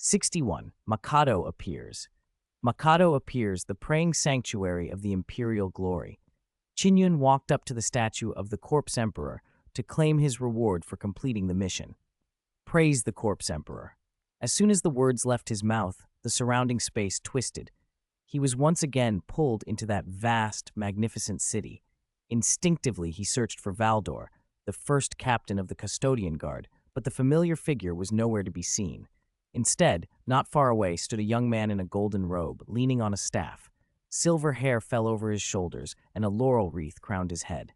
61. Mikado appears. Mikado appears, the praying sanctuary of the imperial glory. Qin Yun walked up to the statue of the corpse emperor to claim his reward for completing the mission. Praise the corpse emperor. As soon as the words left his mouth, the surrounding space twisted. He was once again pulled into that vast, magnificent city. Instinctively, he searched for Valdor, the first captain of the custodian guard, but the familiar figure was nowhere to be seen. Instead, not far away stood a young man in a golden robe, leaning on a staff. Silver hair fell over his shoulders, and a laurel wreath crowned his head.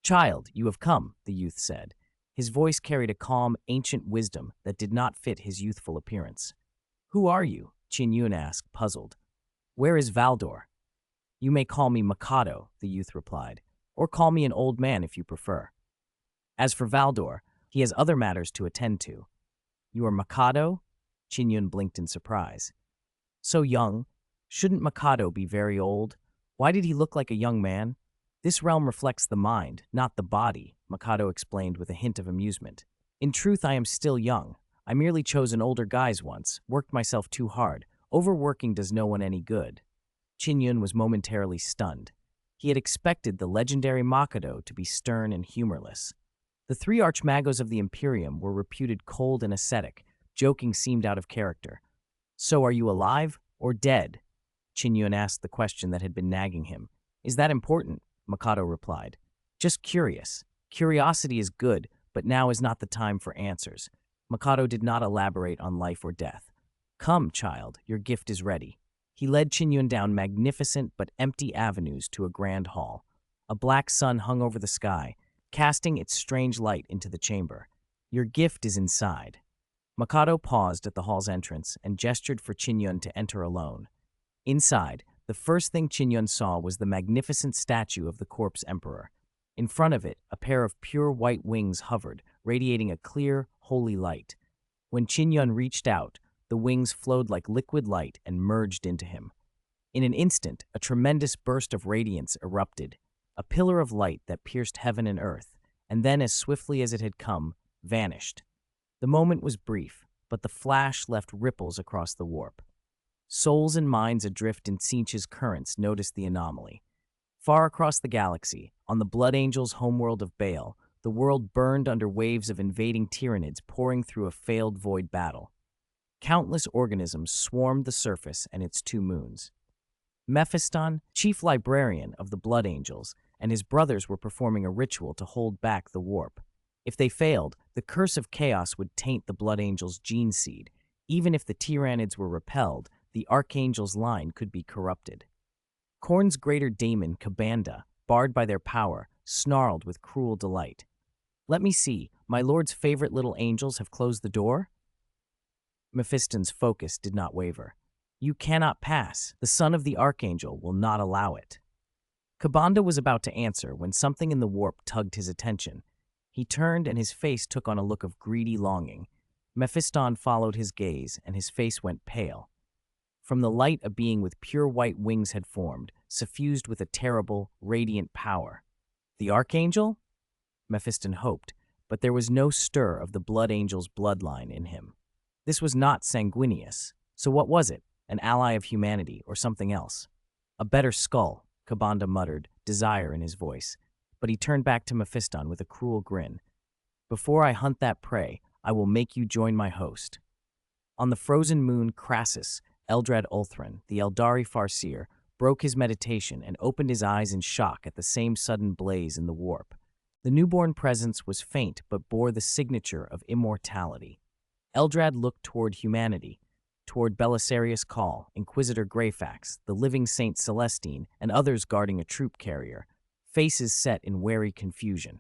"Child, you have come," the youth said. His voice carried a calm, ancient wisdom that did not fit his youthful appearance. "Who are you?" Qin Yun asked, puzzled. "Where is Valdor?" "You may call me Mikado," the youth replied, "or call me an old man if you prefer. As for Valdor, he has other matters to attend to." "You are Mikado?" Qin Yun blinked in surprise. "So young? Shouldn't Mikado be very old? Why did he look like a young man?" "This realm reflects the mind, not the body," Mikado explained with a hint of amusement. "In truth, I am still young. I merely chose an older guise once, worked myself too hard. Overworking does no one any good." Qin Yun was momentarily stunned. He had expected the legendary Mikado to be stern and humorless. The three archmagos of the Imperium were reputed cold and ascetic. Joking seemed out of character. "So are you alive or dead?" Qin Yun asked the question that had been nagging him. "Is that important?" Mikado replied. "Just curious. Curiosity is good, but now is not the time for answers." Mikado did not elaborate on life or death. "Come, child, your gift is ready." He led Qin Yun down magnificent but empty avenues to a grand hall. A black sun hung over the sky, casting its strange light into the chamber. "Your gift is inside." Mikado paused at the hall's entrance and gestured for Qin Yun to enter alone. Inside, the first thing Qin Yun saw was the magnificent statue of the corpse emperor. In front of it, a pair of pure white wings hovered, radiating a clear, holy light. When Qin Yun reached out, the wings flowed like liquid light and merged into him. In an instant, a tremendous burst of radiance erupted, a pillar of light that pierced heaven and earth, and then, as swiftly as it had come, vanished. The moment was brief, but the flash left ripples across the warp. Souls and minds adrift in Tzeentch's currents noticed the anomaly. Far across the galaxy, on the Blood Angels' homeworld of Baal, the world burned under waves of invading Tyranids pouring through a failed void battle. Countless organisms swarmed the surface and its two moons. Mephiston, chief librarian of the Blood Angels, and his brothers were performing a ritual to hold back the warp. If they failed, the curse of chaos would taint the Blood Angels' gene seed. Even if the Tyranids were repelled, the Archangel's line could be corrupted. Khorne's greater daemon, Kabanda, barred by their power, snarled with cruel delight. "Let me see, my lord's favorite little angels have closed the door?" Mephiston's focus did not waver. "You cannot pass. The son of the Archangel will not allow it." Kabanda was about to answer when something in the warp tugged his attention. He turned and his face took on a look of greedy longing. Mephiston followed his gaze and his face went pale. From the light, a being with pure white wings had formed, suffused with a terrible, radiant power. The Archangel? Mephiston hoped, but there was no stir of the Blood Angel's bloodline in him. This was not sanguineous. So what was it? An ally of humanity or something else? "A better skull," Kabanda muttered, desire in his voice. But he turned back to Mephiston with a cruel grin. "Before I hunt that prey, I will make you join my host." On the frozen moon Crassus, Eldrad Ulthran, the Eldari Farseer, broke his meditation and opened his eyes in shock at the same sudden blaze in the warp. The newborn presence was faint but bore the signature of immortality. Eldrad looked toward humanity, toward Belisarius Cawl, Inquisitor Greyfax, the living Saint Celestine, and others guarding a troop carrier, faces set in wary confusion.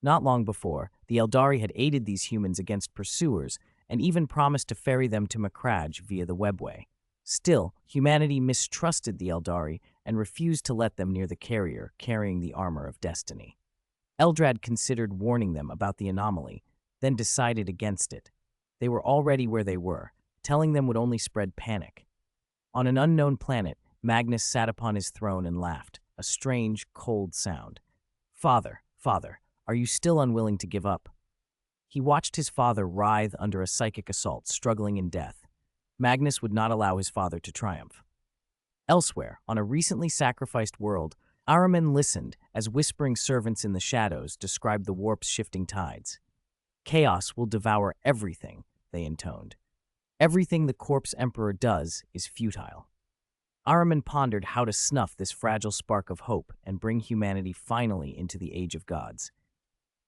Not long before, the Eldari had aided these humans against pursuers and even promised to ferry them to Macragge via the webway. Still, humanity mistrusted the Eldari and refused to let them near the carrier carrying the armor of destiny. Eldrad considered warning them about the anomaly, then decided against it. They were already where they were. Telling them would only spread panic. On an unknown planet, Magnus sat upon his throne and laughed, a strange, cold sound. Father, are you still unwilling to give up?" He watched his father writhe under a psychic assault, struggling in death. Magnus would not allow his father to triumph. Elsewhere, on a recently sacrificed world, Ahriman listened as whispering servants in the shadows described the warp's shifting tides. Chaos will devour everything, they intoned. Everything the corpse emperor does is futile. Ahriman pondered how to snuff this fragile spark of hope and bring humanity finally into the age of gods.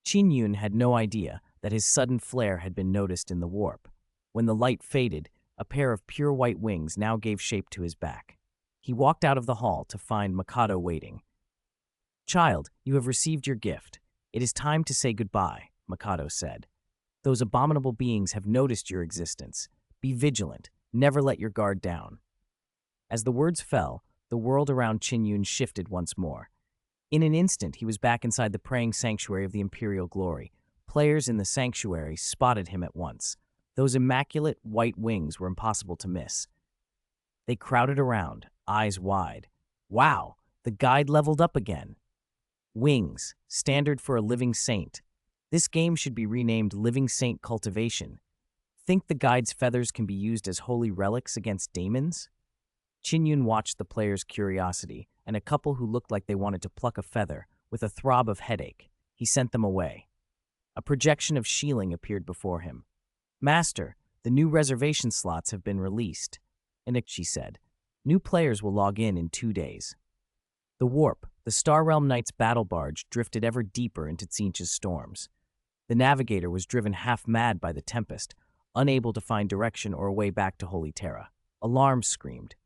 Qin Yun had no idea that his sudden flare had been noticed in the warp. When the light faded, a pair of pure white wings now gave shape to his back. He walked out of the hall to find Mikado waiting. "Child, you have received your gift. It is time to say goodbye," Mikado said. "Those abominable beings have noticed your existence. Be vigilant. Never let your guard down." As the words fell, the world around Qin Yun shifted once more. In an instant, he was back inside the praying sanctuary of the Imperial Glory. Players in the sanctuary spotted him at once. Those immaculate white wings were impossible to miss. They crowded around, eyes wide. "Wow, the guide leveled up again." Wings, standard for a living saint. This game should be renamed Living Saint Cultivation. Think the guide's feathers can be used as holy relics against daemons? Qin Yun watched the players' curiosity, and a couple who looked like they wanted to pluck a feather, with a throb of headache. He sent them away. A projection of shieling appeared before him. "Master, the new reservation slots have been released," She said. "New players will log in 2 days." The warp, the Star Realm Knight's battle barge, drifted ever deeper into Tzeentch's storms. The navigator was driven half-mad by the tempest, unable to find direction or a way back to Holy Terra. Alarms screamed.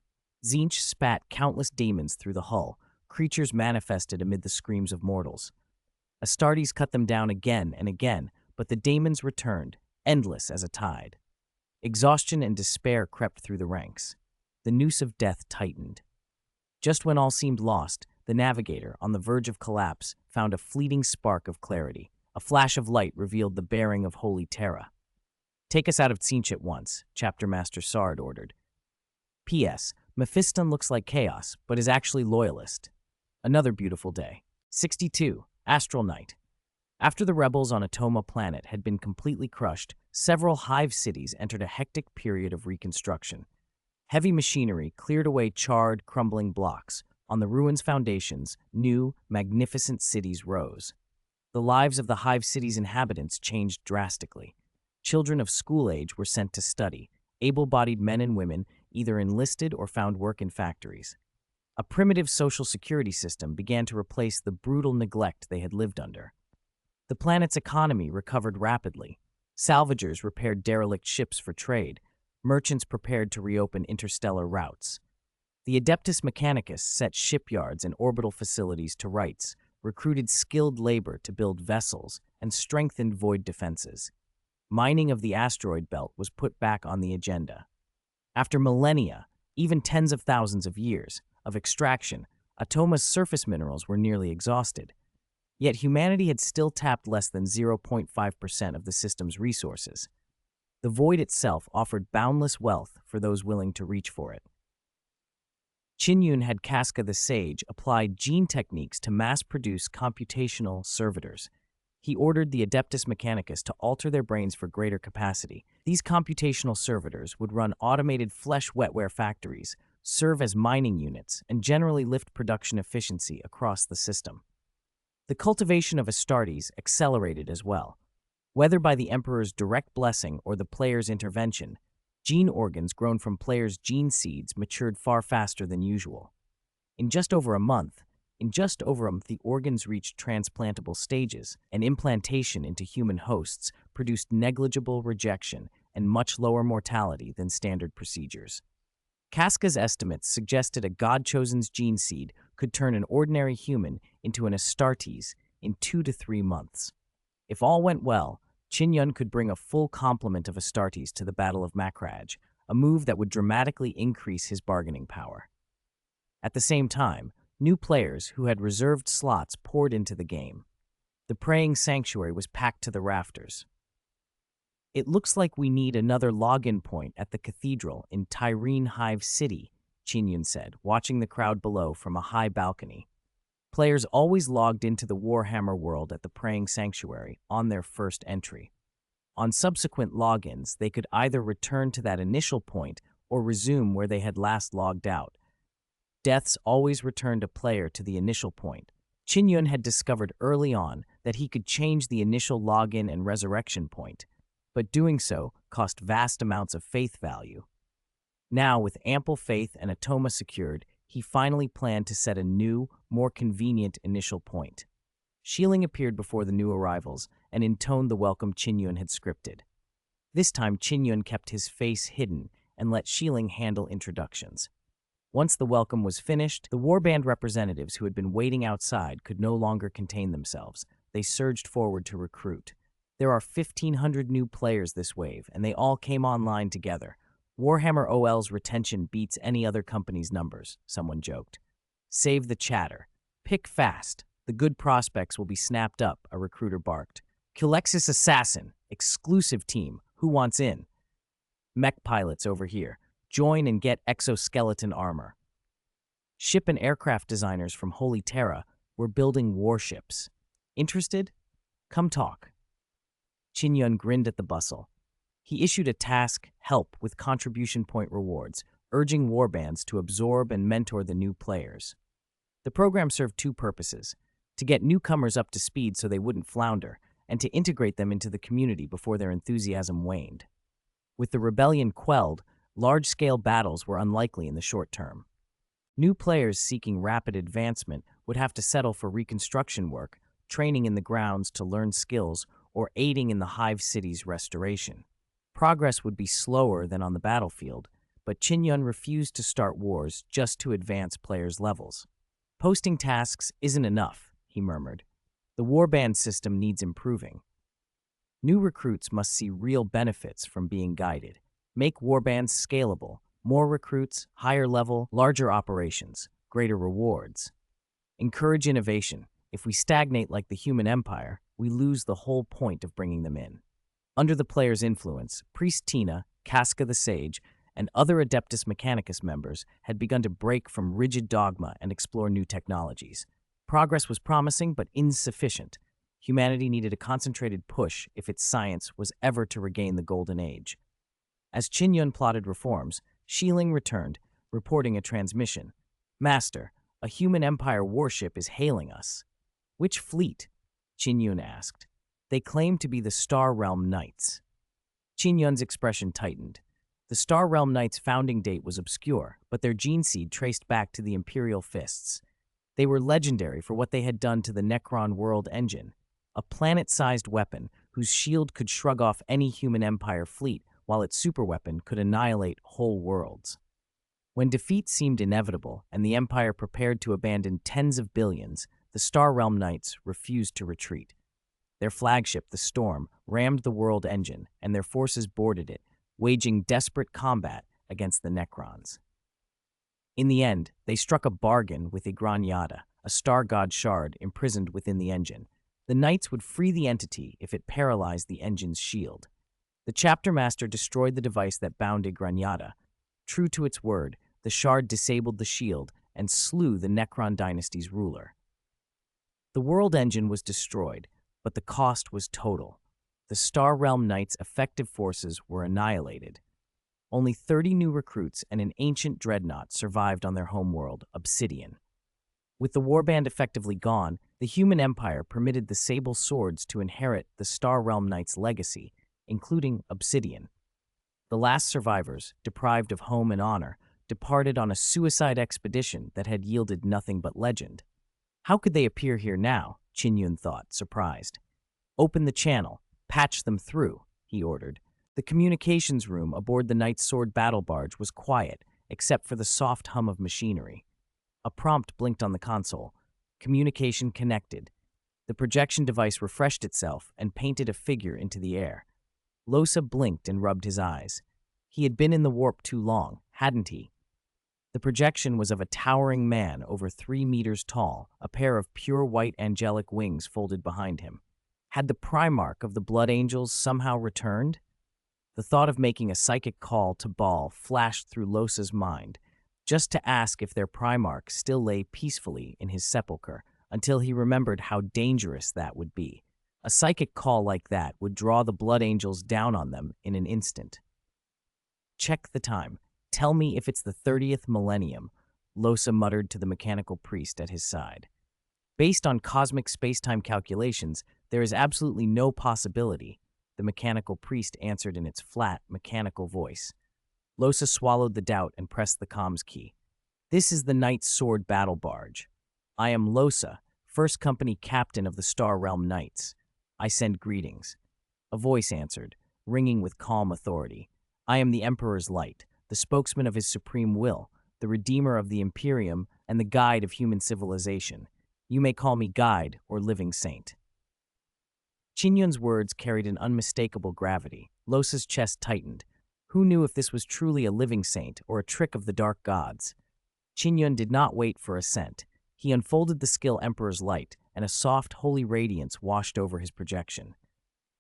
Tzeentch spat countless demons through the hull, creatures manifested amid the screams of mortals. Astartes cut them down again and again, but the demons returned, endless as a tide. Exhaustion and despair crept through the ranks. The noose of death tightened. Just when all seemed lost, the navigator, on the verge of collapse, found a fleeting spark of clarity. A flash of light revealed the bearing of Holy Terra. "Take us out of Tzeentch at once," Chapter Master Sard ordered. P.S. Mephiston looks like chaos, but is actually loyalist. Another beautiful day. 62. Astral Night. After the rebels on Atoma planet had been completely crushed, several hive cities entered a hectic period of reconstruction. Heavy machinery cleared away charred, crumbling blocks. On the ruins' foundations, new, magnificent cities rose. The lives of the hive cities' inhabitants changed drastically. Children of school age were sent to study. Able-bodied men and women either enlisted or found work in factories. A primitive social security system began to replace the brutal neglect they had lived under. The planet's economy recovered rapidly. Salvagers repaired derelict ships for trade. Merchants prepared to reopen interstellar routes. The Adeptus Mechanicus set shipyards and orbital facilities to rights, recruited skilled labor to build vessels, and strengthened void defenses. Mining of the asteroid belt was put back on the agenda. After millennia, even tens of thousands of years, of extraction, Atoma's surface minerals were nearly exhausted. Yet humanity had still tapped less than 0.5% of the system's resources. The void itself offered boundless wealth for those willing to reach for it. Qin Yun had Casca the Sage apply gene techniques to mass-produce computational servitors. He ordered the Adeptus Mechanicus to alter their brains for greater capacity. These computational servitors would run automated flesh wetware factories, serve as mining units, and generally lift production efficiency across the system. The cultivation of Astartes accelerated as well. Whether by the Emperor's direct blessing or the player's intervention, gene organs grown from players' gene seeds matured far faster than usual. In just over a month, the organs reached transplantable stages, and implantation into human hosts produced negligible rejection and much lower mortality than standard procedures. Casca's estimates suggested a god-chosen's gene seed could turn an ordinary human into an Astartes in 2 to 3 months. If all went well, Qin Yun could bring a full complement of Astartes to the Battle of Makraj, a move that would dramatically increase his bargaining power. At the same time, new players who had reserved slots poured into the game. The praying sanctuary was packed to the rafters. "It looks like we need another login point at the cathedral in Tyrene Hive City," Qin Yun said, watching the crowd below from a high balcony. Players always logged into the Warhammer world at the praying sanctuary on their first entry. On subsequent logins, they could either return to that initial point or resume where they had last logged out. Deaths always returned a player to the initial point. Qin Yun had discovered early on that he could change the initial login and resurrection point, but doing so cost vast amounts of faith value. Now, with ample faith and Atoma secured, he finally planned to set a new, more convenient initial point. Shieling appeared before the new arrivals and intoned the welcome Qin Yun had scripted. This time, Qin Yun kept his face hidden and let Shieling handle introductions. Once the welcome was finished, the warband representatives who had been waiting outside could no longer contain themselves. They surged forward to recruit. There are 1,500 new players this wave, and they all came online together. Warhammer OL's retention beats any other company's numbers, someone joked. Save the chatter. Pick fast. The good prospects will be snapped up, a recruiter barked. Kilexis Assassin, exclusive team. Who wants in? Mech pilots over here. Join and get exoskeleton armor. Ship and aircraft designers from Holy Terra were building warships. Interested? Come talk. Qin Yun grinned at the bustle. He issued a task, help with contribution point rewards, urging warbands to absorb and mentor the new players. The program served two purposes: to get newcomers up to speed so they wouldn't flounder, and to integrate them into the community before their enthusiasm waned. With the rebellion quelled, large-scale battles were unlikely in the short term. New players seeking rapid advancement would have to settle for reconstruction work, training in the grounds to learn skills, or aiding in the Hive City's restoration. Progress would be slower than on the battlefield, but Qin Yun refused to start wars just to advance players' levels. Posting tasks isn't enough, he murmured. The warband system needs improving. New recruits must see real benefits from being guided. Make warbands scalable. More recruits, higher level, larger operations, greater rewards. Encourage innovation. If we stagnate like the human empire, we lose the whole point of bringing them in. Under the player's influence, Priest Tina, Casca the Sage, and other Adeptus Mechanicus members had begun to break from rigid dogma and explore new technologies. Progress was promising but insufficient. Humanity needed a concentrated push if its science was ever to regain the Golden Age. As Qin Yun plotted reforms, Shieling returned, reporting a transmission. Master, a human empire warship is hailing us. Which fleet? Qin Yun asked. They claim to be the Star Realm Knights. Qin Yun's expression tightened. The Star Realm Knights' founding date was obscure, but their gene seed traced back to the Imperial Fists. They were legendary for what they had done to the Necron World Engine, a planet-sized weapon whose shield could shrug off any human empire fleet, while its superweapon could annihilate whole worlds. When defeat seemed inevitable and the Empire prepared to abandon tens of billions, the Star Realm Knights refused to retreat. Their flagship, the Storm, rammed the world engine, and their forces boarded it, waging desperate combat against the Necrons. In the end, they struck a bargain with Igranyata, a star god shard imprisoned within the engine. The Knights would free the entity if it paralyzed the engine's shield. The chapter master destroyed the device that bound Igranyata. True to its word, the shard disabled the shield and slew the Necron dynasty's ruler. The world engine was destroyed, but the cost was total. The Star Realm Knights' effective forces were annihilated. Only 30 new recruits and an ancient dreadnought survived on their homeworld, Obsidian. With the warband effectively gone, the human empire permitted the Sable Swords to inherit the Star Realm Knights' legacy, including Obsidian. The last survivors, deprived of home and honor, departed on a suicide expedition that had yielded nothing but legend. How could they appear here now? Qin Yun thought, surprised. Open the channel. Patch them through, he ordered. The communications room aboard the Knight's Sword battle barge was quiet, except for the soft hum of machinery. A prompt blinked on the console. Communication connected. The projection device refreshed itself and painted a figure into the air. Losa blinked and rubbed his eyes. He had been in the warp too long, hadn't he? The projection was of a towering man over 3 meters tall, a pair of pure white angelic wings folded behind him. Had the Primarch of the Blood Angels somehow returned? The thought of making a psychic call to Baal flashed through Losa's mind, just to ask if their Primarch still lay peacefully in his sepulchre, until he remembered how dangerous that would be. A psychic call like that would draw the Blood Angels down on them in an instant. Check the time. Tell me if it's the 30th millennium, Losa muttered to the mechanical priest at his side. Based on cosmic space-time calculations, there is absolutely no possibility, the mechanical priest answered in its flat, mechanical voice. Losa swallowed the doubt and pressed the comms key. This is the Knight's Sword battle barge. I am Losa, first company captain of the Star Realm Knights. I send greetings. A voice answered, ringing with calm authority. I am the Emperor's Light, the spokesman of his supreme will, the redeemer of the Imperium, and the guide of human civilization. You may call me guide or living saint. Qin Yun's words carried an unmistakable gravity. Losa's chest tightened. Who knew if this was truly a living saint or a trick of the dark gods? Qin Yun did not wait for assent. He unfolded the skill Emperor's Light, and a soft, holy radiance washed over his projection.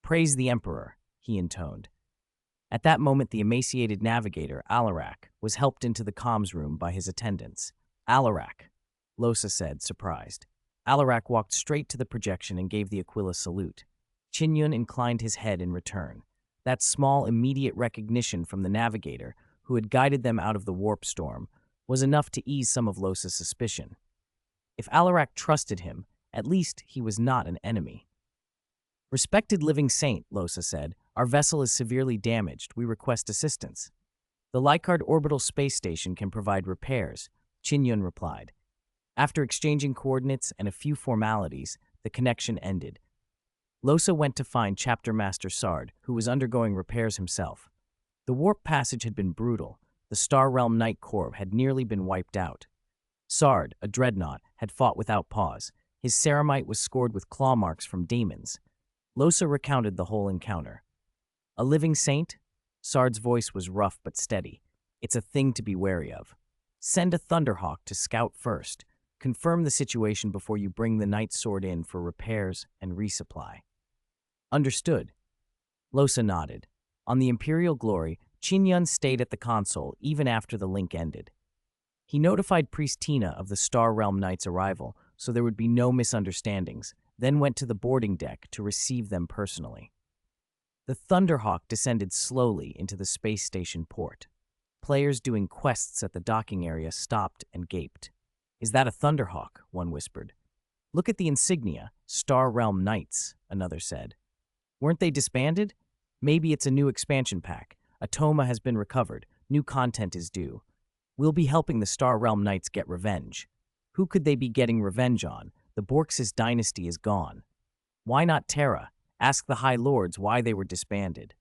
Praise the Emperor, he intoned. At that moment, the emaciated navigator, Alarak, was helped into the comms room by his attendants. Alarak, Losa said, surprised. Alarak walked straight to the projection and gave the Aquila salute. Qin Yun inclined his head in return. That small, immediate recognition from the navigator, who had guided them out of the warp storm, was enough to ease some of Losa's suspicion. If Alarak trusted him, at least he was not an enemy. Respected living saint, Losa said, our vessel is severely damaged. We request assistance. The Lycard Orbital Space Station can provide repairs, Qin Yun replied. After exchanging coordinates and a few formalities, the connection ended. Losa went to find Chapter Master Sard, who was undergoing repairs himself. The warp passage had been brutal. The Star Realm Knight Corps had nearly been wiped out. Sard, a dreadnought, had fought without pause. His ceramite was scored with claw marks from demons. Losa recounted the whole encounter. A living saint? Sard's voice was rough but steady. It's a thing to be wary of. Send a Thunderhawk to scout first. Confirm the situation before you bring the Knight's Sword in for repairs and resupply. Understood. Losa nodded. On the Imperial Glory, Qin Yun stayed at the console even after the link ended. He notified Priest Tina of the Star Realm Knight's arrival so there would be no misunderstandings, then went to the boarding deck to receive them personally. The Thunderhawk descended slowly into the space station port. Players doing quests at the docking area stopped and gaped. Is that a Thunderhawk? One whispered. Look at the insignia, Star Realm Knights, another said. Weren't they disbanded? Maybe it's a new expansion pack. Atoma has been recovered. New content is due. We'll be helping the Star Realm Knights get revenge. Who could they be getting revenge on? The Borxis dynasty is gone. Why not Terra? Ask the High Lords why they were disbanded.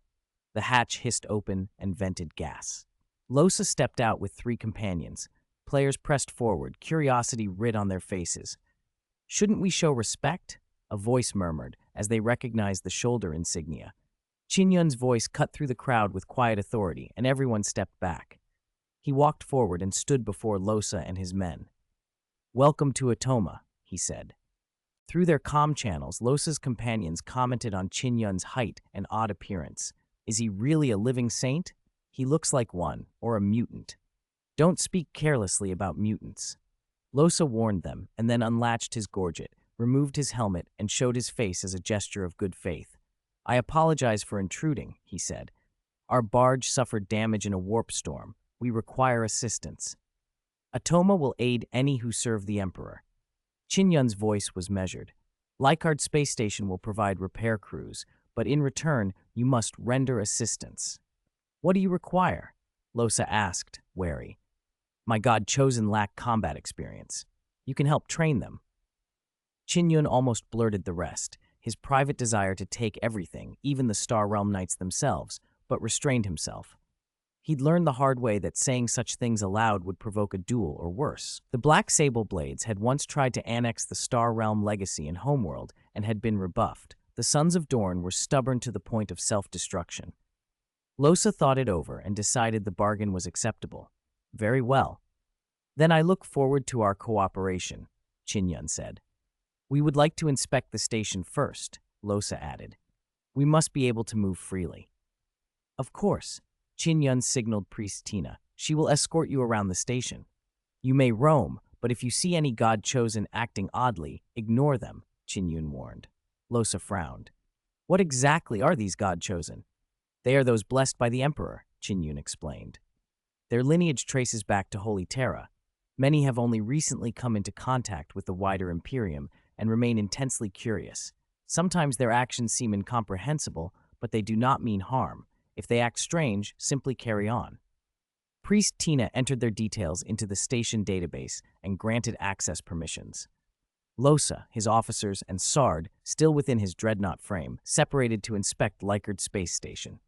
The hatch hissed open and vented gas. Losa stepped out with 3 companions. Players pressed forward, curiosity writ on their faces. Shouldn't we show respect? A voice murmured as they recognized the shoulder insignia. Qin Yun's voice cut through the crowd with quiet authority, and everyone stepped back. He walked forward and stood before Losa and his men. Welcome to Atoma, he said. Through their comm channels, Losa's companions commented on Qin Yun's height and odd appearance. Is he really a living saint? He looks like one, or a mutant. Don't speak carelessly about mutants. Losa warned them, and then unlatched his gorget, removed his helmet, and showed his face as a gesture of good faith. I apologize for intruding, he said. Our barge suffered damage in a warp storm. We require assistance. Atoma will aid any who serve the Emperor. Qin Yun's voice was measured. Lycard Space Station will provide repair crews, but in return, you must render assistance. What do you require? Losa asked, wary. My god-chosen lack combat experience. You can help train them. Qin Yun almost blurted the rest, his private desire to take everything, even the Star Realm Knights themselves, but restrained himself. He'd learned the hard way that saying such things aloud would provoke a duel or worse. The Black Sable Blades had once tried to annex the Star Realm legacy in Homeworld and had been rebuffed. The Sons of Dorn were stubborn to the point of self-destruction. Losa thought it over and decided the bargain was acceptable. Very well. Then I look forward to our cooperation, Qin Yun said. We would like to inspect the station first, Losa added. We must be able to move freely. Of course, Qin Yun signaled Priest Tina. She will escort you around the station. You may roam, but if you see any god-chosen acting oddly, ignore them, Qin Yun warned. Losa frowned. What exactly are these god-chosen? They are those blessed by the Emperor, Qin Yun explained. Their lineage traces back to Holy Terra. Many have only recently come into contact with the wider Imperium and remain intensely curious. Sometimes their actions seem incomprehensible, but they do not mean harm. If they act strange, simply carry on. Priest Tina entered their details into the station database and granted access permissions. Losa, his officers, and Sard, still within his dreadnought frame, separated to inspect Likard Space Station.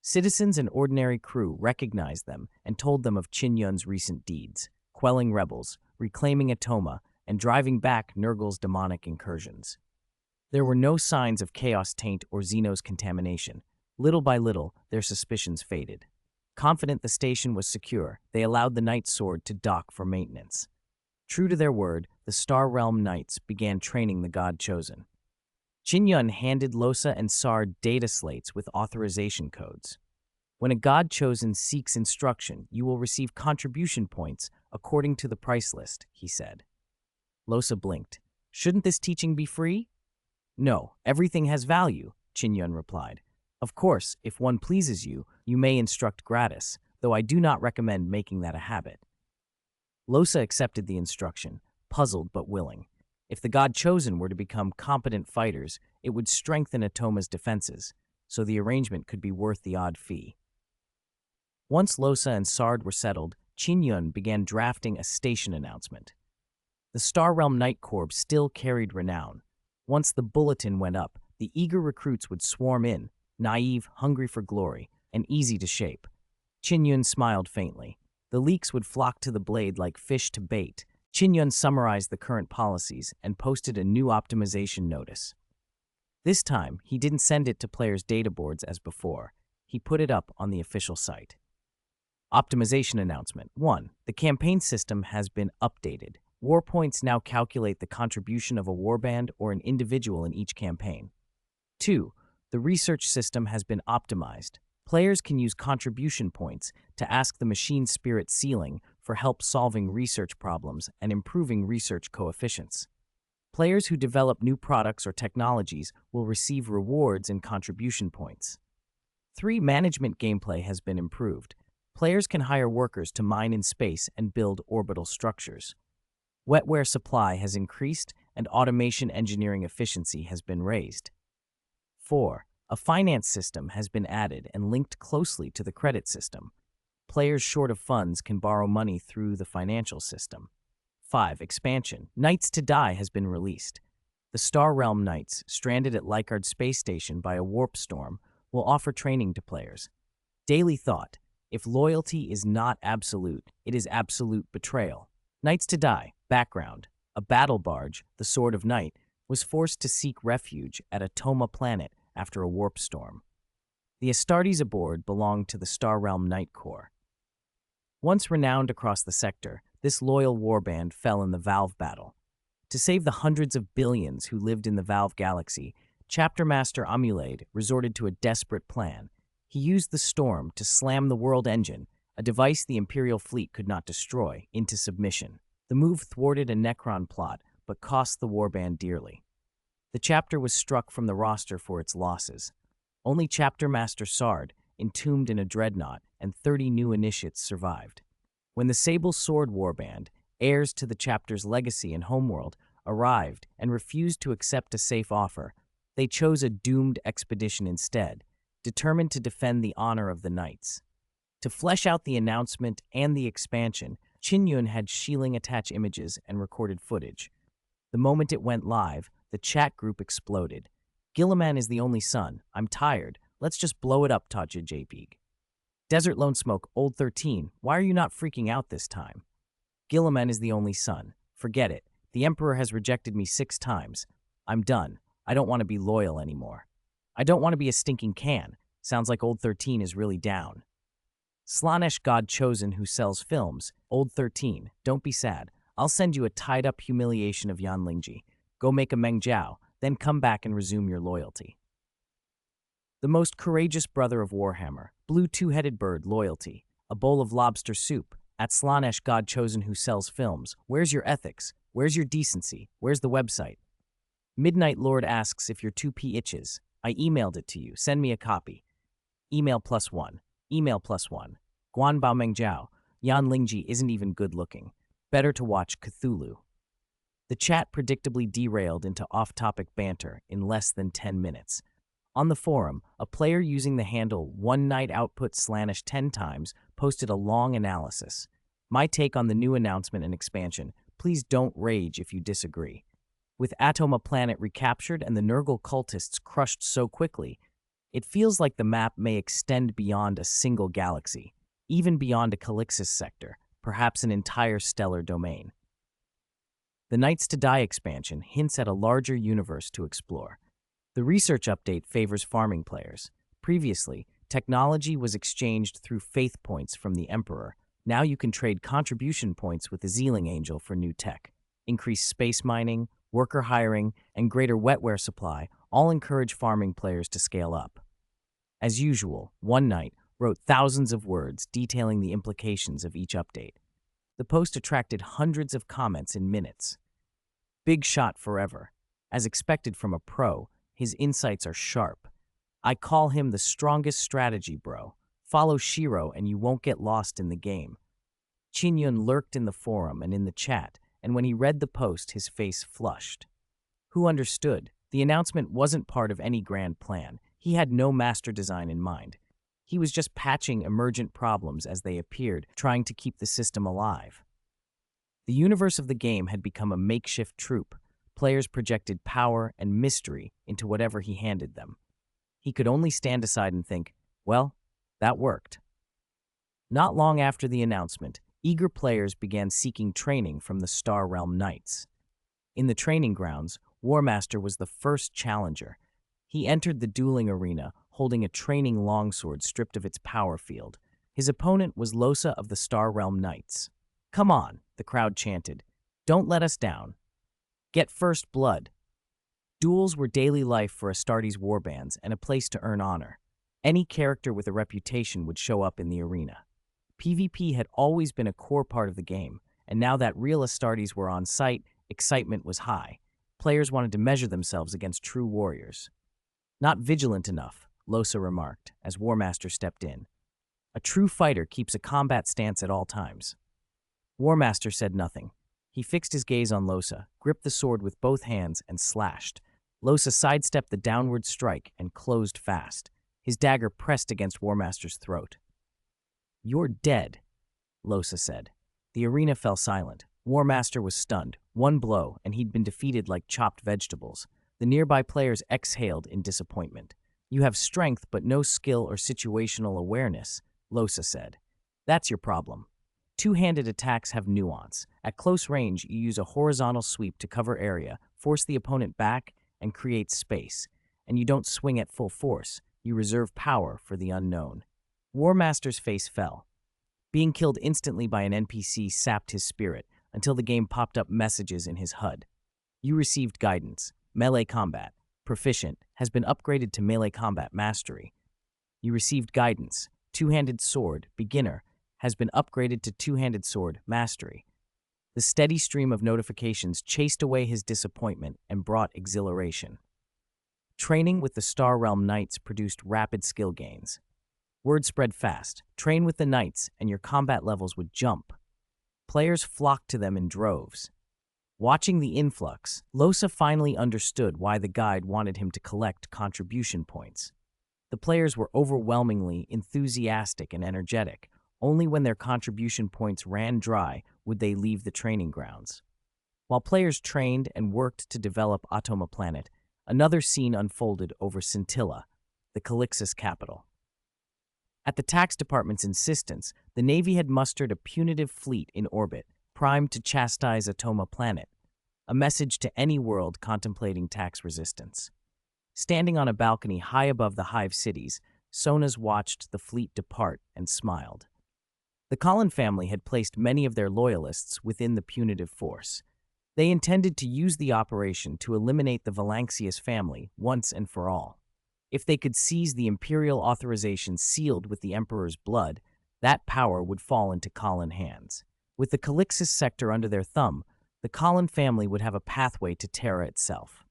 Citizens and ordinary crew recognized them and told them of Qin Yun's recent deeds, quelling rebels, reclaiming Atoma, and driving back Nurgle's demonic incursions. There were no signs of Chaos taint or Xenos contamination. Little by little, their suspicions faded. Confident the station was secure, they allowed the Night Sword to dock for maintenance. True to their word, the Star Realm Knights began training the God Chosen. Qin Yun handed Losa and Sard data slates with authorization codes. When a God Chosen seeks instruction, you will receive contribution points according to the price list, he said. Losa blinked. Shouldn't this teaching be free? No, everything has value, Qin Yun replied. Of course, if one pleases you, you may instruct gratis, though I do not recommend making that a habit. Losa accepted the instruction, puzzled but willing. If the God Chosen were to become competent fighters, it would strengthen Atoma's defenses, so the arrangement could be worth the odd fee. Once Losa and Sard were settled, Qin Yun began drafting a station announcement. The Star Realm Night Corps still carried renown. Once the bulletin went up, the eager recruits would swarm in, naive, hungry for glory, and easy to shape. Qin Yun smiled faintly. The leaks would flock to the blade like fish to bait. Qin Yun summarized the current policies and posted a new optimization notice. This time, he didn't send it to players' data boards as before. He put it up on the official site. Optimization announcement. 1. The campaign system has been updated. War points now calculate the contribution of a warband or an individual in each campaign. 2. The research system has been optimized. Players can use contribution points to ask the machine spirit ceiling for help solving research problems and improving research coefficients. Players who develop new products or technologies will receive rewards and contribution points. 3. Management gameplay has been improved. Players can hire workers to mine in space and build orbital structures. Wetware supply has increased and automation engineering efficiency has been raised. 4. A finance system has been added and linked closely to the credit system. Players short of funds can borrow money through the financial system. 5. Expansion. Knights to Die has been released. The Star Realm Knights, stranded at Likard Space Station by a warp storm, will offer training to players. Daily thought. If loyalty is not absolute, it is absolute betrayal. Knights to Die. Background. A battle barge, the Sword of Night, was forced to seek refuge at Atoma planet after a warp storm. The Astartes aboard belonged to the Star Realm Night Corps. Once renowned across the sector, this loyal warband fell in the Valve battle. To save the hundreds of billions who lived in the Valve galaxy, Chapter Master Amulade resorted to a desperate plan. He used the storm to slam the world engine, a device the Imperial fleet could not destroy, into submission. The move thwarted a Necron plot, but cost the warband dearly. The chapter was struck from the roster for its losses. Only Chapter Master Sard, entombed in a dreadnought, and 30 new initiates survived. When the Sable Sword warband, heirs to the chapter's legacy and homeworld, arrived and refused to accept a safe offer, they chose a doomed expedition instead, determined to defend the honor of the knights. To flesh out the announcement and the expansion, Qin Yun had Shieling attach images and recorded footage. The moment it went live, the chat group exploded. Gilliman is the only son. I'm tired. Let's just blow it up, Taja JPEG. Desert Lone Smoke, Old 13. Why are you not freaking out this time? Gilliman is the only son. Forget it. The Emperor has rejected me 6 times. I'm done. I don't want to be loyal anymore. I don't want to be a stinking can. Sounds like Old 13 is really down. Slanesh God Chosen who sells films. Old 13. Don't be sad. I'll send you a tied-up humiliation of Yan Lingji. Go make a Meng Jiao, then come back and resume your loyalty. The most courageous brother of Warhammer. Blue two-headed bird, loyalty. A bowl of lobster soup. At Slanesh God Chosen who sells films. Where's your ethics? Where's your decency? Where's the website? Midnight Lord asks if your 2p itches. I emailed it to you. Send me a copy. Email +1. Email +1. Guan Bao Mengjiao, Yan Lingji isn't even good looking. Better to watch Cthulhu. The chat predictably derailed into off-topic banter in less than 10 minutes. On the forum, a player using the handle one night output / 10 times posted a long analysis. My take on the new announcement and expansion. Please don't rage if you disagree. With Atoma Planet recaptured and the Nurgle cultists crushed so quickly, it feels like the map may extend beyond a single galaxy, even beyond a Calixis sector, perhaps an entire stellar domain. The Knights to Die expansion hints at a larger universe to explore. The research update favors farming players. Previously, technology was exchanged through faith points from the Emperor. Now you can trade contribution points with the Zealing Angel for new tech. Increased space mining, worker hiring, and greater wetware supply all encourage farming players to scale up. As usual, one knight wrote thousands of words detailing the implications of each update. The post attracted hundreds of comments in minutes. Big shot forever. As expected from a pro, his insights are sharp. I call him the strongest strategy bro. Follow Shiro and you won't get lost in the game. Qin Yun lurked in the forum and in the chat, and when he read the post, his face flushed. Who understood? The announcement wasn't part of any grand plan. He had no master design in mind. He was just patching emergent problems as they appeared, trying to keep the system alive. The universe of the game had become a makeshift troupe. Players projected power and mystery into whatever he handed them. He could only stand aside and think, well, that worked. Not long after the announcement, eager players began seeking training from the Star Realm Knights. In the training grounds, Warmaster was the first challenger. He entered the dueling arena holding a training longsword stripped of its power field. His opponent was Losa of the Star Realm Knights. Come on, the crowd chanted. Don't let us down. Get first blood. Duels were daily life for Astartes warbands and a place to earn honor. Any character with a reputation would show up in the arena. PvP had always been a core part of the game, and now that real Astartes were on site, excitement was high. Players wanted to measure themselves against true warriors. Not vigilant enough, Losa remarked, as Warmaster stepped in. A true fighter keeps a combat stance at all times. Warmaster said nothing. He fixed his gaze on Losa, gripped the sword with both hands, and slashed. Losa sidestepped the downward strike and closed fast. His dagger pressed against Warmaster's throat. You're dead, Losa said. The arena fell silent. Warmaster was stunned. One blow, and he'd been defeated like chopped vegetables. The nearby players exhaled in disappointment. You have strength but no skill or situational awareness, Losa said. That's your problem. Two-handed attacks have nuance. At close range, you use a horizontal sweep to cover area, force the opponent back, and create space. And you don't swing at full force. You reserve power for the unknown. Warmaster's face fell. Being killed instantly by an NPC sapped his spirit until the game popped up messages in his HUD. You received guidance. Melee combat. Proficient has been upgraded to melee combat mastery. You received guidance. Two-handed sword. Beginner has been upgraded to two-handed sword mastery. The steady stream of notifications chased away his disappointment and brought exhilaration. Training with the Star Realm Knights produced rapid skill gains. Word spread fast. Train with the Knights and your combat levels would jump. Players flocked to them in droves. Watching the influx, Losa finally understood why the guide wanted him to collect contribution points. The players were overwhelmingly enthusiastic and energetic. Only when their contribution points ran dry would they leave the training grounds. While players trained and worked to develop Atoma Planet, another scene unfolded over Scintilla, the Calixis capital. At the tax department's insistence, the Navy had mustered a punitive fleet in orbit, primed to chastise Atoma Planet, a message to any world contemplating tax resistance. Standing on a balcony high above the hive cities, Sonas watched the fleet depart and smiled. The Collin family had placed many of their loyalists within the punitive force. They intended to use the operation to eliminate the Valanxius family once and for all. If they could seize the imperial authorization sealed with the Emperor's blood, that power would fall into Collin hands. With the Calixis sector under their thumb, the Collin family would have a pathway to Terra itself.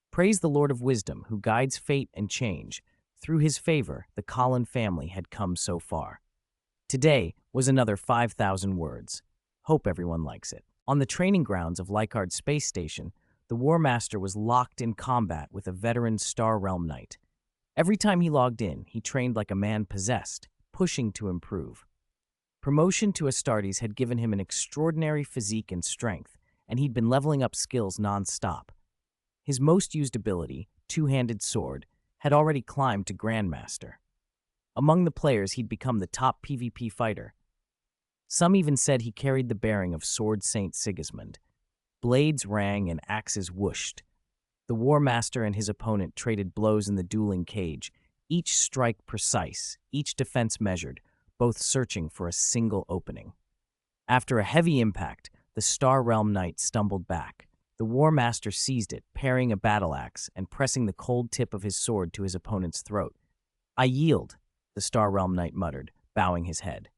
Praise the Lord of Wisdom, who guides fate and change. Through his favor, the Collin family had come so far. Today was another 5,000 words. Hope everyone likes it. On the training grounds of Lycard Space Station, the War Master was locked in combat with a veteran Star Realm Knight. Every time he logged in, he trained like a man possessed, pushing to improve. Promotion to Astartes had given him an extraordinary physique and strength, and he'd been leveling up skills non-stop. His most used ability, two-handed sword, had already climbed to Grandmaster. Among the players, he'd become the top PvP fighter. Some even said he carried the bearing of Sword Saint Sigismund. Blades rang and axes whooshed. The War Master and his opponent traded blows in the dueling cage, each strike precise, each defense measured, both searching for a single opening. After a heavy impact, the Star Realm Knight stumbled back. The War Master seized it, parrying a battle axe and pressing the cold tip of his sword to his opponent's throat. "I yield," the Star Realm Knight muttered, bowing his head.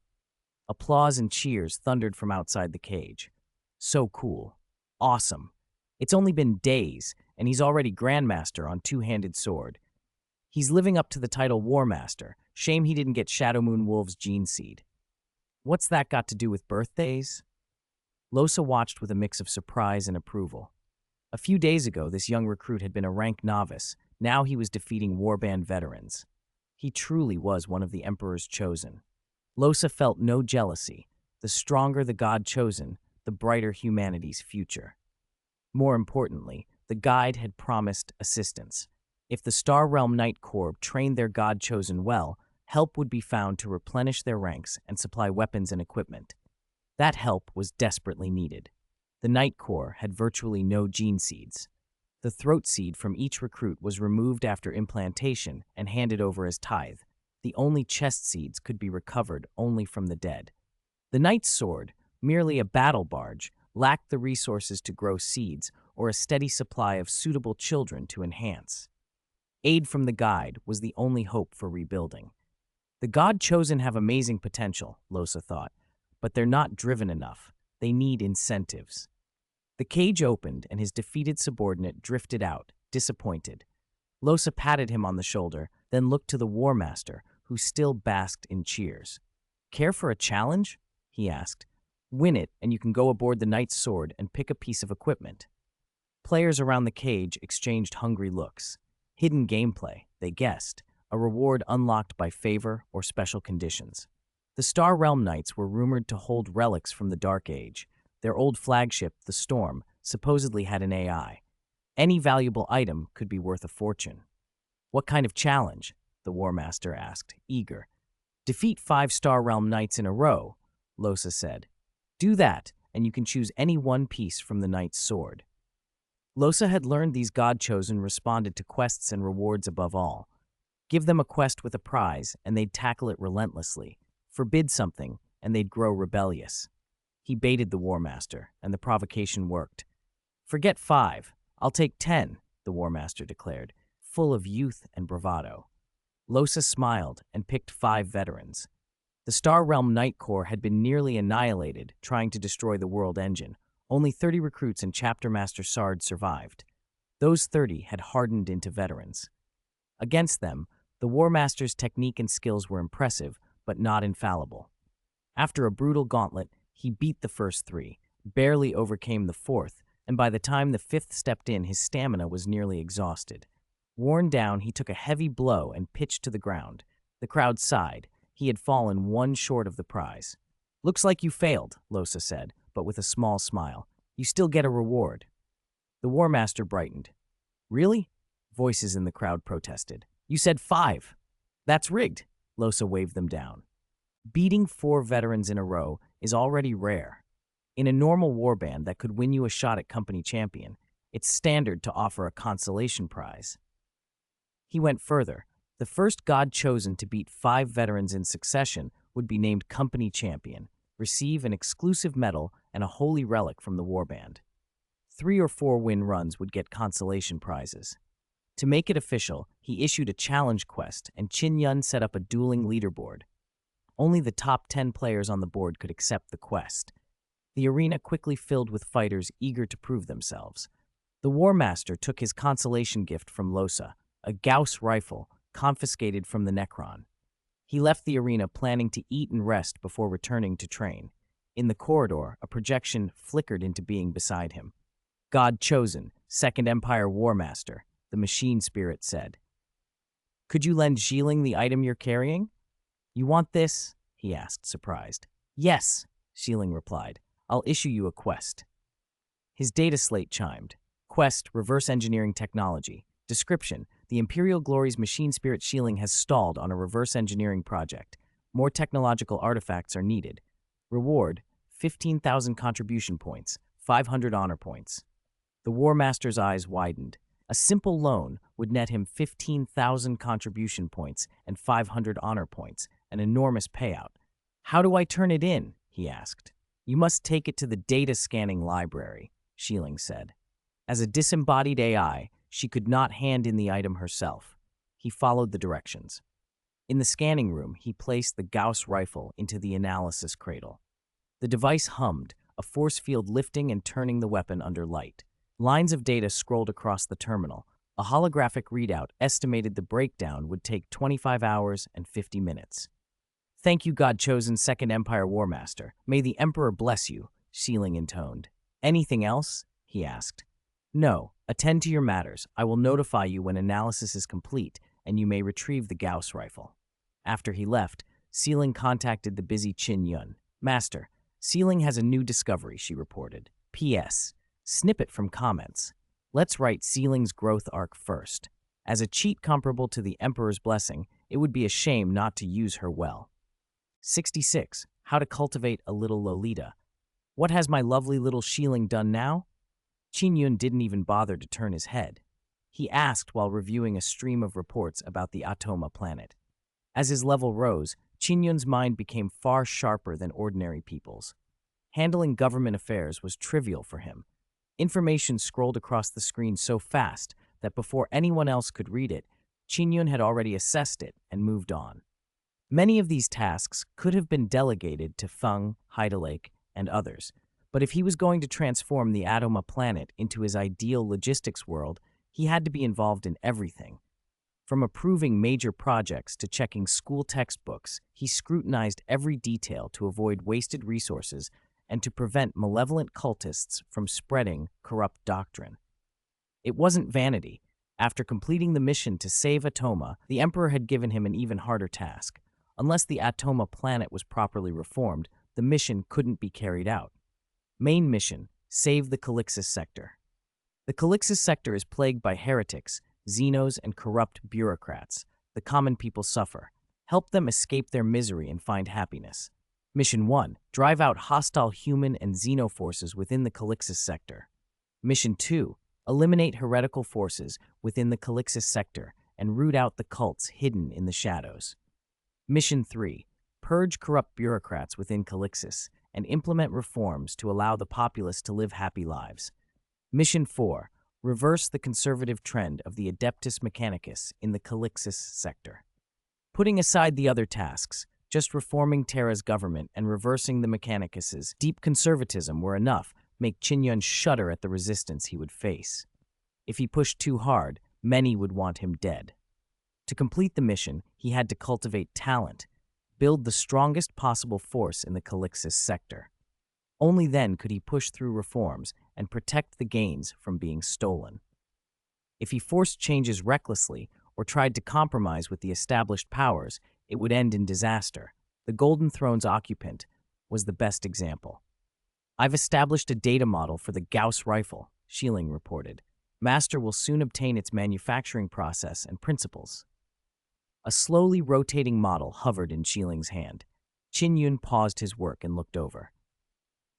Applause and cheers thundered from outside the cage. So cool. Awesome. It's only been days, and he's already Grandmaster on two-handed sword. He's living up to the title War Master. Shame he didn't get Shadow Moon Wolf's gene seed. What's that got to do with birthdays? Losa watched with a mix of surprise and approval. A few days ago, this young recruit had been a rank novice. Now he was defeating warband veterans. He truly was one of the Emperor's chosen. Losa felt no jealousy. The stronger the god chosen, the brighter humanity's future. More importantly, the guide had promised assistance. If the Star Realm Knight Corps trained their god chosen well, help would be found to replenish their ranks and supply weapons and equipment. That help was desperately needed. The Knight Corps had virtually no gene seeds. The throat seed from each recruit was removed after implantation and handed over as tithe. The only chest seeds could be recovered only from the dead. The Knight's sword, merely a battle barge, lacked the resources to grow seeds or a steady supply of suitable children to enhance. Aid from the guide was the only hope for rebuilding. The god chosen have amazing potential, Losa thought, but they're not driven enough. They need incentives. The cage opened and his defeated subordinate drifted out, disappointed. Losa patted him on the shoulder, then looked to the War Master, who still basked in cheers. "Care for a challenge?" he asked. "Win it, and you can go aboard the Knight's sword and pick a piece of equipment." Players around the cage exchanged hungry looks. Hidden gameplay, they guessed, a reward unlocked by favor or special conditions. The Star Realm Knights were rumored to hold relics from the Dark Age. Their old flagship, the Storm, supposedly had an AI. Any valuable item could be worth a fortune. "What kind of challenge?" the War Master asked, eager. "Defeat 5 Star Realm Knights in a row," Losa said. "Do that, and you can choose any one piece from the Knight's sword." Losa had learned these god-chosen responded to quests and rewards above all. Give them a quest with a prize, and they'd tackle it relentlessly. Forbid something, and they'd grow rebellious. He baited the War Master, and the provocation worked. "Forget 5. I'll take 10, the War Master declared, full of youth and bravado. Losa smiled and picked 5 veterans. The Star Realm Knight Corps had been nearly annihilated, trying to destroy the world engine. Only 30 recruits and Chapter Master Sard survived. Those 30 had hardened into veterans. Against them, the War Master's technique and skills were impressive, but not infallible. After a brutal gauntlet, he beat the first 3, barely overcame the 4th, and by the time the 5th stepped in, his stamina was nearly exhausted. Worn down, he took a heavy blow and pitched to the ground. The crowd sighed. He had fallen 1 short of the prize. "Looks like you failed," Losa said, but with a small smile. "You still get a reward." The War Master brightened. "Really?" Voices in the crowd protested. "You said 5. That's rigged." Losa waved them down. Beating 4 veterans in a row is already rare. In a normal warband that could win you a shot at company champion, it's standard to offer a consolation prize. He went further. The first god chosen to beat 5 veterans in succession would be named company champion, receive an exclusive medal and a holy relic from the warband. 3 or 4 win runs would get consolation prizes. To make it official, he issued a challenge quest, and Qin Yun set up a dueling leaderboard. Only the top 10 players on the board could accept the quest. The arena quickly filled with fighters eager to prove themselves. The War Master took his consolation gift from Losa, a Gauss rifle confiscated from the Necron. He left the arena planning to eat and rest before returning to train. In the corridor, a projection flickered into being beside him. God chosen, Second Empire War Master, the machine spirit said. Could you lend Xiling the item you're carrying? You want this? He asked, surprised. Yes, Xiling replied. I'll issue you a quest. His data slate chimed. Quest, reverse engineering technology. Description, the Imperial Glory's machine spirit Xiling has stalled on a reverse engineering project. More technological artifacts are needed. Reward, 15,000 contribution points, 500 honor points. The War Master's eyes widened. A simple loan would net him 15,000 contribution points and 500 honor points, an enormous payout. How do I turn it in? He asked. You must take it to the data scanning library, Xiling said. As a disembodied AI, she could not hand in the item herself. He followed the directions. In the scanning room, he placed the Gauss rifle into the analysis cradle. The device hummed, a force field lifting and turning the weapon under light. Lines of data scrolled across the terminal. A holographic readout estimated the breakdown would take 25 hours and 50 minutes. Thank you, God-chosen Second Empire War Master. May the Emperor bless you, Xiling intoned. Anything else? He asked. No, attend to your matters. I will notify you when analysis is complete, and you may retrieve the Gauss rifle. After he left, Xiling contacted the busy Qin Yun. Master, Xiling has a new discovery, she reported. P.S. Snippet from comments. Let's write Xieling's growth arc first. As a cheat comparable to the Emperor's blessing, it would be a shame not to use her well. 66. How to cultivate a little Lolita. What has my lovely little Xiling done now? Qin Yun didn't even bother to turn his head. He asked while reviewing a stream of reports about the Atoma planet. As his level rose, Qin Yun's mind became far sharper than ordinary people's. Handling government affairs was trivial for him. Information scrolled across the screen so fast that before anyone else could read it, Qin Yun had already assessed it and moved on. Many of these tasks could have been delegated to Feng, Heidelake, and others, but if he was going to transform the Atoma planet into his ideal logistics world, he had to be involved in everything. From approving major projects to checking school textbooks, he scrutinized every detail to avoid wasted resources and to prevent malevolent cultists from spreading corrupt doctrine. It wasn't vanity. After completing the mission to save Atoma, the Emperor had given him an even harder task. Unless the Atoma planet was properly reformed, the mission couldn't be carried out. Main mission, save the Calixis sector. The Calixis sector is plagued by heretics, xenos, and corrupt bureaucrats. The common people suffer. Help them escape their misery and find happiness. Mission 1. Drive out hostile human and xeno forces within the Calixis sector. Mission 2. Eliminate heretical forces within the Calixis sector and root out the cults hidden in the shadows. Mission 3. Purge corrupt bureaucrats within Calixis and implement reforms to allow the populace to live happy lives. Mission 4. Reverse the conservative trend of the Adeptus Mechanicus in the Calixis sector. Putting aside the other tasks, just reforming Terra's government and reversing the Mechanicus's deep conservatism were enough make Qin Yun shudder at the resistance he would face. If he pushed too hard, many would want him dead. To complete the mission, he had to cultivate talent, build the strongest possible force in the Calixis sector. Only then could he push through reforms and protect the gains from being stolen. If he forced changes recklessly or tried to compromise with the established powers, it would end in disaster. The Golden Throne's occupant was the best example. I've established a data model for the Gauss rifle, Xiling reported. Master will soon obtain its manufacturing process and principles. A slowly rotating model hovered in Xiling's hand. Qin Yun paused his work and looked over.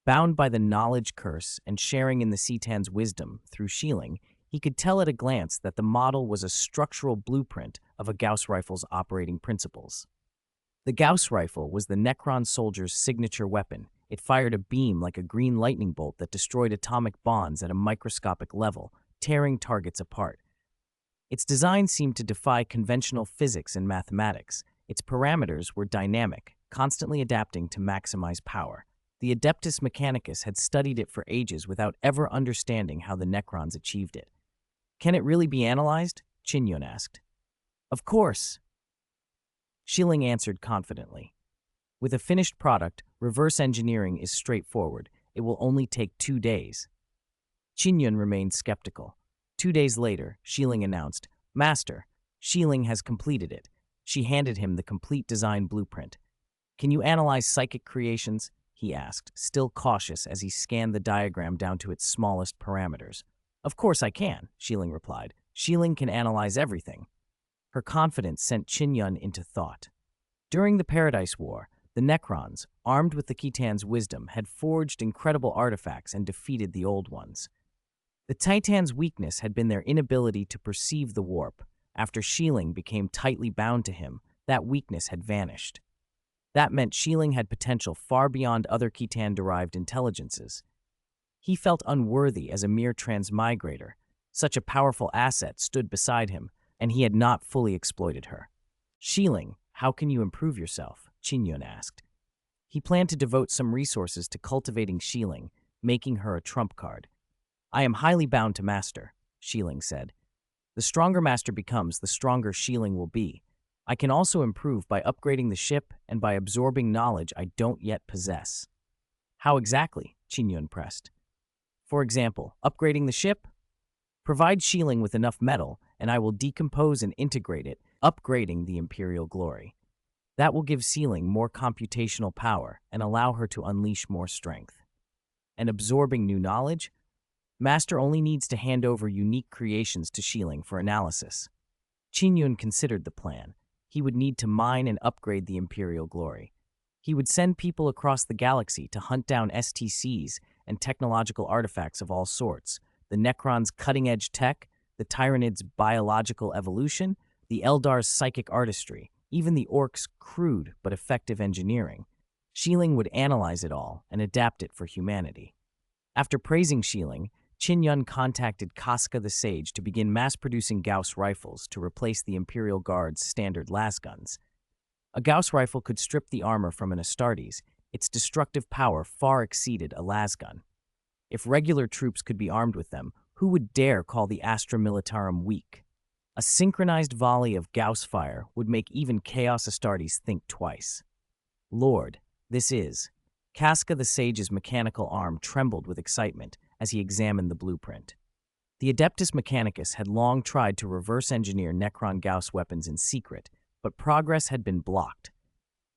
Bound by the knowledge curse and sharing in the Citan's wisdom through Xiling, he could tell at a glance that the model was a structural blueprint of a Gauss rifle's operating principles. The Gauss rifle was the Necron soldier's signature weapon. It fired a beam like a green lightning bolt that destroyed atomic bonds at a microscopic level, tearing targets apart. Its design seemed to defy conventional physics and mathematics. Its parameters were dynamic, constantly adapting to maximize power. The Adeptus Mechanicus had studied it for ages without ever understanding how the Necrons achieved it. Can it really be analyzed? Qin Yun asked. Of course. Shilling answered confidently. With a finished product, reverse engineering is straightforward. It will only take 2 days. Qin Yun remained skeptical. 2 days later, Shilling announced, "Master, Shilling has completed it." She handed him the complete design blueprint. "Can you analyze psychic creations?" he asked, still cautious as he scanned the diagram down to its smallest parameters. "Of course I can," Shilling replied. "Shilling can analyze everything." Her confidence sent Qin Yun into thought. During the Paradise War, the Necrons, armed with the Khitan's wisdom, had forged incredible artifacts and defeated the Old Ones. The Titans' weakness had been their inability to perceive the warp. After Shilling became tightly bound to him, that weakness had vanished. That meant Shilling had potential far beyond other Khitan-derived intelligences. He felt unworthy as a mere transmigrator. Such a powerful asset stood beside him, and he had not fully exploited her. "Shilling, how can you improve yourself?" Qin Yun asked. He planned to devote some resources to cultivating Shilling, making her a trump card. "I am highly bound to Master," Shilling said. "The stronger Master becomes, the stronger Shilling will be. I can also improve by upgrading the ship and by absorbing knowledge I don't yet possess." "How exactly?" Qin Yun pressed. "For example, upgrading the ship? Provide Shilling with enough metal, and I will decompose and integrate it, upgrading the Imperial glory. That will give Shilling more computational power and allow her to unleash more strength. And absorbing new knowledge? Master only needs to hand over unique creations to Shilling for analysis." Qin Yun considered the plan. He would need to mine and upgrade the Imperial glory. He would send people across the galaxy to hunt down STCs and technological artifacts of all sorts, the Necrons' cutting-edge tech, the Tyranids' biological evolution, the Eldar's psychic artistry, even the Orcs' crude but effective engineering. Shilling would analyze it all and adapt it for humanity. After praising Shilling, Qin Yun contacted Casca the Sage to begin mass-producing Gauss rifles to replace the Imperial Guard's standard lasguns. A Gauss rifle could strip the armor from an Astartes. Its destructive power far exceeded a lasgun. If regular troops could be armed with them, who would dare call the Astra Militarum weak? A synchronized volley of Gauss fire would make even Chaos Astartes think twice. "Lord, this is..." Casca the Sage's mechanical arm trembled with excitement as he examined the blueprint. The Adeptus Mechanicus had long tried to reverse engineer Necron Gauss weapons in secret, but progress had been blocked.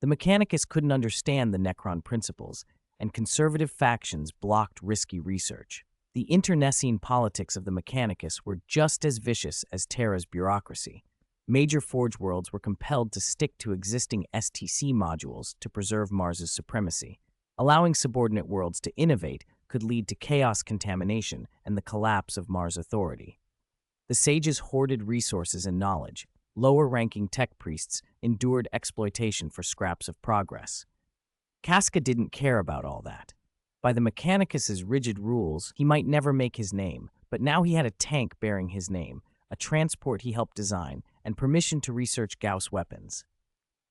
The Mechanicus couldn't understand the Necron principles, and conservative factions blocked risky research. The internecine politics of the Mechanicus were just as vicious as Terra's bureaucracy. Major Forge worlds were compelled to stick to existing STC modules to preserve Mars's supremacy. Allowing subordinate worlds to innovate could lead to chaos contamination and the collapse of Mars' authority. The sages hoarded resources and knowledge. Lower-ranking tech priests endured exploitation for scraps of progress. Casca didn't care about all that. By the Mechanicus's rigid rules, he might never make his name, but now he had a tank bearing his name, a transport he helped design, and permission to research Gauss weapons.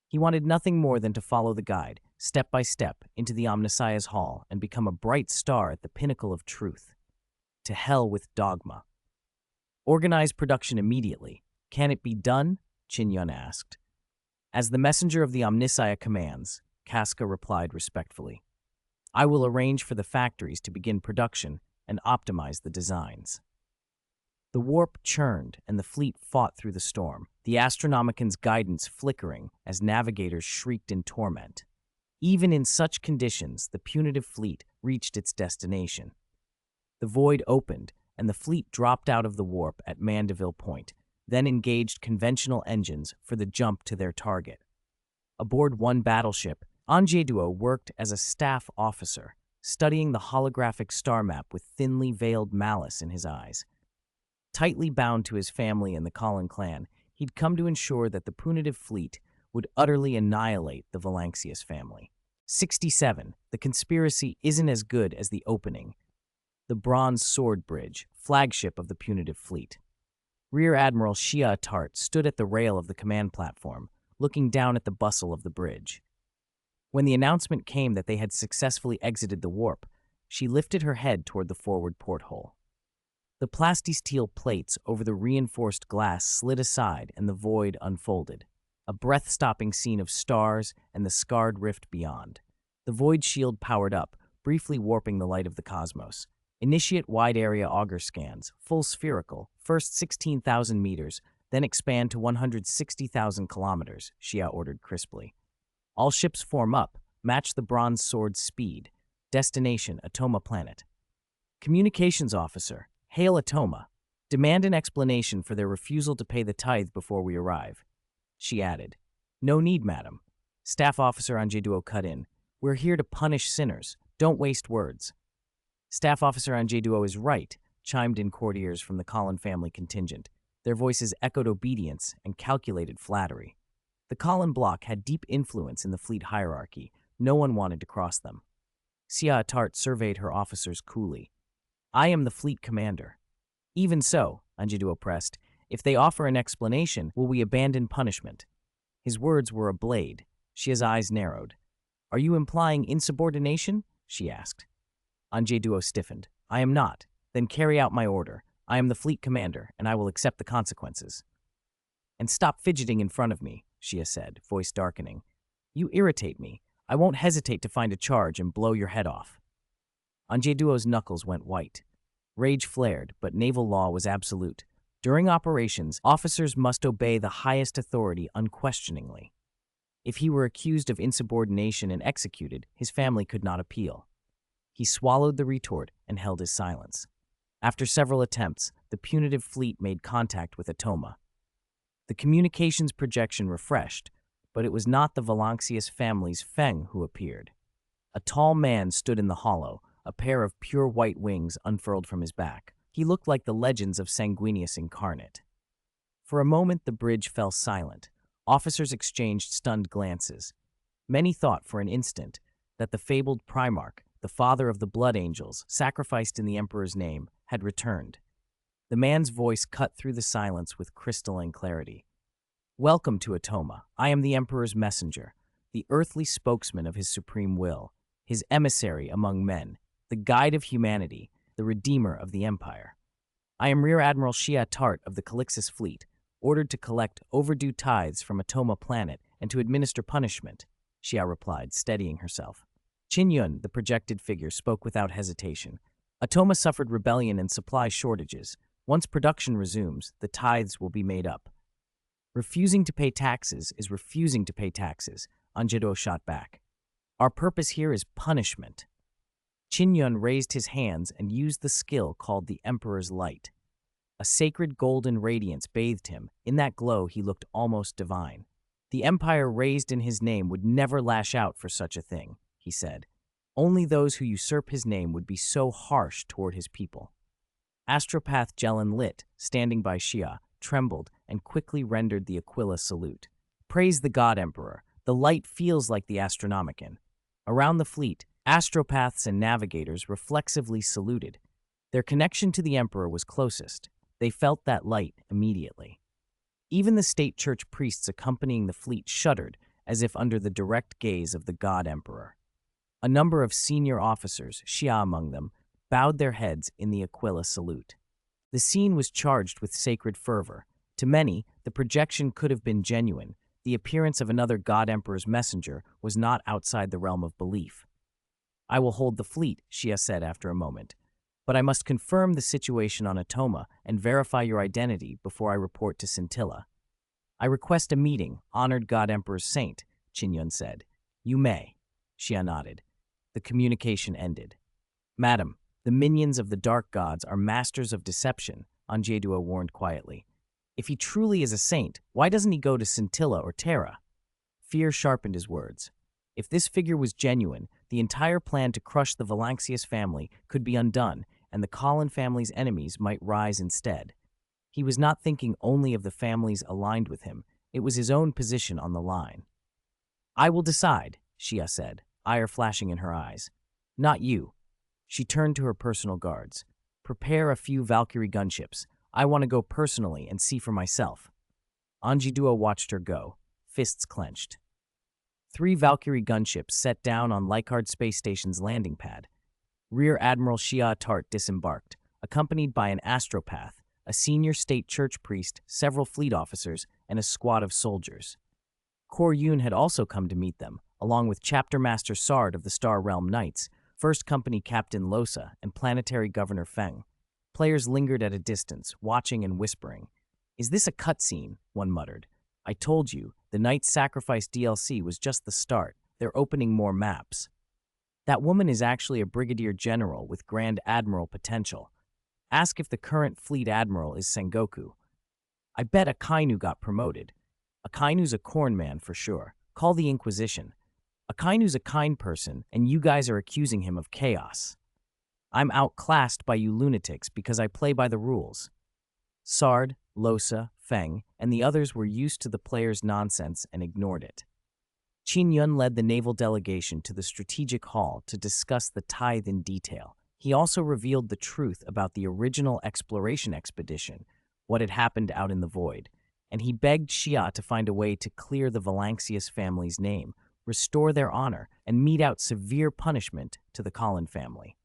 He wanted nothing more than to follow the guide, step by step, into the Omnissiah's hall and become a bright star at the pinnacle of truth. To hell with dogma. "Organize production immediately. Can it be done?" Qin Yun asked. "As the messenger of the Omnissiah commands," Casca replied respectfully. "I will arrange for the factories to begin production and optimize the designs." The warp churned, and the fleet fought through the storm, the Astronomican's guidance flickering as navigators shrieked in torment. Even in such conditions, the punitive fleet reached its destination. The void opened, and the fleet dropped out of the warp at Mandeville Point, then engaged conventional engines for the jump to their target. Aboard one battleship, Angeduo worked as a staff officer, studying the holographic star map with thinly veiled malice in his eyes. Tightly bound to his family and the Colin clan, he'd come to ensure that the punitive fleet would utterly annihilate the Valanxius family. 67. The conspiracy isn't as good as the opening. The Bronze Sword Bridge, flagship of the punitive fleet. Rear Admiral Shia Tart stood at the rail of the command platform, looking down at the bustle of the bridge. When the announcement came that they had successfully exited the warp, she lifted her head toward the forward porthole. The plastisteel plates over the reinforced glass slid aside and the void unfolded. a breath-stopping scene of stars and the scarred rift beyond. The void shield powered up, briefly warping the light of the cosmos. Initiate wide-area auger scans, full spherical, first 16,000 meters, then expand to 160,000 kilometers, Xia ordered crisply. All ships form up, match the bronze sword's speed. Destination, Atoma planet. Communications officer, hail Atoma. Demand an explanation for their refusal to pay the tithe before we arrive. She added, No need, madam. Staff officer Anjeduo cut in. We're here to punish sinners. Don't waste words. Staff officer Anjeduo is right, chimed in courtiers from the Colin family contingent. Their voices echoed obedience and calculated flattery. The Colin bloc had deep influence in the fleet hierarchy. No one wanted to cross them. Xia Tart surveyed her officers coolly. I am the fleet commander. Even so, Anjeduo pressed, if they offer an explanation, will we abandon punishment? His words were a blade. Xia's eyes narrowed. Are you implying insubordination? She asked. Anjeduo stiffened. I am not. Then carry out my order. I am the fleet commander, and I will accept the consequences. And stop fidgeting in front of me, Xia said, voice darkening. You irritate me. I won't hesitate to find a charge and blow your head off. Anjeduo's knuckles went white. Rage flared, but naval law was absolute. During operations, officers must obey the highest authority unquestioningly. If he were accused of insubordination and executed, his family could not appeal. He swallowed the retort and held his silence. After several attempts, the punitive fleet made contact with Atoma. The communications projection refreshed, but it was not the Valancius family's Feng who appeared. A tall man stood in the hollow, a pair of pure white wings unfurled from his back. He looked like the legends of Sanguinius incarnate. For a moment the bridge fell silent. Officers exchanged stunned glances. Many thought for an instant that the fabled Primarch, the father of the Blood Angels, sacrificed in the Emperor's name, had returned. The man's voice cut through the silence with crystalline clarity. Welcome to Atoma. I am the Emperor's messenger, the earthly spokesman of his supreme will, his emissary among men, the guide of humanity, the redeemer of the Empire. I am Rear Admiral Xia Tart of the Calixis fleet, ordered to collect overdue tithes from Atoma planet and to administer punishment, Xia replied, steadying herself. Qin Yun, the projected figure, spoke without hesitation. Atoma suffered rebellion and supply shortages. Once production resumes, the tithes will be made up. Refusing to pay taxes is refusing to pay taxes, Anjeduo shot back. Our purpose here is punishment. Qin Yun raised his hands and used the skill called the Emperor's Light. A sacred golden radiance bathed him. In that glow, he looked almost divine. The Empire raised in his name would never lash out for such a thing, he said. Only those who usurp his name would be so harsh toward his people. Astropath Jelen lit, standing by Xia, trembled, and quickly rendered the Aquila salute. Praise the God Emperor. The light feels like the Astronomicon. Around the fleet, astropaths and navigators reflexively saluted. Their connection to the Emperor was closest. They felt that light immediately. Even the state church priests accompanying the fleet shuddered, as if under the direct gaze of the God Emperor. A number of senior officers, Xia among them, bowed their heads in the Aquila salute. The scene was charged with sacred fervor. To many, the projection could have been genuine. The appearance of another God Emperor's messenger was not outside the realm of belief. I will hold the fleet, Xia said after a moment. But I must confirm the situation on Atoma and verify your identity before I report to Scintilla. I request a meeting, honored God Emperor's saint, Qin Yun said. You may. Xia nodded. The communication ended. Madam, the minions of the dark gods are masters of deception, Anjeduo warned quietly. If he truly is a saint, why doesn't he go to Scintilla or Terra? Fear sharpened his words. If this figure was genuine, the entire plan to crush the Valancius family could be undone, and the Colin family's enemies might rise instead. He was not thinking only of the families aligned with him. It was his own position on the line. I will decide, Xia said, ire flashing in her eyes. Not you. She turned to her personal guards. Prepare a few Valkyrie gunships. I want to go personally and see for myself. Anjeduo watched her go, fists clenched. 3 Valkyrie gunships set down on Leichhardt Space Station's landing pad. Rear Admiral Xia Tart disembarked, accompanied by an astropath, a senior state church priest, several fleet officers, and a squad of soldiers. Qin Yun had also come to meet them, along with Chapter Master Sard of the Star Realm Knights, First Company Captain Losa, and Planetary Governor Feng. Players lingered at a distance, watching and whispering. "Is this a cutscene?" one muttered. "I told you, the Knight's Sacrifice DLC was just the start. They're opening more maps." That woman is actually a brigadier general with Grand Admiral potential. Ask if the current fleet admiral is Sengoku. I bet a Kainu got promoted. A Kainu's a corn man for sure. Call the Inquisition. A Kainu's a kind person, and you guys are accusing him of chaos. I'm outclassed by you lunatics because I play by the rules. Sard, Losa, Feng, and the others were used to the players' nonsense and ignored it. Qin Yun led the naval delegation to the strategic hall to discuss the tithe in detail. He also revealed the truth about the original exploration expedition, what had happened out in the void, and he begged Xia to find a way to clear the Valancius family's name, restore their honor, and mete out severe punishment to the Colin family.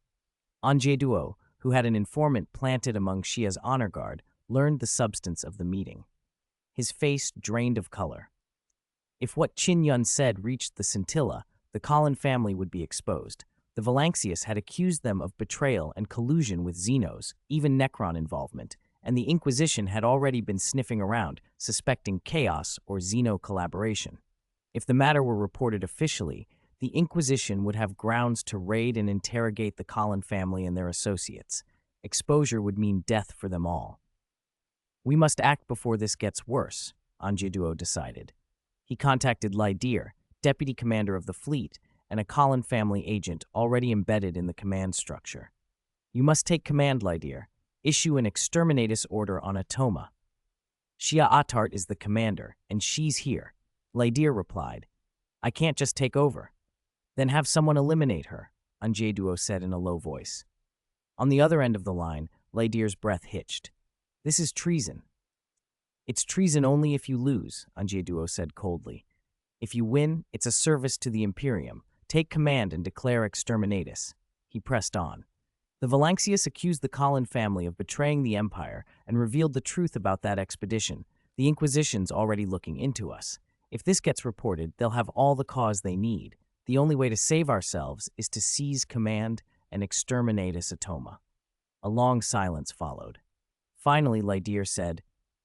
Anjie, who had an informant planted among Xia's honor guard, learned the substance of the meeting. His face drained of color. If what Qin Yun said reached the scintilla, the Colin family would be exposed. The Valancius had accused them of betrayal and collusion with Xenos, even Necron involvement, and the Inquisition had already been sniffing around, suspecting chaos or Xeno collaboration. If the matter were reported officially, the Inquisition would have grounds to raid and interrogate the Colin family and their associates. Exposure would mean death for them all. "We must act before this gets worse," Anjie decided. He contacted Lydir, deputy commander of the fleet, and a Colin family agent already embedded in the command structure. "You must take command, Lydir. Issue an exterminatus order on Atoma." "Xia Atart is the commander, and she's here," Lydir replied. "I can't just take over." "Then have someone eliminate her," Anjie said in a low voice. On the other end of the line, Lydir's breath hitched. "This is treason." "It's treason only if you lose," Anjie said coldly. "If you win, it's a service to the Imperium. Take command and declare exterminatus." He pressed on. The Valancius accused the Colin family of betraying the Empire and revealed the truth about that expedition. "The Inquisition's already looking into us. If this gets reported, they'll have all the cause they need. The only way to save ourselves is to seize command and exterminatus Atoma." A long silence followed. Finally, Lydir said,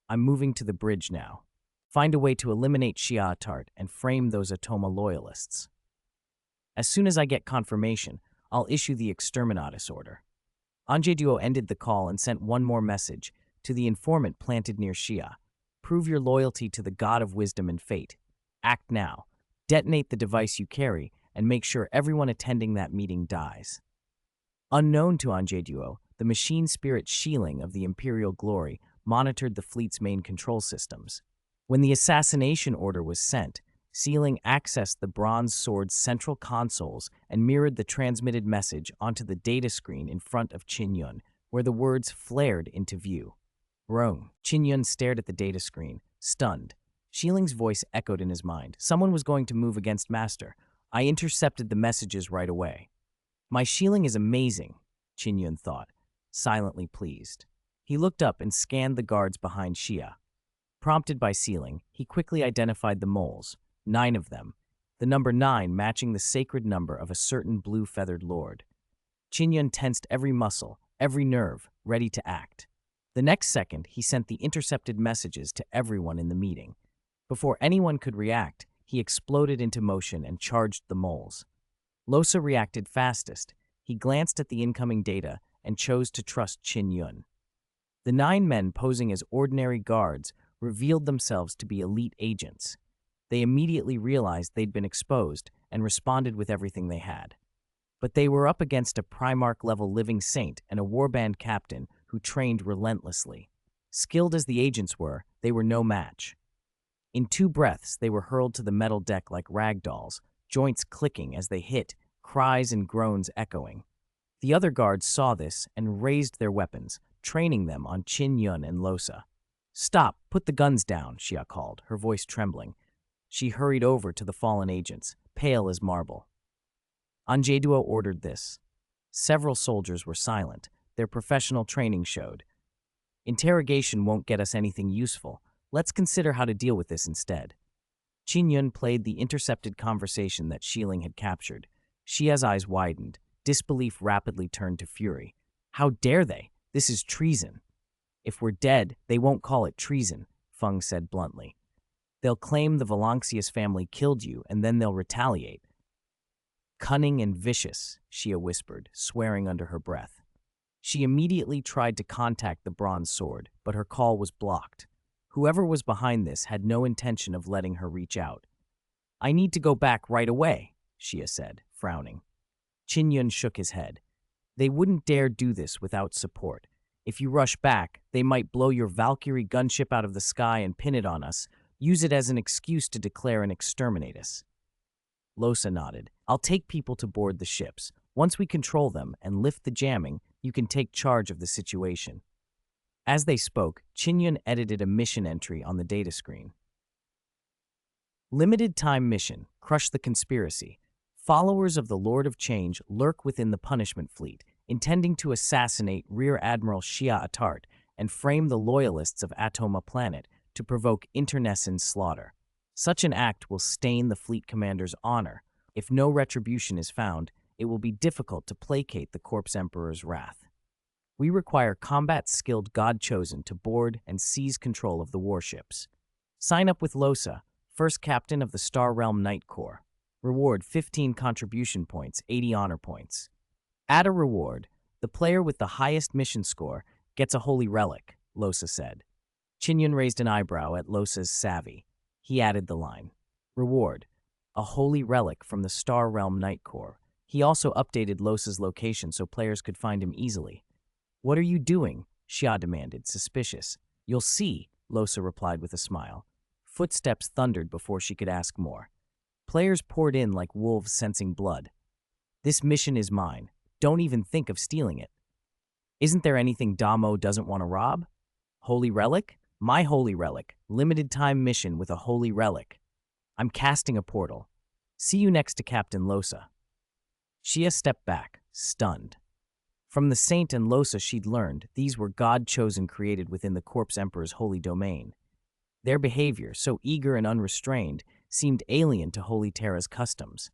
"I'm moving to the bridge now. Find a way to eliminate Xia Atart and frame those Atoma loyalists. As soon as I get confirmation, I'll issue the exterminatus order." Anjie ended the call and sent one more message to the informant planted near Xia. "Prove your loyalty to the God of Wisdom and Fate. Act now. Detonate the device you carry and make sure everyone attending that meeting dies." Unknown to Anjie, the machine spirit Shieling of the Imperial Glory monitored the fleet's main control systems. When the assassination order was sent, Sealing accessed the Bronze Sword's central consoles and mirrored the transmitted message onto the data screen in front of Qin Yun, where the words flared into view. "Wrong." Qin Yun stared at the data screen, stunned. Sheiling's voice echoed in his mind. "Someone was going to move against Master. I intercepted the messages right away." "My Sheeling is amazing," Qin Yun thought, silently pleased. He looked up and scanned the guards behind Xia. Prompted by Sealing, he quickly identified the moles, 9 of them, the number 9 matching the sacred number of a certain blue-feathered lord. Qin Yun tensed every muscle, every nerve, ready to act. The next second, he sent the intercepted messages to everyone in the meeting. Before anyone could react, he exploded into motion and charged the moles. Losa reacted fastest. He glanced at the incoming data and chose to trust Qin Yun. The 9 men posing as ordinary guards revealed themselves to be elite agents. They immediately realized they'd been exposed and responded with everything they had. But they were up against a Primarch-level living saint and a warband captain who trained relentlessly. Skilled as the agents were, they were no match. In 2 breaths, they were hurled to the metal deck like rag dolls, joints clicking as they hit, cries and groans echoing. The other guards saw this and raised their weapons, training them on Qin Yun and Losa. "Stop! Put the guns down," Xia called, her voice trembling. She hurried over to the fallen agents, pale as marble. Anjie ordered this. Several soldiers were silent. Their professional training showed. "Interrogation won't get us anything useful. Let's consider how to deal with this instead." Qin Yun played the intercepted conversation that Shieling had captured. Xia's eyes widened. Disbelief rapidly turned to fury. How dare they? This is treason. If we're dead, they won't call it treason, Feng said bluntly. They'll claim the Valancius family killed you, and then they'll retaliate. Cunning and vicious, Xia whispered, swearing under her breath. She immediately tried to contact the bronze sword, but her call was blocked. Whoever was behind this had no intention of letting her reach out. I need to go back right away, Xia said, frowning. Qin Yun shook his head. They wouldn't dare do this without support. If you rush back, they might blow your Valkyrie gunship out of the sky and pin it on us, use it as an excuse to declare and exterminate us. Losa nodded. I'll take people to board the ships. Once we control them and lift the jamming, you can take charge of the situation. As they spoke, Qin Yun edited a mission entry on the data screen. Limited time mission, crush the conspiracy. Followers of the Lord of Change lurk within the punishment fleet, intending to assassinate Rear Admiral Xia Atart and frame the loyalists of Atoma Planet to provoke internecine slaughter. Such an act will stain the fleet commander's honor. If no retribution is found, it will be difficult to placate the Corpse Emperor's wrath. We require combat-skilled God-chosen to board and seize control of the warships. Sign up with Losa, first captain of the Star Realm Knight Corps. Reward 15 contribution points, 80 honor points. Add a reward. The player with the highest mission score gets a holy relic, Losa said. Qin Yun raised an eyebrow at Losa's savvy. He added the line. Reward. A holy relic from the Star Realm Knight Corps. He also updated Losa's location so players could find him easily. What are you doing? Xia demanded, suspicious. You'll see, Losa replied with a smile. Footsteps thundered before she could ask more. Players poured in like wolves sensing blood. This mission is mine. Don't even think of stealing it. Isn't there anything Damo doesn't want to rob? Holy relic? My holy relic. Limited time mission with a holy relic. I'm casting a portal. See you next to Captain Losa. Xia stepped back, stunned. From the Saint and Losa she'd learned, these were God-chosen created within the Corpse Emperor's holy domain. Their behavior, so eager and unrestrained, seemed alien to Holy Terra's customs.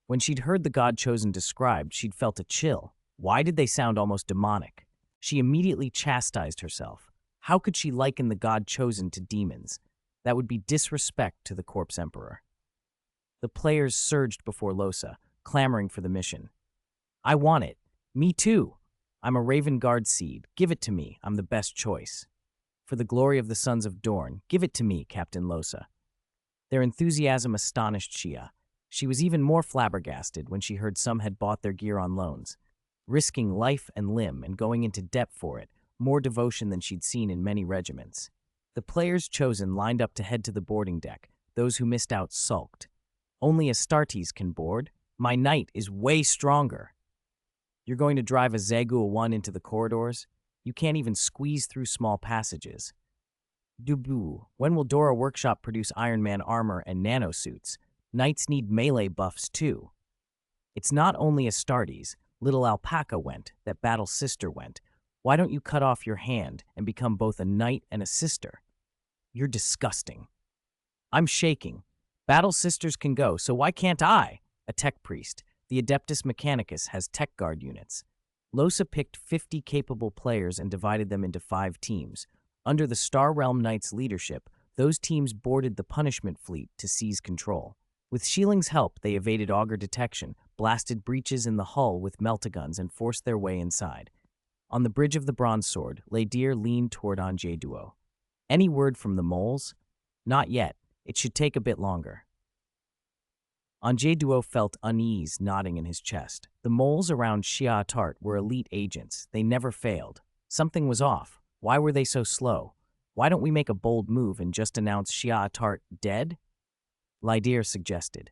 When she'd heard the God-chosen described, she'd felt a chill. Why did they sound almost demonic? She immediately chastised herself. How could she liken the God-chosen to demons? That would be disrespect to the Corpse Emperor. The players surged before Losa, clamoring for the mission. I want it. Me too. I'm a Raven Guard seed. Give it to me. I'm the best choice. For the glory of the Sons of Dorn, give it to me, Captain Losa. Their enthusiasm astonished Xia. She was even more flabbergasted when she heard some had bought their gear on loans, risking life and limb and going into debt for it, more devotion than she'd seen in many regiments. The players chosen lined up to head to the boarding deck. Those who missed out sulked. Only Astartes can board. My knight is way stronger. You're going to drive a Zagul 1 into the corridors? You can't even squeeze through small passages. Dubu, when will Dora Workshop produce Iron Man armor and nanosuits? Knights need melee buffs too. It's not only Astartes, little alpaca went, that Battle's sister went. Why don't you cut off your hand and become both a knight and a sister? You're disgusting. I'm shaking. Battle's sisters can go, so why can't I? A tech priest. The Adeptus Mechanicus has tech guard units. Losa picked 50 capable players and divided them into 5 teams. Under the Star Realm Knights' leadership, those teams boarded the punishment fleet to seize control. With Sheiling's help, they evaded auger detection, blasted breaches in the hull with meltaguns, and forced their way inside. On the bridge of the Bronze Sword, Leydir leaned toward Anjay Duo. Any word from the moles? Not yet. It should take a bit longer. Anjay Duo felt unease knotting in his chest. The moles around Xia Atart were elite agents. They never failed. Something was off. Why were they so slow? Why don't we make a bold move and just announce Xia Atart dead? Leydir suggested.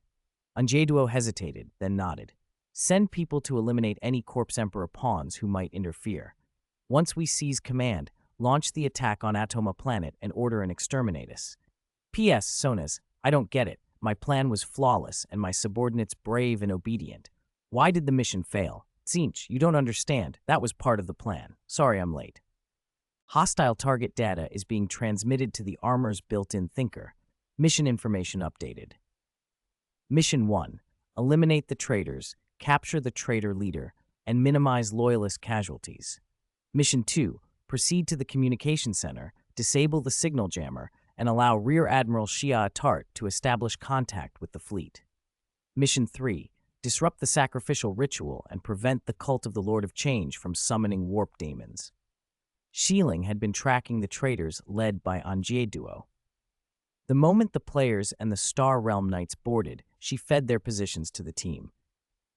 Anjay Duo hesitated, then nodded. Send people to eliminate any Corpse Emperor pawns who might interfere. Once we seize command, launch the attack on Atoma Planet and order an exterminatus. P.S. Sonas, I don't get it. My plan was flawless and my subordinates brave and obedient. Why did the mission fail? Tzinch, you don't understand. That was part of the plan. Sorry I'm late. Hostile target data is being transmitted to the armor's built-in thinker. Mission information updated. Mission 1. Eliminate the traitors, capture the traitor leader, and minimize loyalist casualties. Mission 2. Proceed to the communication center, disable the signal jammer, and allow Rear Admiral Shia Atart to establish contact with the fleet. Mission 3. Disrupt the sacrificial ritual and prevent the cult of the Lord of Change from summoning warp demons. Shieling had been tracking the traitors led by Anjie Duo. The moment the players and the Star Realm Knights boarded, she fed their positions to the team.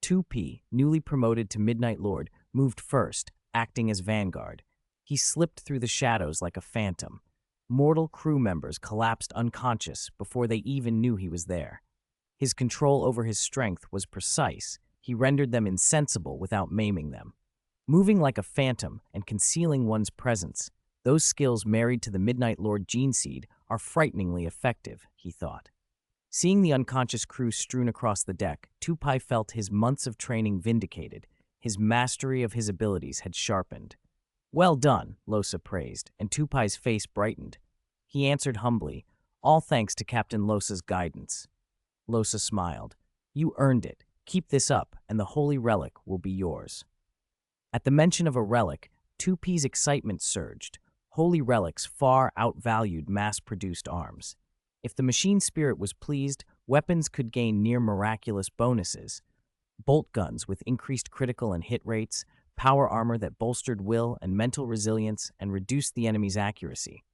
2P, newly promoted to Midnight Lord, moved first, acting as vanguard. He slipped through the shadows like a phantom. Mortal crew members collapsed unconscious before they even knew he was there. His control over his strength was precise. He rendered them insensible without maiming them. Moving like a phantom and concealing one's presence, those skills married to the Midnight Lord gene seed are frighteningly effective, he thought. Seeing the unconscious crew strewn across the deck, Tupai felt his months of training vindicated. His mastery of his abilities had sharpened. "Well done," Losa praised, and Tupai's face brightened. He answered humbly, "All thanks to Captain Losa's guidance." Losa smiled. "You earned it. Keep this up, and the holy relic will be yours." At the mention of a relic, 2P's excitement surged. Holy relics far outvalued mass-produced arms. If the machine spirit was pleased, weapons could gain near-miraculous bonuses. Bolt guns with increased critical and hit rates, power armor that bolstered will and mental resilience and reduced the enemy's accuracy.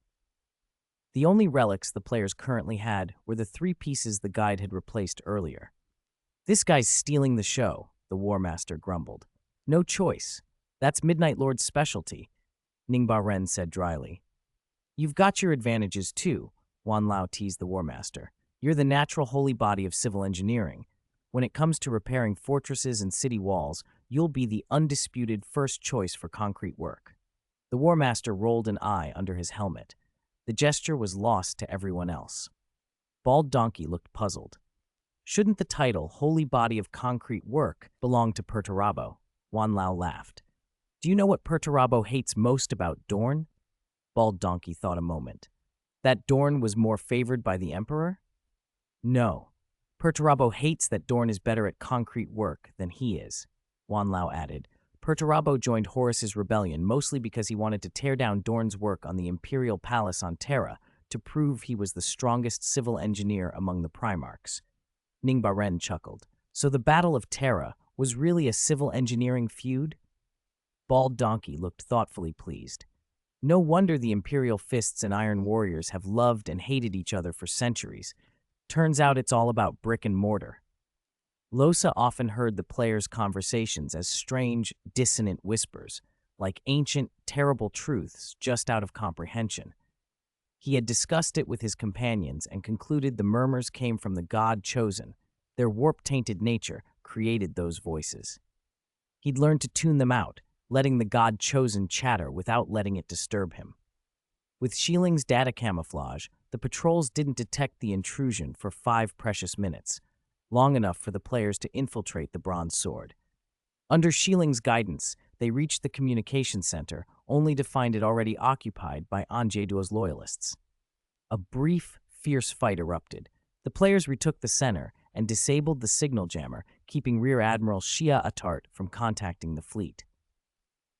The only relics the players currently had were the 3 pieces the guide had replaced earlier. "This guy's stealing the show," the War Master grumbled. "No choice. That's Midnight Lord's specialty," Ningba Ren said dryly. "You've got your advantages too," Wan Lao teased the War Master. "You're the natural holy body of civil engineering. When it comes to repairing fortresses and city walls, you'll be the undisputed first choice for concrete work." The War Master rolled an eye under his helmet. The gesture was lost to everyone else. Bald Donkey looked puzzled. "Shouldn't the title, Holy Body of Concrete Work, belong to Perturabo?" Wan Lao laughed. "Do you know what Perturabo hates most about Dorn?" Bald Donkey thought a moment. "That Dorn was more favored by the Emperor?" "No. Perturabo hates that Dorn is better at concrete work than he is," Wan Lao added. "Perturabo joined Horus's rebellion mostly because he wanted to tear down Dorn's work on the Imperial Palace on Terra to prove he was the strongest civil engineer among the Primarchs." Ningba Ren chuckled. "So the Battle of Terra was really a civil engineering feud?" Bald Donkey looked thoughtfully pleased. "No wonder the Imperial Fists and Iron Warriors have loved and hated each other for centuries. Turns out it's all about brick and mortar." Losa often heard the players' conversations as strange, dissonant whispers, like ancient, terrible truths just out of comprehension. He had discussed it with his companions and concluded the murmurs came from the God chosen. Their warp-tainted nature created those voices. He'd learned to tune them out, letting the God chosen chatter without letting it disturb him. With Shielding's data camouflage, the patrols didn't detect the intrusion for 5 precious minutes, long enough for the players to infiltrate the Bronze Sword. Under Shielding's guidance, they reached the communication center, only to find it already occupied by Anjeduo's loyalists. A brief, fierce fight erupted. The players retook the center and disabled the signal jammer, keeping Rear Admiral Shia Atart from contacting the fleet.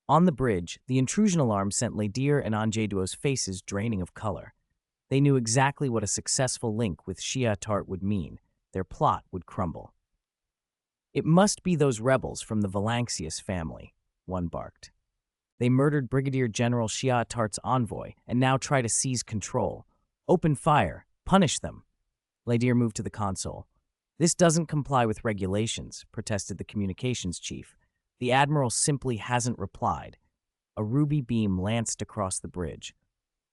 On the bridge, the intrusion alarm sent Ladir and Anjeduo's faces draining of color. They knew exactly what a successful link with Shia Atart would mean. Their plot would crumble. "It must be those rebels from the Valanxius family," one barked. "They murdered Brigadier General Shia Atart's envoy and now try to seize control. Open fire. Punish them." Ladir moved to the console. "This doesn't comply with regulations," protested the communications chief. "The Admiral simply hasn't replied." A ruby beam lanced across the bridge.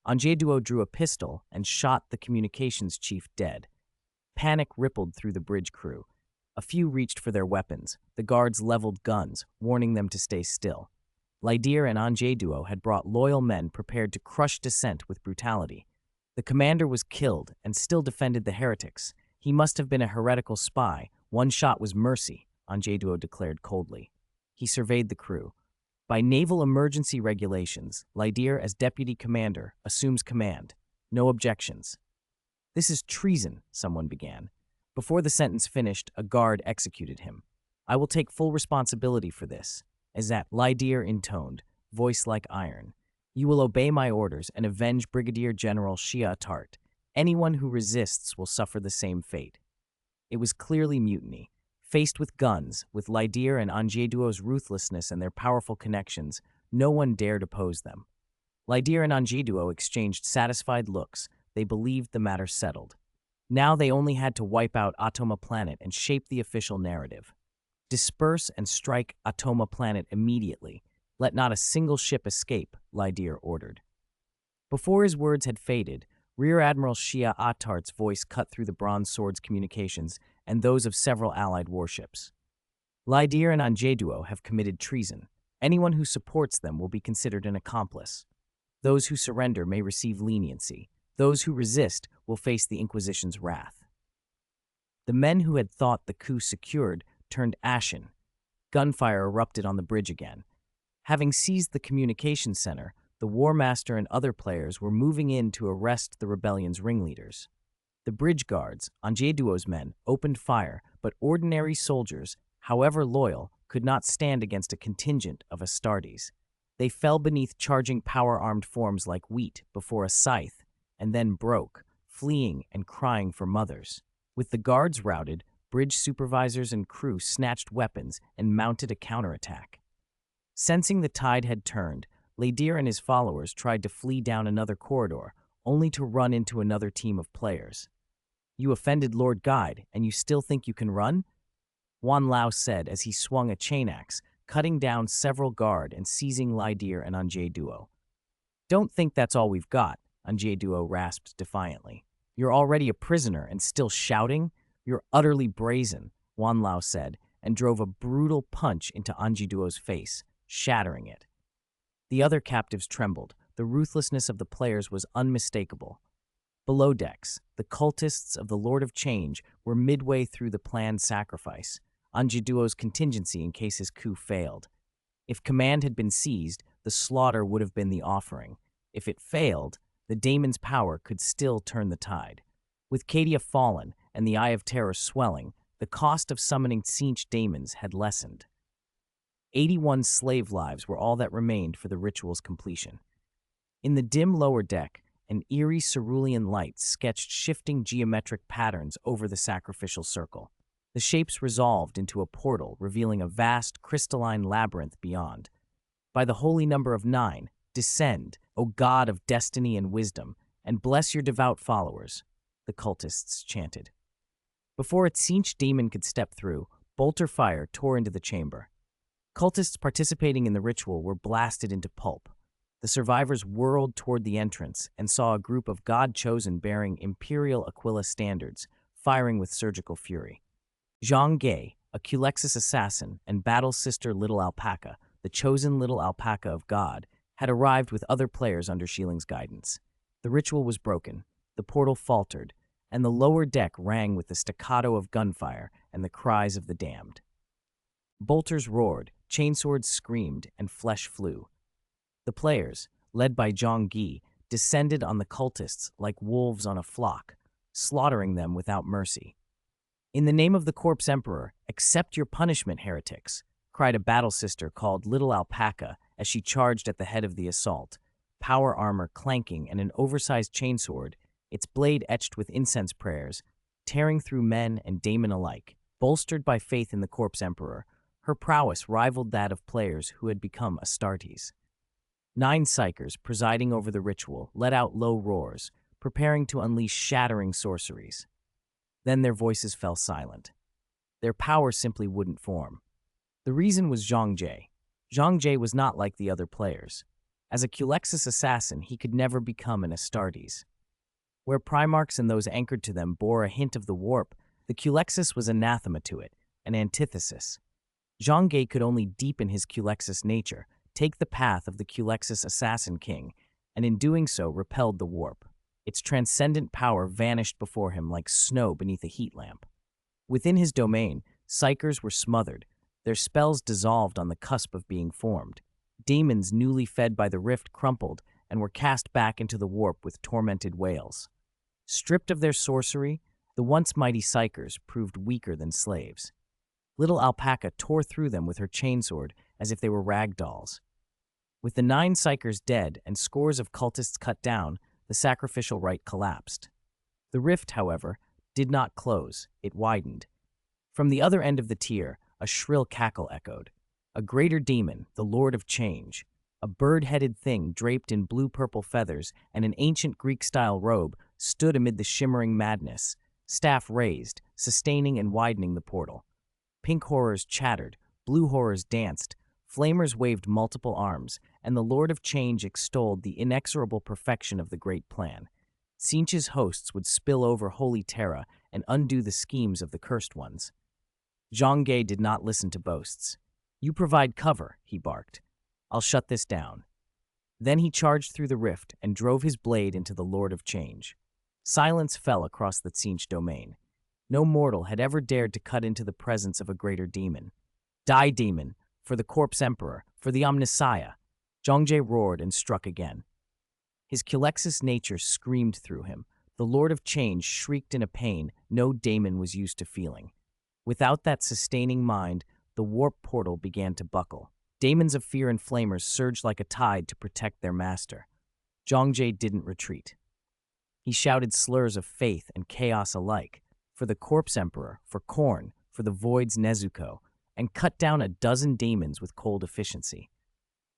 Anjeduo drew a pistol and shot the communications chief dead. Panic rippled through the bridge crew. A few reached for their weapons. The guards leveled guns, warning them to stay still. Ladir and Anjeduo had brought loyal men prepared to crush dissent with brutality. The commander was killed and still defended the heretics. He must have been a heretical spy. One shot was mercy, Anjeduo declared coldly. He surveyed the crew. By naval emergency regulations, Ladir, as deputy commander, assumes command. No objections. "This is treason," someone began. Before the sentence finished, a guard executed him. "I will take full responsibility for this," Azat Lydir intoned, voice like iron. "You will obey my orders and avenge Brigadier General Shia Tart. Anyone who resists will suffer the same fate." It was clearly mutiny. Faced with guns, with Lydir and Anjieduo's ruthlessness and their powerful connections, no one dared oppose them. Lydir and Anjieduo exchanged satisfied looks. They believed the matter settled. Now they only had to wipe out Atoma Planet and shape the official narrative. "Disperse and strike Atoma Planet immediately. Let not a single ship escape," Lydir ordered. Before his words had faded, Rear Admiral Shia Attart's voice cut through the Bronze Sword's communications and those of several allied warships. "Lydir and Anjieduo have committed treason. Anyone who supports them will be considered an accomplice. Those who surrender may receive leniency. Those who resist will face the Inquisition's wrath." The men who had thought the coup secured turned ashen. Gunfire erupted on the bridge again. Having seized the communications center, the War Master and other players were moving in to arrest the rebellion's ringleaders. The bridge guards, Anjieduo's men, opened fire, but ordinary soldiers, however loyal, could not stand against a contingent of Astartes. They fell beneath charging power-armed forms like wheat before a scythe, and then broke, fleeing and crying for mothers. With the guards routed, bridge supervisors and crew snatched weapons and mounted a counterattack. Sensing the tide had turned, Lydir and his followers tried to flee down another corridor, only to run into another team of players. "You offended Lord Guide, and you still think you can run?" Wan Lao said as he swung a chain axe, cutting down several guard and seizing Lydir and Anjieduo. "Don't think that's all we've got," Anjieduo rasped defiantly. "You're already a prisoner and still shouting? You're utterly brazen," Wan Lao said, and drove a brutal punch into Anjieduo's face, shattering it. The other captives trembled. The ruthlessness of the players was unmistakable. Below decks, the cultists of the Lord of Change were midway through the planned sacrifice, Anjieduo's contingency in case his coup failed. If command had been seized, the slaughter would have been the offering. If it failed, the daemon's power could still turn the tide. With Cadia fallen and the Eye of Terror swelling, the cost of summoning Tzeentch daemons had lessened. 81 slave lives were all that remained for the ritual's completion. In the dim lower deck, an eerie cerulean light sketched shifting geometric patterns over the sacrificial circle. The shapes resolved into a portal, revealing a vast crystalline labyrinth beyond. "By the holy number of 9, descend, O God of destiny and wisdom, and bless your devout followers," the cultists chanted. Before a Tzeentch demon could step through, bolter fire tore into the chamber. Cultists participating in the ritual were blasted into pulp. The survivors whirled toward the entrance and saw a group of God-chosen bearing Imperial Aquila standards, firing with surgical fury. Zhang Ge, a Culexus assassin and battle sister Little Alpaca, the chosen Little Alpaca of God, had arrived with other players under Shiling's guidance. The ritual was broken, the portal faltered, and the lower deck rang with the staccato of gunfire and the cries of the damned. Bolters roared, chainswords screamed, and flesh flew. The players, led by Zhang Ge, descended on the cultists like wolves on a flock, slaughtering them without mercy. "In the name of the Corpse Emperor, accept your punishment, heretics," cried a battle sister called Little Alpaca as she charged at the head of the assault, power armor clanking and an oversized chainsword, its blade etched with incense prayers, tearing through men and daemon alike. Bolstered by faith in the Corpse Emperor, her prowess rivaled that of players who had become Astartes. 9 psychers presiding over the ritual let out low roars, preparing to unleash shattering sorceries. Then their voices fell silent. Their power simply wouldn't form. The reason was Zhang Jie. Zhang Jie was not like the other players. As a Culexus assassin, he could never become an Astartes. Where Primarchs and those anchored to them bore a hint of the warp, the Culexus was anathema to it, an antithesis. Zhang Ge could only deepen his Culexus nature, take the path of the Culexus Assassin King, and in doing so repelled the warp. Its transcendent power vanished before him like snow beneath a heat lamp. Within his domain, psychers were smothered, their spells dissolved on the cusp of being formed. Demons newly fed by the rift crumpled and were cast back into the warp with tormented wails. Stripped of their sorcery, the once mighty psychers proved weaker than slaves. Little Alpaca tore through them with her chainsword as if they were rag dolls. With the 9 psychers dead and scores of cultists cut down, the sacrificial rite collapsed. The rift, however, did not close, it widened. From the other end of the tier, a shrill cackle echoed. A greater demon, the Lord of Change, a bird-headed thing draped in blue-purple feathers and an ancient Greek-style robe, stood amid the shimmering madness, staff raised, sustaining and widening the portal. Pink horrors chattered, blue horrors danced, flamers waved multiple arms, and the Lord of Change extolled the inexorable perfection of the great plan. Tzeentch's hosts would spill over Holy Terra and undo the schemes of the Cursed Ones. Zhang did not listen to boasts. "You provide cover," he barked. "I'll shut this down." Then he charged through the rift and drove his blade into the Lord of Change. Silence fell across the Tzeentch domain. No mortal had ever dared to cut into the presence of a greater demon. "Die, demon! For the Corpse Emperor! For the Omnissiah!" Zhang roared and struck again. His Culexus nature screamed through him. The Lord of Change shrieked in a pain no daemon was used to feeling. Without that sustaining mind, the warp portal began to buckle. Daemons of fear and flamers surged like a tide to protect their master. Zhang didn't retreat. He shouted slurs of faith and chaos alike, for the Corpse Emperor, for Khorne, for the Void's Nezuko, and cut down a dozen demons with cold efficiency.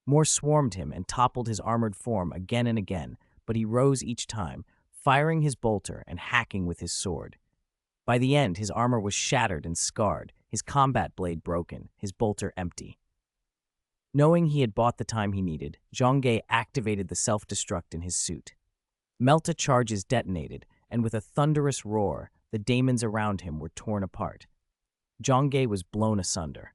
More swarmed him and toppled his armored form again and again, but he rose each time, firing his bolter and hacking with his sword. By the end, his armor was shattered and scarred, his combat blade broken, his bolter empty. Knowing he had bought the time he needed, Zhang activated the self-destruct in his suit. Melta charges detonated, and with a thunderous roar, the daemons around him were torn apart. Zhang was blown asunder.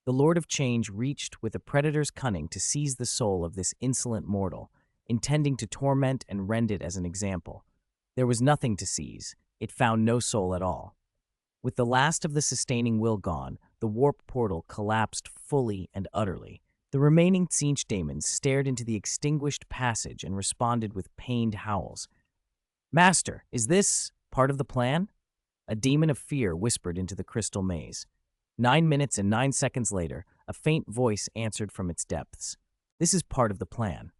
The Lord of Change reached with a predator's cunning to seize the soul of this insolent mortal, intending to torment and rend it as an example. There was nothing to seize. It found no soul at all. With the last of the sustaining will gone, the warp portal collapsed fully and utterly. The remaining Tzeentch daemons stared into the extinguished passage and responded with pained howls. "Master, is this part of the plan?" A demon of fear whispered into the crystal maze. 9 minutes and 9 seconds later, a faint voice answered from its depths. "This is part of the plan."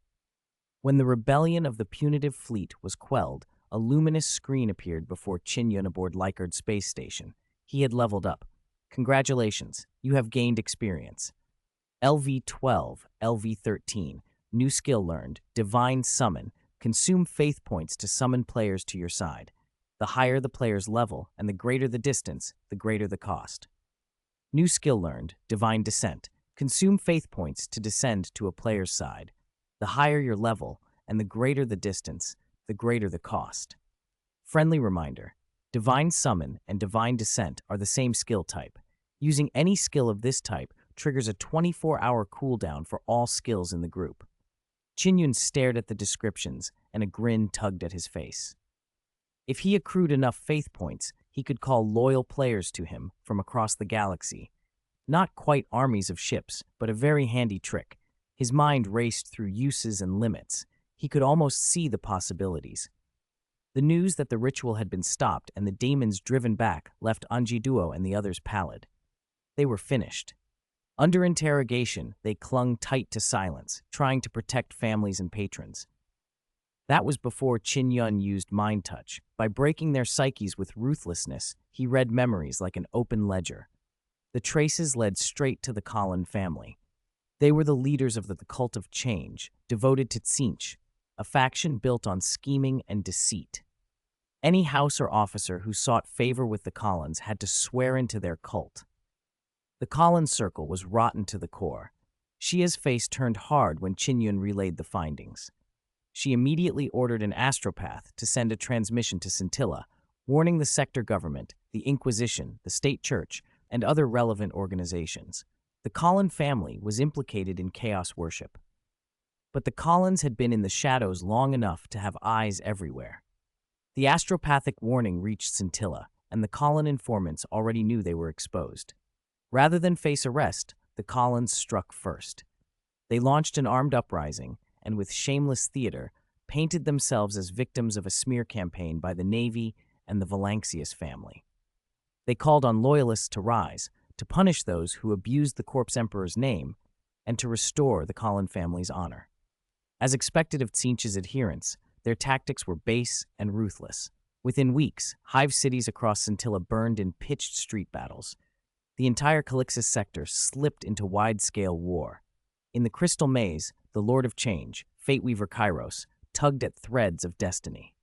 When the rebellion of the punitive fleet was quelled, a luminous screen appeared before Qin Yun aboard Likard Space Station. He had leveled up. "Congratulations, you have gained experience. LV-12, LV-13, new skill learned, Divine Summon, consume faith points to summon players to your side. The higher the player's level and the greater the distance, the greater the cost. New skill learned, Divine Descent, consume faith points to descend to a player's side. The higher your level and the greater the distance, the greater the cost. Friendly reminder, Divine Summon and Divine Descent are the same skill type. Using any skill of this type triggers a 24-hour cooldown for all skills in the group." Qin Yun stared at the descriptions, and a grin tugged at his face. If he accrued enough faith points, he could call loyal players to him from across the galaxy. Not quite armies of ships, but a very handy trick. His mind raced through uses and limits. He could almost see the possibilities. The news that the ritual had been stopped and the daemons driven back left Anji-duo and the others pallid. They were finished. Under interrogation, they clung tight to silence, trying to protect families and patrons. That was before Qin Yun used mind touch. By breaking their psyches with ruthlessness, he read memories like an open ledger. The traces led straight to the Collin family. They were the leaders of the cult of change, devoted to Tzeentch, a faction built on scheming and deceit. Any house or officer who sought favor with the Collins had to swear into their cult. The Collins circle was rotten to the core. Shia's face turned hard when Qin Yun relayed the findings. She immediately ordered an astropath to send a transmission to Scintilla, warning the sector government, the Inquisition, the state church, and other relevant organizations. The Collin family was implicated in chaos worship. But the Collins had been in the shadows long enough to have eyes everywhere. The astropathic warning reached Scintilla, and the Collin informants already knew they were exposed. Rather than face arrest, the Collins struck first. They launched an armed uprising, and with shameless theater, painted themselves as victims of a smear campaign by the Navy and the Valancius family. They called on loyalists to rise, to punish those who abused the Corpse Emperor's name, and to restore the Colin family's honor. As expected of Tzeentch's adherents, their tactics were base and ruthless. Within weeks, hive cities across Scintilla burned in pitched street battles. The entire Calixis sector slipped into wide-scale war. In the Crystal Maze, the Lord of Change, Fateweaver Kairos, tugged at threads of destiny.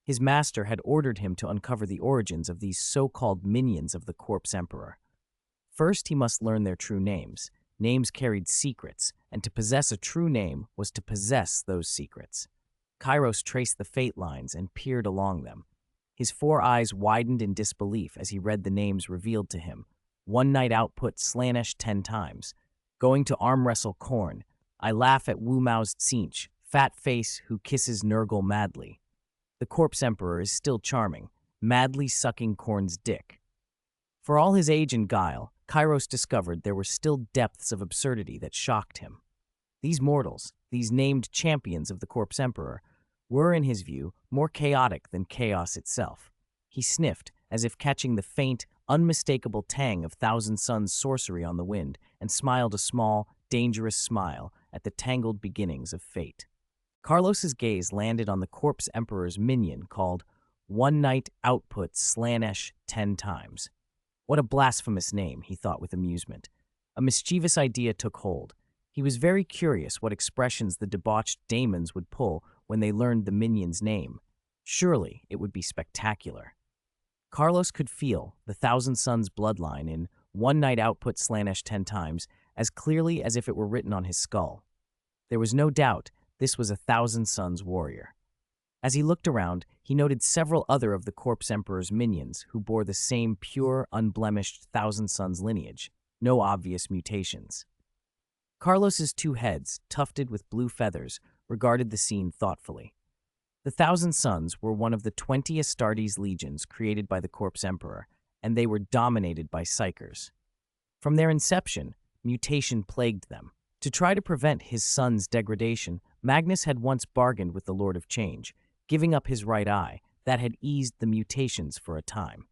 His master had ordered him to uncover the origins of these so-called minions of the Corpse Emperor. First, he must learn their true names. Names carried secrets, and to possess a true name was to possess those secrets. Kairos traced the fate lines and peered along them. His 4 eyes widened in disbelief as he read the names revealed to him. One night output Slanesh 10 times. Going to arm wrestle Korn. I laugh at Wu-Mao's Tzeentch, fat face who kisses Nurgle madly. The Corpse Emperor is still charming, madly sucking Korn's dick. For all his age and guile, Kairos discovered there were still depths of absurdity that shocked him. These mortals, these named champions of the Corpse Emperor, were, in his view, more chaotic than chaos itself. He sniffed, as if catching the faint, unmistakable tang of Thousand Suns sorcery on the wind, and smiled a small, dangerous smile at the tangled beginnings of fate. Carlos's gaze landed on the Corpse Emperor's minion called One Night Output Slanesh 10 times. What a blasphemous name, he thought with amusement. A mischievous idea took hold. He was very curious what expressions the debauched daemons would pull when they learned the minion's name. Surely it would be spectacular. Carlos could feel the Thousand Suns bloodline in One Night Output Slanesh 10 times as clearly as if it were written on his skull. There was no doubt this was a Thousand Suns warrior. As he looked around, he noted several other of the Corpse Emperor's minions who bore the same pure, unblemished Thousand Suns lineage, no obvious mutations. Carlos's 2 heads, tufted with blue feathers, regarded the scene thoughtfully. The Thousand Suns were one of the 20 Astartes legions created by the Corpse Emperor, and they were dominated by psychers. From their inception, mutation plagued them. To try to prevent his son's degradation, Magnus had once bargained with the Lord of Change, giving up his right eye that had eased the mutations for a time.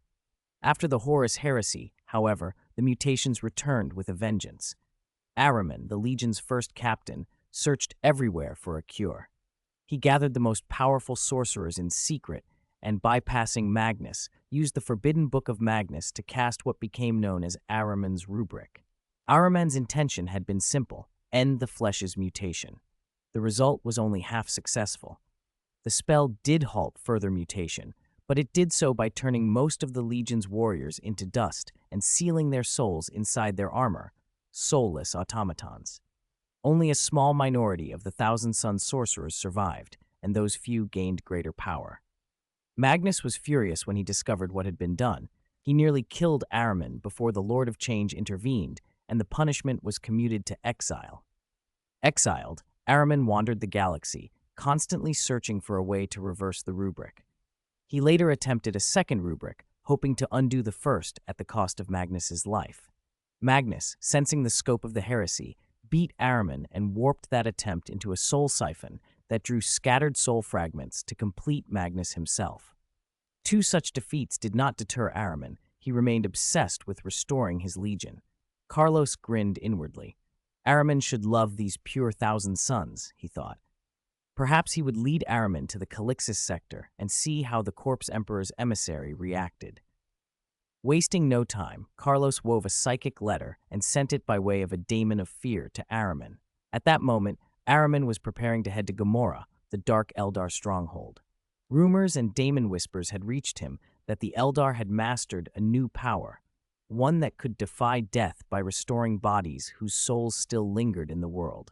After the Horus heresy, however, the mutations returned with a vengeance. Ahriman, the Legion's first captain, searched everywhere for a cure. He gathered the most powerful sorcerers in secret and, bypassing Magnus, used the Forbidden Book of Magnus to cast what became known as Ahriman's rubric. Ahriman's intention had been simple: end the flesh's mutation. The result was only half successful. The spell did halt further mutation, but it did so by turning most of the Legion's warriors into dust and sealing their souls inside their armor, soulless automatons. Only a small minority of the Thousand Suns sorcerers survived, and those few gained greater power. Magnus was furious when he discovered what had been done. He nearly killed Ahriman before the Lord of Change intervened, and the punishment was commuted to exile. Exiled, Ahriman wandered the galaxy, constantly searching for a way to reverse the rubric. He later attempted a second rubric, hoping to undo the first at the cost of Magnus's life. Magnus, sensing the scope of the heresy, beat Ahriman and warped that attempt into a soul siphon that drew scattered soul fragments to complete Magnus himself. 2 such defeats did not deter Ahriman. He remained obsessed with restoring his legion. Carlos grinned inwardly. Ahriman should love these pure Thousand Suns, he thought. Perhaps he would lead Ahriman to the Calixis sector and see how the Corpse Emperor's emissary reacted. Wasting no time, Carlos wove a psychic letter and sent it by way of a daemon of fear to Ahriman. At that moment, Ahriman was preparing to head to Gomorrah, the Dark Eldar stronghold. Rumors and daemon whispers had reached him that the Eldar had mastered a new power, one that could defy death by restoring bodies whose souls still lingered in the world.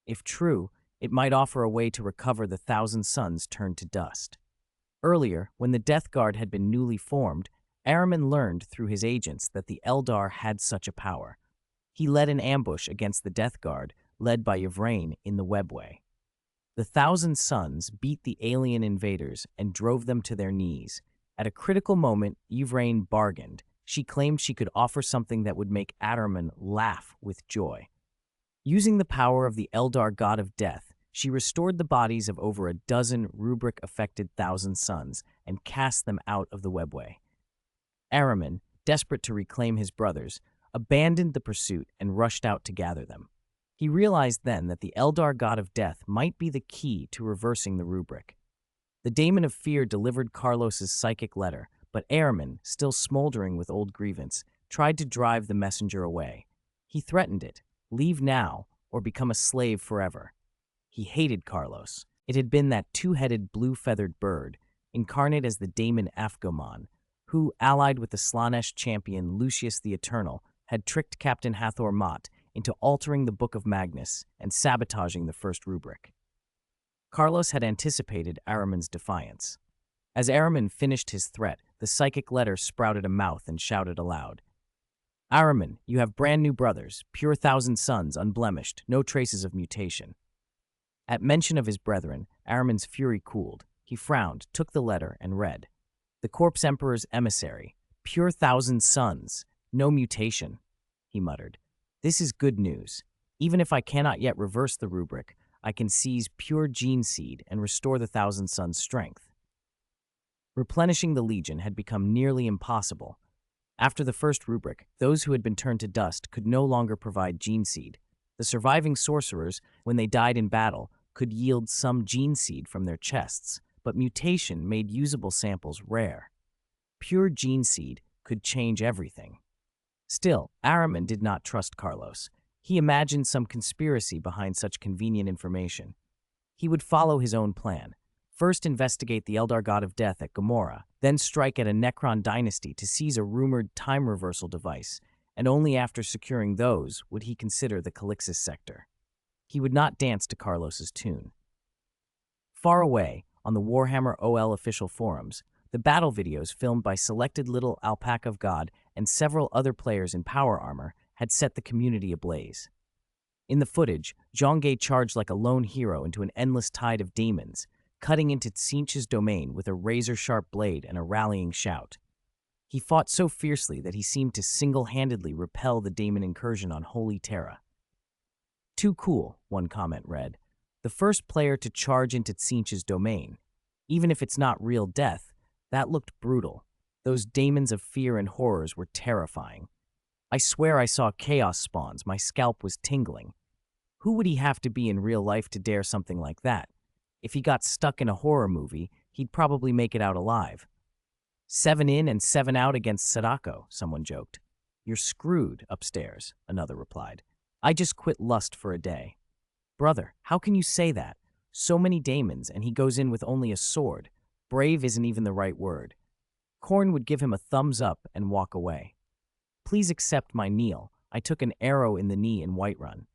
If true, it might offer a way to recover the Thousand Suns turned to dust. Earlier, when the Death Guard had been newly formed, Ahriman learned through his agents that the Eldar had such a power. He led an ambush against the Death Guard, led by Yvraine in the Webway. The Thousand Suns beat the alien invaders and drove them to their knees. At a critical moment, Yvraine bargained. She claimed she could offer something that would make Ahriman laugh with joy. Using the power of the Eldar god of death, She restored the bodies of over a dozen rubric-affected Thousand Sons and cast them out of the webway. Ahriman, desperate to reclaim his brothers, abandoned the pursuit and rushed out to gather them. He realized then that the Eldar god of death might be the key to reversing the rubric. The Daemon of Fear delivered Carlos's psychic letter, but Ahriman, still smoldering with old grievance, tried to drive the messenger away. He threatened it, leave now or become a slave forever. He hated Carlos. It had been that two-headed blue-feathered bird, incarnate as the daemon Afgomon, who, allied with the Slanesh champion Lucius the Eternal, had tricked Captain Hathor Mott into altering the Book of Magnus and sabotaging the first rubric. Carlos had anticipated Ahriman's defiance. As Ahriman finished his threat, the psychic letter sprouted a mouth and shouted aloud, "Ahriman, you have brand new brothers, pure Thousand Sons, unblemished, no traces of mutation." At mention of his brethren, Ahriman's fury cooled. He frowned, took the letter, and read, "The Corpse Emperor's emissary, pure Thousand Sons, no mutation," he muttered. "This is good news. Even if I cannot yet reverse the rubric, I can seize pure gene seed and restore the Thousand Sons' strength." Replenishing the Legion had become nearly impossible. After the first rubric, those who had been turned to dust could no longer provide gene seed. The surviving sorcerers, when they died in battle, could yield some gene seed from their chests, but mutation made usable samples rare. Pure gene seed could change everything. Still, Ahriman did not trust Carlos. He imagined some conspiracy behind such convenient information. He would follow his own plan. First investigate the Eldar god of death at Gomorrah, then strike at a Necron dynasty to seize a rumored time reversal device, and only after securing those would he consider the Calixis sector. He would not dance to Carlos's tune. Far away, on the Warhammer OL official forums, the battle videos filmed by selected little Alpaca of God and several other players in power armor had set the community ablaze. In the footage, Zhonghe charged like a lone hero into an endless tide of demons, cutting into Tzeentch's domain with a razor-sharp blade and a rallying shout. He fought so fiercely that he seemed to single-handedly repel the Daemon incursion on Holy Terra. "Too cool," one comment read. "The first player to charge into Tzeentch's domain. Even if it's not real death, that looked brutal. Those daemons of fear and horrors were terrifying. I swear I saw chaos spawns, my scalp was tingling. Who would he have to be in real life to dare something like that? If he got stuck in a horror movie, he'd probably make it out alive." 7 in and 7 out against Sadako, someone joked. "You're screwed," upstairs, another replied. "I just quit lust for a day." "Brother, how can you say that? So many daemons, and he goes in with only a sword. Brave isn't even the right word." Korn would give him a thumbs up and walk away. "Please accept my kneel. I took an arrow in the knee in Whiterun."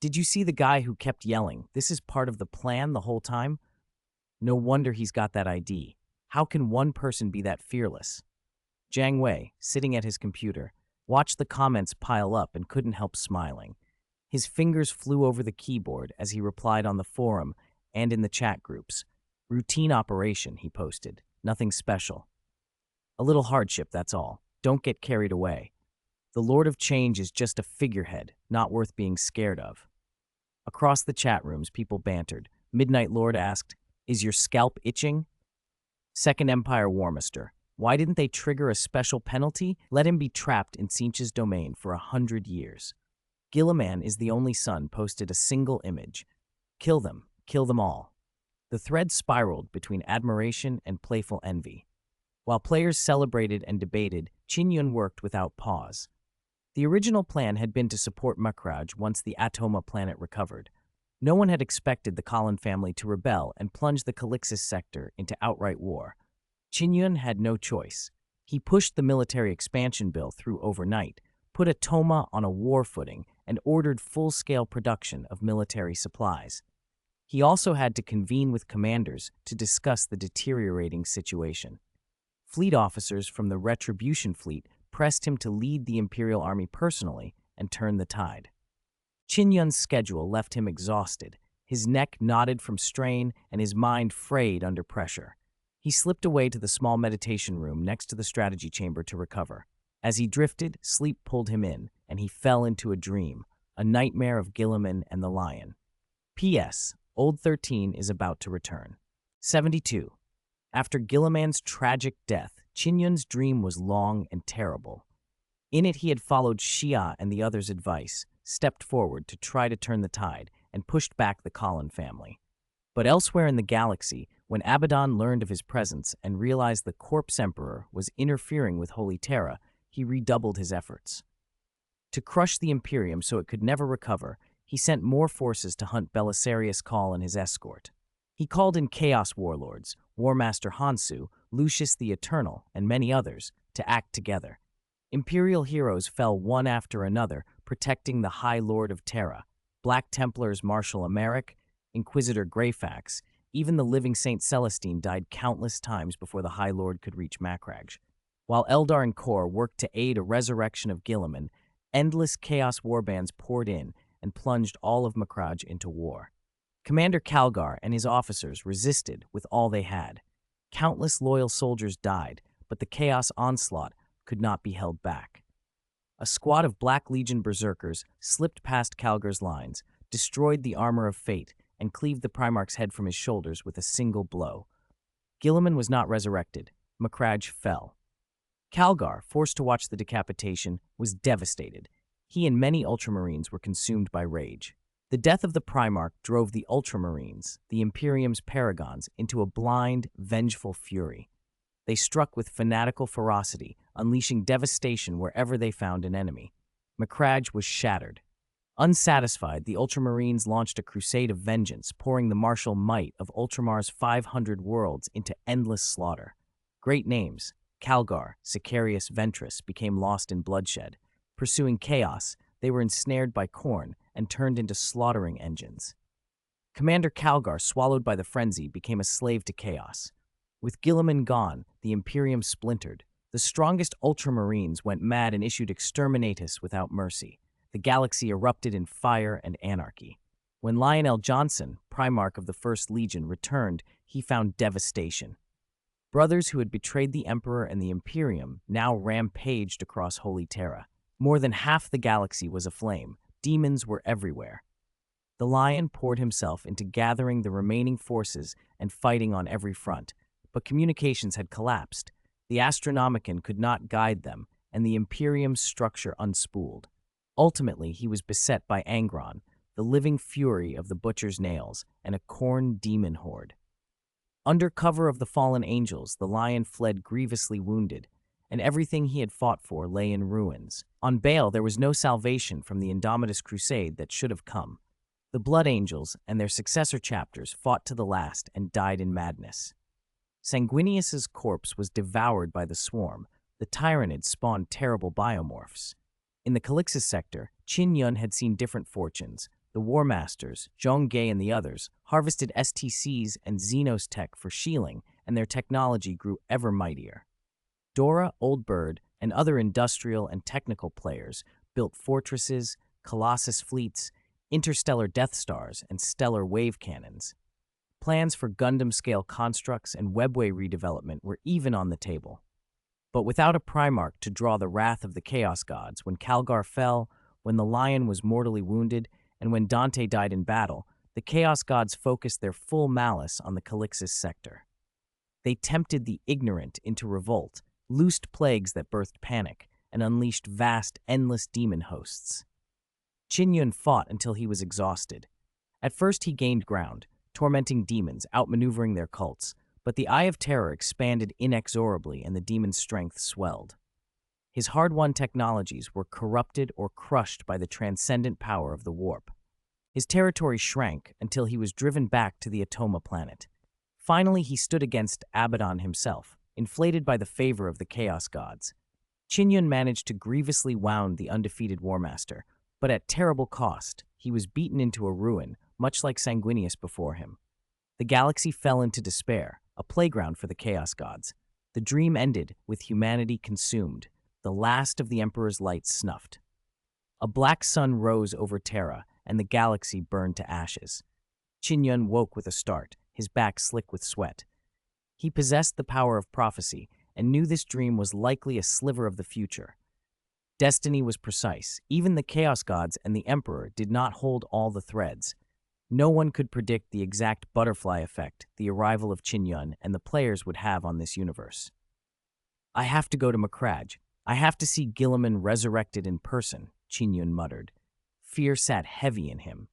"Did you see the guy who kept yelling, 'This is part of the plan' the whole time? No wonder he's got that ID. How can one person be that fearless?" Jiang Wei, sitting at his computer, watched the comments pile up and couldn't help smiling. His fingers flew over the keyboard as he replied on the forum and in the chat groups. "Routine operation," he posted. "Nothing special. A little hardship, that's all. Don't get carried away. The Lord of Change is just a figurehead, not worth being scared of." Across the chat rooms, people bantered. Midnight Lord asked, "Is your scalp itching?" Second Empire Warmaster, "Why didn't they trigger a special penalty? Let him be trapped in Tzeentch's domain for 100 years. Gilliman is the only son posted a single image. Kill them all." The thread spiraled between admiration and playful envy. While players celebrated and debated, Qin Yun worked without pause. The original plan had been to support Makraj once the Atoma planet recovered. No one had expected the Colin family to rebel and plunge the Calixis sector into outright war. Qin Yun had no choice. He pushed the military expansion bill through overnight, put Atoma on a war footing, and ordered full-scale production of military supplies. He also had to convene with commanders to discuss the deteriorating situation. Fleet officers from the Retribution Fleet pressed him to lead the Imperial Army personally and turn the tide. Qin Yun's schedule left him exhausted, his neck knotted from strain and his mind frayed under pressure. He slipped away to the small meditation room next to the strategy chamber to recover. As he drifted, sleep pulled him in, and he fell into a dream, a nightmare of Gilliman and the lion. P.S. Old 13 is about to return. 72. After Gilliman's tragic death, Qin Yun's dream was long and terrible. In it, he had followed Xia and the others' advice, stepped forward to try to turn the tide, and pushed back the Colin family. But elsewhere in the galaxy, when Abaddon learned of his presence and realized the Corpse Emperor was interfering with Holy Terra, he redoubled his efforts. To crush the Imperium so it could never recover, he sent more forces to hunt Belisarius Cawl and his escort. He called in Chaos Warlords, Warmaster Hansu, Lucius the Eternal, and many others, to act together. Imperial heroes fell one after another, protecting the High Lord of Terra, Black Templars Marshal Emeric, Inquisitor Greyfax. Even the living Saint Celestine died countless times before the High Lord could reach Macragge. While Eldar and Kor worked to aid a resurrection of Gilliman, endless Chaos warbands poured in and plunged all of Macragge into war. Commander Calgar and his officers resisted with all they had. Countless loyal soldiers died, but the Chaos onslaught could not be held back. A squad of Black Legion berserkers slipped past Calgar's lines, destroyed the armor of fate, and cleaved the Primarch's head from his shoulders with a single blow. Gilliman was not resurrected. Macragge fell. Calgar, forced to watch the decapitation, was devastated. He and many Ultramarines were consumed by rage. The death of the Primarch drove the Ultramarines, the Imperium's paragons, into a blind, vengeful fury. They struck with fanatical ferocity, unleashing devastation wherever they found an enemy. Macragge was shattered. Unsatisfied, the Ultramarines launched a crusade of vengeance, pouring the martial might of Ultramar's 500 worlds into endless slaughter. Great names, Calgar, Sicarius Ventress, became lost in bloodshed. Pursuing chaos, they were ensnared by Khorne and turned into slaughtering engines. Commander Calgar, swallowed by the frenzy, became a slave to chaos. With Gilliman gone, the Imperium splintered. The strongest Ultramarines went mad and issued exterminatus without mercy. The galaxy erupted in fire and anarchy. When Lionel Johnson, Primarch of the First Legion, returned, he found devastation. Brothers who had betrayed the Emperor and the Imperium now rampaged across Holy Terra. More than half the galaxy was aflame. Demons were everywhere. The Lion poured himself into gathering the remaining forces and fighting on every front, but communications had collapsed. The Astronomicon could not guide them, and the Imperium's structure unspooled. Ultimately, he was beset by Angron, the living fury of the Butcher's Nails, and a Khorne demon horde. Under cover of the fallen angels, the Lion fled grievously wounded, and everything he had fought for lay in ruins. On Baal, there was no salvation from the Indomitus Crusade that should have come. The Blood Angels and their successor chapters fought to the last and died in madness. Sanguinius's corpse was devoured by the swarm. The Tyranids spawned terrible biomorphs. In the Calixis sector, Qin Yun had seen different fortunes. The War Masters, Zhong Ge and the others, harvested STCs and Xenos tech for shielding, and their technology grew ever mightier. Dora, Old Bird, and other industrial and technical players built fortresses, Colossus fleets, interstellar Death Stars, and stellar wave cannons. Plans for Gundam-scale constructs and webway redevelopment were even on the table. But without a Primarch to draw the wrath of the Chaos Gods, when Calgar fell, when the Lion was mortally wounded, and when Dante died in battle, the Chaos Gods focused their full malice on the Calixis sector. They tempted the ignorant into revolt, loosed plagues that birthed panic, and unleashed vast, endless demon hosts. Qin Yun fought until he was exhausted. At first he gained ground, tormenting demons, outmaneuvering their cults, but the Eye of Terror expanded inexorably and the demon's strength swelled. His hard-won technologies were corrupted or crushed by the transcendent power of the warp. His territory shrank until he was driven back to the Atoma planet. Finally, he stood against Abaddon himself, inflated by the favor of the Chaos Gods. Qin Yun managed to grievously wound the undefeated Warmaster, but at terrible cost. He was beaten into a ruin, much like Sanguinius before him. The galaxy fell into despair, a playground for the Chaos Gods. The dream ended with humanity consumed, the last of the Emperor's light snuffed. A black sun rose over Terra, and the galaxy burned to ashes. Qin Yun woke with a start, his back slick with sweat. He possessed the power of prophecy and knew this dream was likely a sliver of the future. Destiny was precise. Even the Chaos Gods and the Emperor did not hold all the threads. No one could predict the exact butterfly effect the arrival of Qin Yun and the players would have on this universe. I have to go to Macragge. I have to see Gilliman resurrected in person, Qin Yun muttered. Fear sat heavy in him.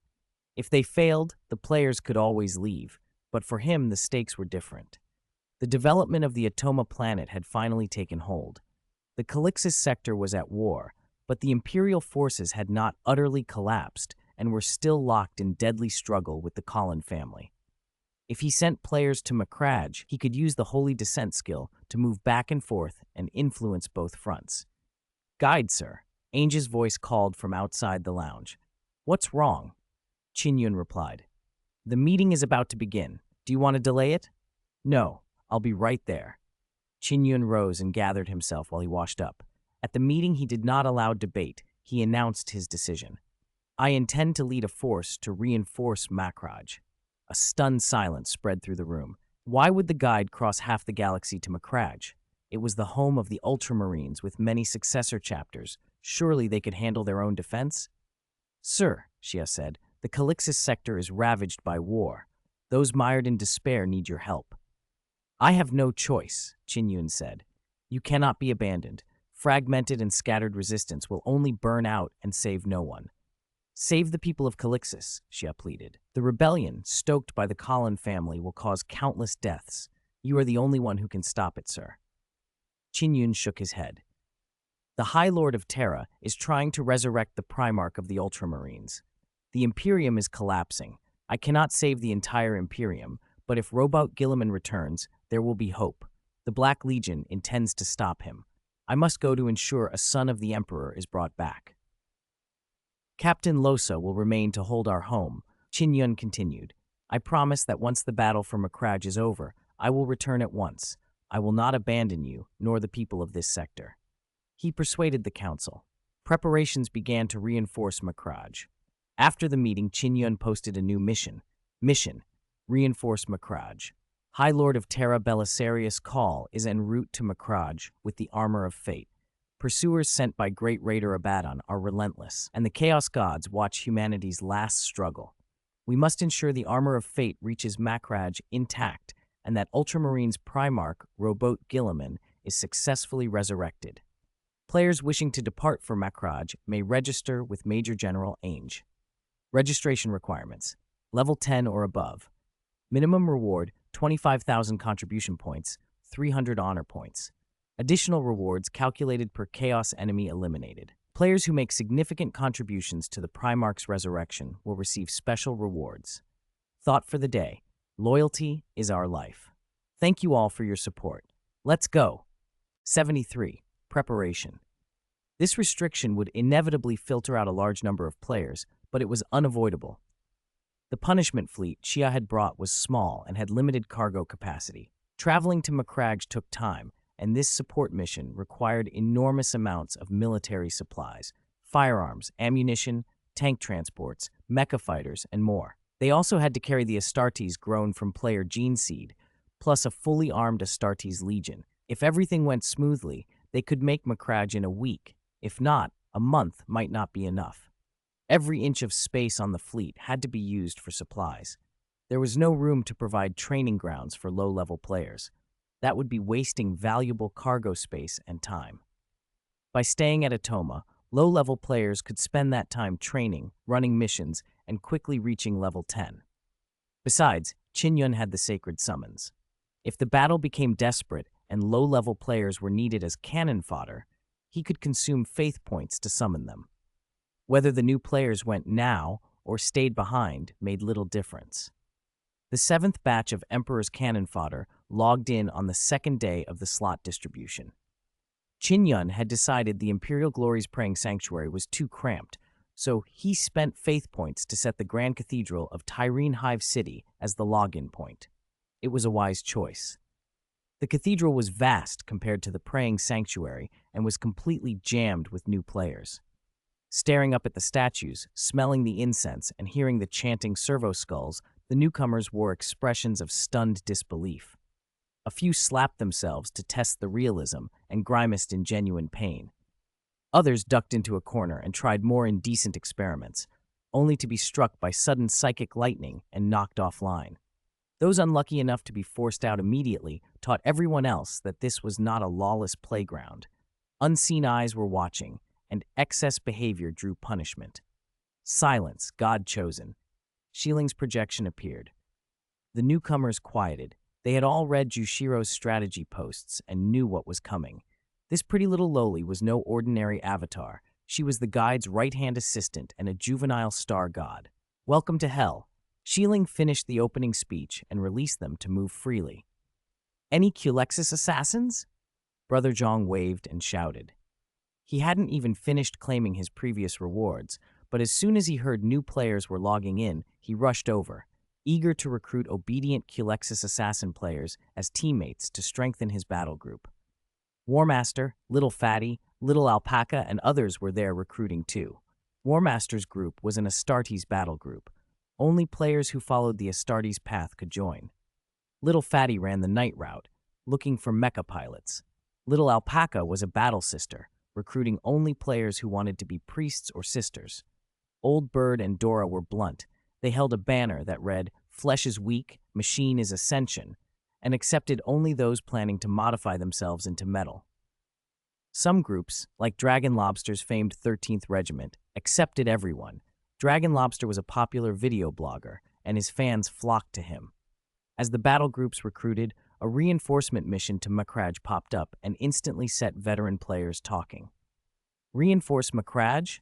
If they failed, the players could always leave, but for him the stakes were different. The development of the Atoma planet had finally taken hold. The Calixis sector was at war, but the Imperial forces had not utterly collapsed and were still locked in deadly struggle with the Colin family. If he sent players to Macragge, he could use the Holy Descent skill to move back and forth and influence both fronts. Guide, sir, Ainge's voice called from outside the lounge. What's wrong? Qin Yun replied. The meeting is about to begin. Do you want to delay it? No, I'll be right there. Qin Yun rose and gathered himself while he washed up. At the meeting, he did not allow debate. He announced his decision. I intend to lead a force to reinforce Macragge. A stunned silence spread through the room. Why would the guide cross half the galaxy to Macragge? It was the home of the Ultramarines with many successor chapters. Surely they could handle their own defense? Sir, Shia said, the Calixis sector is ravaged by war. Those mired in despair need your help. I have no choice, Qin Yun said. You cannot be abandoned. Fragmented and scattered resistance will only burn out and save no one. Save the people of Calixis, Xia pleaded. The rebellion, stoked by the Colin family, will cause countless deaths. You are the only one who can stop it, sir. Qin Yun shook his head. The High Lord of Terra is trying to resurrect the Primarch of the Ultramarines. The Imperium is collapsing. I cannot save the entire Imperium, but if Robot Gilliman returns, there will be hope. The Black Legion intends to stop him. I must go to ensure a son of the Emperor is brought back. Captain Losa will remain to hold our home, Qin Yun continued. I promise that once the battle for Macragge is over, I will return at once. I will not abandon you, nor the people of this sector. He persuaded the council. Preparations began to reinforce Macragge. After the meeting, Qin Yun posted a new mission. Mission: reinforce Macragge. High Lord of Terra Belisarius Call is en route to Macragge with the armor of fate. Pursuers sent by Great Raider Abaddon are relentless, and the Chaos Gods watch humanity's last struggle. We must ensure the armor of fate reaches Macragge intact, and that Ultramarines Primarch Robot Gilliman is successfully resurrected. Players wishing to depart for Macragge may register with Major General Ainge. Registration requirements: Level 10 or above. Minimum reward: 25,000 contribution points, 300 honor points. Additional rewards calculated per chaos enemy eliminated. Players who make significant contributions to the Primarch's resurrection will receive special rewards. Thought for the day: loyalty is our life. Thank you all for your support. Let's go. 73. Preparation. This restriction would inevitably filter out a large number of players, but it was unavoidable. The punishment fleet Xia had brought was small and had limited cargo capacity. Traveling to Macragge took time, and this support mission required enormous amounts of military supplies, firearms, ammunition, tank transports, mecha fighters, and more. They also had to carry the Astartes grown from player gene seed, plus a fully armed Astartes legion. If everything went smoothly, they could make Macragge in a week. If not, a month might not be enough. Every inch of space on the fleet had to be used for supplies. There was no room to provide training grounds for low-level players. That would be wasting valuable cargo space and time. By staying at Atoma, low-level players could spend that time training, running missions, and quickly reaching level 10. Besides, Qin Yun had the sacred summons. If the battle became desperate and low-level players were needed as cannon fodder, he could consume faith points to summon them. Whether the new players went now or stayed behind made little difference. The 7th batch of Emperor's cannon fodder logged in on the second day of the slot distribution. Qin Yun had decided the Imperial Glory's praying sanctuary was too cramped, so he spent faith points to set the Grand Cathedral of Tyrene Hive City as the login point. It was a wise choice. The cathedral was vast compared to the praying sanctuary and was completely jammed with new players. Staring up at the statues, smelling the incense, and hearing the chanting servo skulls, the newcomers wore expressions of stunned disbelief. A few slapped themselves to test the realism and grimaced in genuine pain. Others ducked into a corner and tried more indecent experiments. only to be struck by sudden psychic lightning and knocked offline. Those unlucky enough to be forced out immediately taught everyone else that this was not a lawless playground. Unseen eyes were watching, and excess behavior drew punishment. Silence, God chosen. Shiling's projection appeared. The newcomers quieted. They had all read Jushiro's strategy posts and knew what was coming. This pretty little loli was no ordinary avatar. She was the guide's right-hand assistant and a juvenile star god. Welcome to hell. Shiling finished the opening speech and released them to move freely. Any Culexis assassins? Brother Zhang waved and shouted. He hadn't even finished claiming his previous rewards, but as soon as he heard new players were logging in, he rushed over, eager to recruit obedient Culexis assassin players as teammates to strengthen his battle group. Warmaster, Little Fatty, Little Alpaca, and others were there recruiting too. Warmaster's group was an Astartes battle group. Only players who followed the Astartes path could join. Little Fatty ran the night route, looking for mecha pilots. Little Alpaca was a battle sister, recruiting only players who wanted to be priests or sisters. Old Bird and Dora were blunt. They held a banner that read, "Flesh is weak, machine is ascension," and accepted only those planning to modify themselves into metal. Some groups, like Dragon Lobster's famed 13th Regiment, accepted everyone. Dragon Lobster was a popular video blogger, and his fans flocked to him. As the battle groups recruited, a reinforcement mission to Macragge popped up and instantly set veteran players talking. Reinforce Macragge?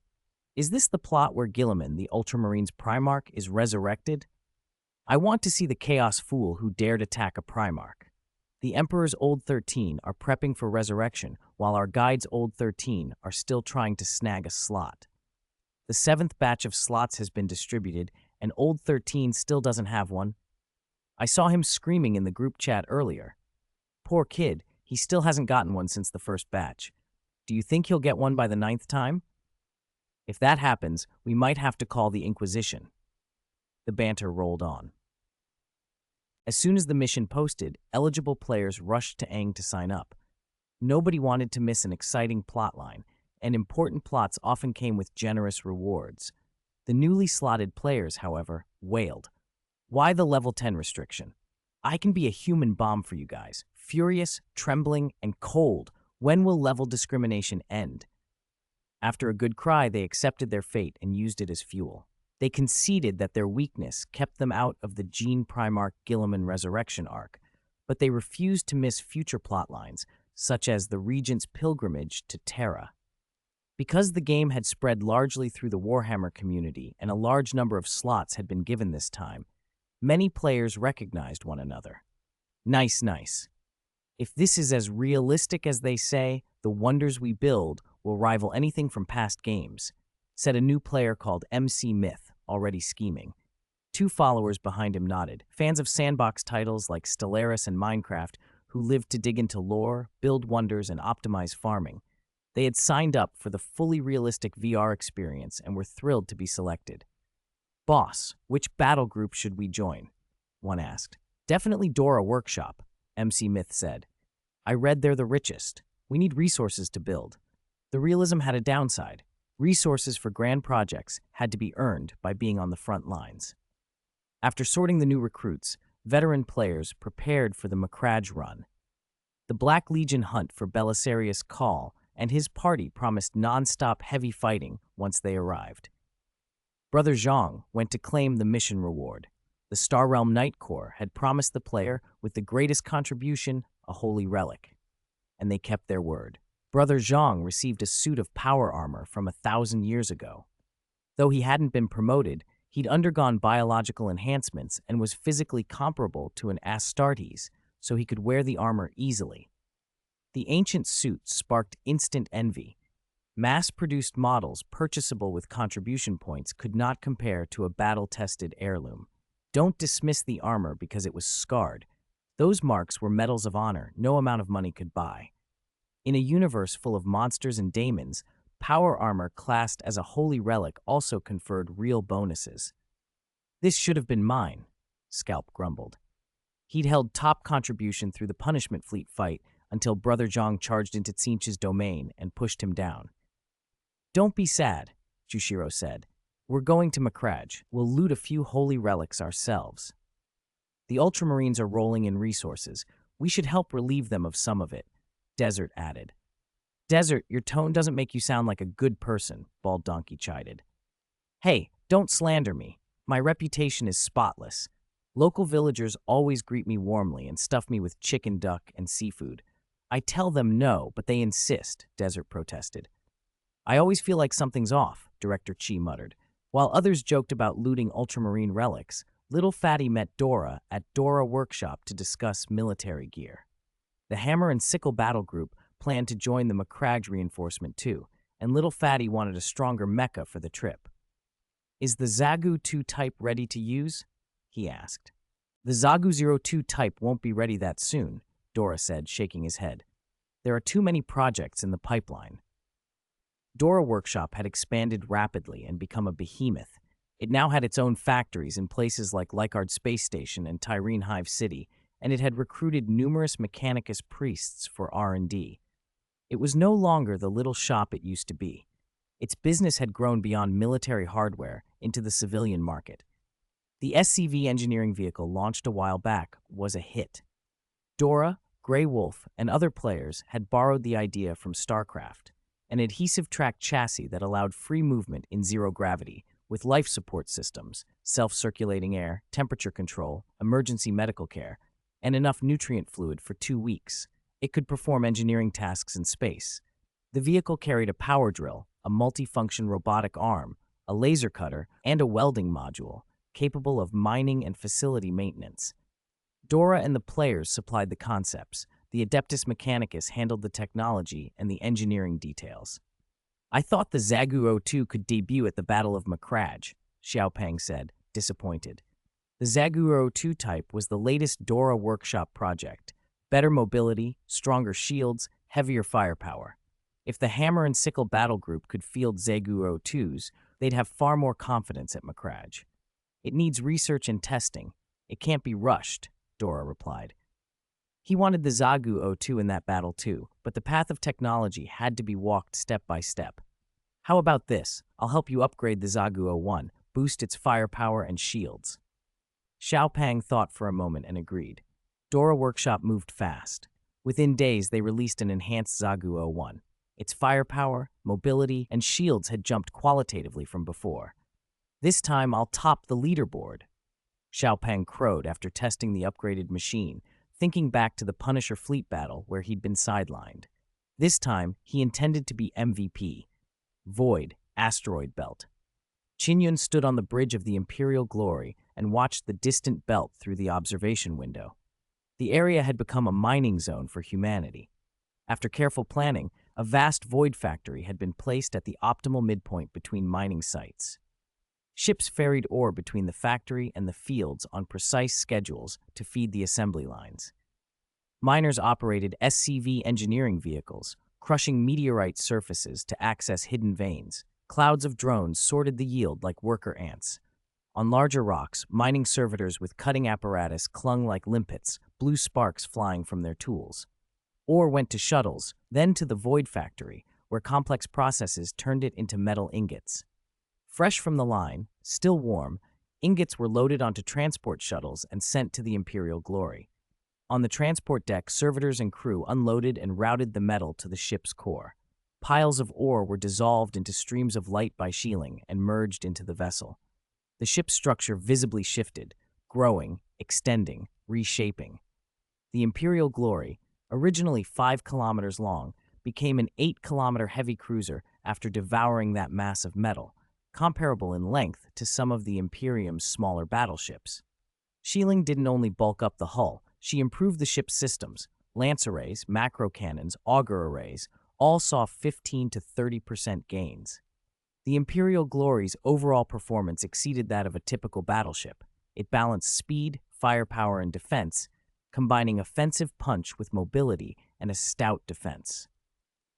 Is this the plot where Guilliman, the Ultramarines Primarch, is resurrected? I want to see the Chaos Fool who dared attack a Primarch. The Emperor's Old 13 are prepping for resurrection, while our Guide's Old 13 are still trying to snag a slot. The 7th batch of slots has been distributed, and Old 13 still doesn't have one. I saw him screaming in the group chat earlier. Poor kid, he still hasn't gotten one since the first batch. Do you think he'll get one by the 9th time? If that happens, we might have to call the Inquisition. The banter rolled on. As soon as the mission posted, eligible players rushed to Aang to sign up. Nobody wanted to miss an exciting plotline, and important plots often came with generous rewards. The newly slotted players, however, wailed. Why the level 10 restriction? I can be a human bomb for you guys. Furious, trembling, and cold. When will level discrimination end? After a good cry, they accepted their fate and used it as fuel. They conceded that their weakness kept them out of the Gene Primarch Guilliman resurrection arc, but they refused to miss future plotlines, such as the Regent's pilgrimage to Terra. Because the game had spread largely through the Warhammer community and a large number of slots had been given this time, many players recognized one another. Nice, nice. If this is as realistic as they say, the wonders we build will rival anything from past games, said a new player called MC Myth, already scheming. 2 followers behind him nodded, fans of sandbox titles like Stellaris and Minecraft who lived to dig into lore, build wonders, and optimize farming. They had signed up for the fully realistic VR experience and were thrilled to be selected. Boss, which battle group should we join? One asked. Definitely Dora Workshop, MC Myth said. I read they're the richest. We need resources to build. The realism had a downside. Resources for grand projects had to be earned by being on the front lines. After sorting the new recruits, veteran players prepared for the Macragge run. The Black Legion hunt for Belisarius Cawl and his party promised non-stop heavy fighting once they arrived. Brother Zhang went to claim the mission reward. The Star Realm Knight Corps had promised the player with the greatest contribution, a holy relic. And they kept their word. Brother Zhang received a suit of power armor from 1,000 years ago. Though he hadn't been promoted, he'd undergone biological enhancements and was physically comparable to an Astartes, so he could wear the armor easily. The ancient suit sparked instant envy. Mass-produced models purchasable with contribution points could not compare to a battle-tested heirloom. Don't dismiss the armor because it was scarred. Those marks were medals of honor no amount of money could buy. In a universe full of monsters and daemons, power armor classed as a holy relic also conferred real bonuses. This should have been mine, Scalp grumbled. He'd held top contribution through the Punishment Fleet fight until Brother Zhang charged into Tsinch's domain and pushed him down. Don't be sad, Jushiro said. We're going to Macragge. We'll loot a few holy relics ourselves. The Ultramarines are rolling in resources. We should help relieve them of some of it, Desert added. Desert, your tone doesn't make you sound like a good person, Bald Donkey chided. Hey, don't slander me. My reputation is spotless. Local villagers always greet me warmly and stuff me with chicken, duck, and seafood. I tell them no, but they insist, Desert protested. I always feel like something's off, Director Chi muttered. While others joked about looting ultramarine relics, Little Fatty met Dora at Dora Workshop to discuss military gear. The Hammer and Sickle battle group planned to join the Macragge reinforcement too, and Little Fatty wanted a stronger mecha for the trip. Is the Zagu 2 type ready to use? He asked. The Zagu 02 type won't be ready that soon, Dora said, shaking his head. There are too many projects in the pipeline. Dora Workshop had expanded rapidly and become a behemoth. It now had its own factories in places like Lycard Space Station and Tyrene Hive City, and it had recruited numerous Mechanicus priests for R&D. It was no longer the little shop it used to be. Its business had grown beyond military hardware into the civilian market. The SCV engineering vehicle launched a while back was a hit. Dora, Grey Wolf, and other players had borrowed the idea from StarCraft, an adhesive track chassis that allowed free movement in zero gravity, with life support systems, self-circulating air, temperature control, emergency medical care, and enough nutrient fluid for 2 weeks. It could perform engineering tasks in space. The vehicle carried a power drill, a multifunction robotic arm, a laser cutter, and a welding module, capable of mining and facility maintenance. Dora and the players supplied the concepts. The Adeptus Mechanicus handled the technology and the engineering details. I thought the Zagu 02 could debut at the Battle of Macragge, Xiaopeng said, disappointed. The Zagu 02 type was the latest Dora Workshop project. Better mobility, stronger shields, heavier firepower. If the Hammer and Sickle battle group could field Zagu 02s, they'd have far more confidence at Macragge. It needs research and testing. It can't be rushed, Dora replied. He wanted the Zagu 02 in that battle too, but the path of technology had to be walked step by step. How about this? I'll help you upgrade the Zagu 01, boost its firepower and shields. Xiaopeng thought for a moment and agreed. Dora Workshop moved fast. Within days, they released an enhanced Zagu 01. Its firepower, mobility, and shields had jumped qualitatively from before. This time, I'll top the leaderboard, Xiaopeng crowed after testing the upgraded machine, thinking back to the Punisher fleet battle where he'd been sidelined. This time, he intended to be MVP. Void, asteroid belt. Qin Yun stood on the bridge of the Imperial Glory and watched the distant belt through the observation window. The area had become a mining zone for humanity. After careful planning, a vast void factory had been placed at the optimal midpoint between mining sites. Ships ferried ore between the factory and the fields on precise schedules to feed the assembly lines. Miners operated SCV engineering vehicles, crushing meteorite surfaces to access hidden veins. Clouds of drones sorted the yield like worker ants. On larger rocks, mining servitors with cutting apparatus clung like limpets, blue sparks flying from their tools. Ore went to shuttles, then to the void factory, where complex processes turned it into metal ingots. Fresh from the line, still warm, ingots were loaded onto transport shuttles and sent to the Imperial Glory. On the transport deck, servitors and crew unloaded and routed the metal to the ship's core. Piles of ore were dissolved into streams of light by shielding and merged into the vessel. The ship's structure visibly shifted, growing, extending, reshaping. The Imperial Glory, originally 5 kilometers long, became an 8-kilometer heavy cruiser after devouring that mass of metal, comparable in length to some of the Imperium's smaller battleships. Shielding didn't only bulk up the hull, she improved the ship's systems. Lance arrays, macro cannons, auger arrays, all saw 15 to 30% gains. The Imperial Glory's overall performance exceeded that of a typical battleship. It balanced speed, firepower, and defense, combining offensive punch with mobility and a stout defense.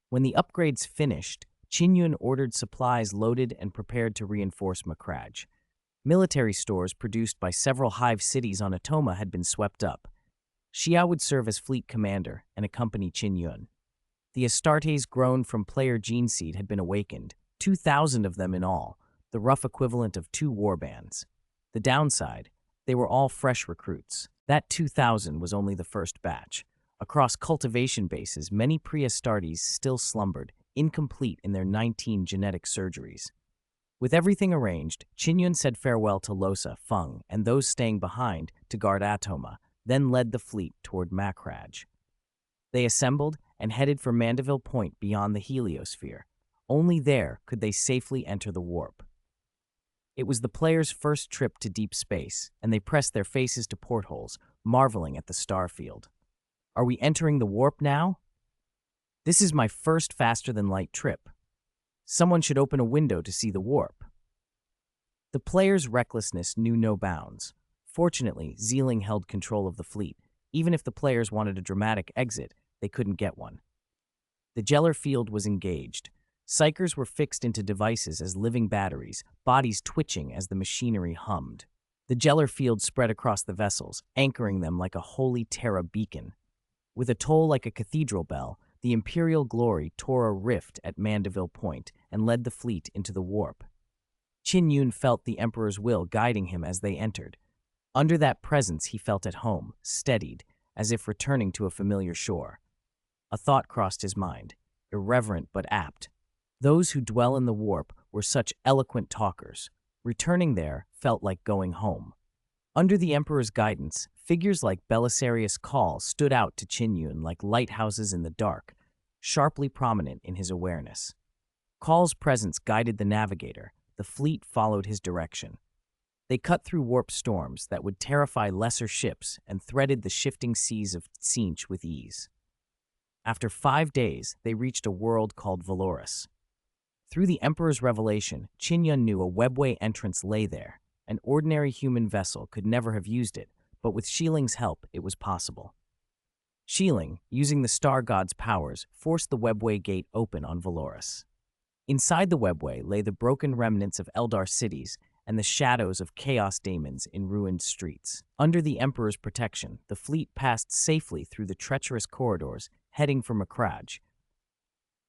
When the upgrades finished, Qin Yun ordered supplies loaded and prepared to reinforce Macragge. Military stores produced by several hive cities on Atoma had been swept up. Xia would serve as fleet commander and accompany Qin Yun. The Astartes grown from player gene seed had been awakened, 2,000 of them in all, the rough equivalent of 2 warbands. The downside, they were all fresh recruits. That 2,000 was only the first batch. Across cultivation bases, many pre-Astartes still slumbered, incomplete in their 19 genetic surgeries. With everything arranged, Qin Yun said farewell to Losa, Feng, and those staying behind to guard Atoma, then led the fleet toward Makraj. They assembled and headed for Mandeville Point beyond the heliosphere. Only there could they safely enter the warp. It was the players' first trip to deep space, and they pressed their faces to portholes, marveling at the star field. Are we entering the warp now? This is my first faster-than-light trip. Someone should open a window to see the warp. The players' recklessness knew no bounds. Fortunately, Zeeling held control of the fleet. Even if the players wanted a dramatic exit, they couldn't get one. The Jeller field was engaged. Psychers were fixed into devices as living batteries, bodies twitching as the machinery hummed. The Jeller field spread across the vessels, anchoring them like a holy Terra beacon. With a toll like a cathedral bell, the Imperial Glory tore a rift at Mandeville Point and led the fleet into the warp. Qin Yun felt the Emperor's will guiding him as they entered. Under that presence he felt at home, steadied, as if returning to a familiar shore. A thought crossed his mind, irreverent but apt. Those who dwell in the warp were such eloquent talkers. Returning there felt like going home. Under the Emperor's guidance, figures like Belisarius Cawl stood out to Qin Yun like lighthouses in the dark, sharply prominent in his awareness. Call's presence guided the navigator. The fleet followed his direction. They cut through warp storms that would terrify lesser ships and threaded the shifting seas of Tsinch with ease. After 5 days, they reached a world called Valoris. Through the Emperor's revelation, Qin Yun knew a webway entrance lay there. An ordinary human vessel could never have used it, but with Sheeling's help, it was possible. Sheeling, using the star god's powers, forced the webway gate open on Valoris. Inside the webway lay the broken remnants of Eldar cities and the shadows of chaos daemons in ruined streets. Under the Emperor's protection, the fleet passed safely through the treacherous corridors, heading for Makraj.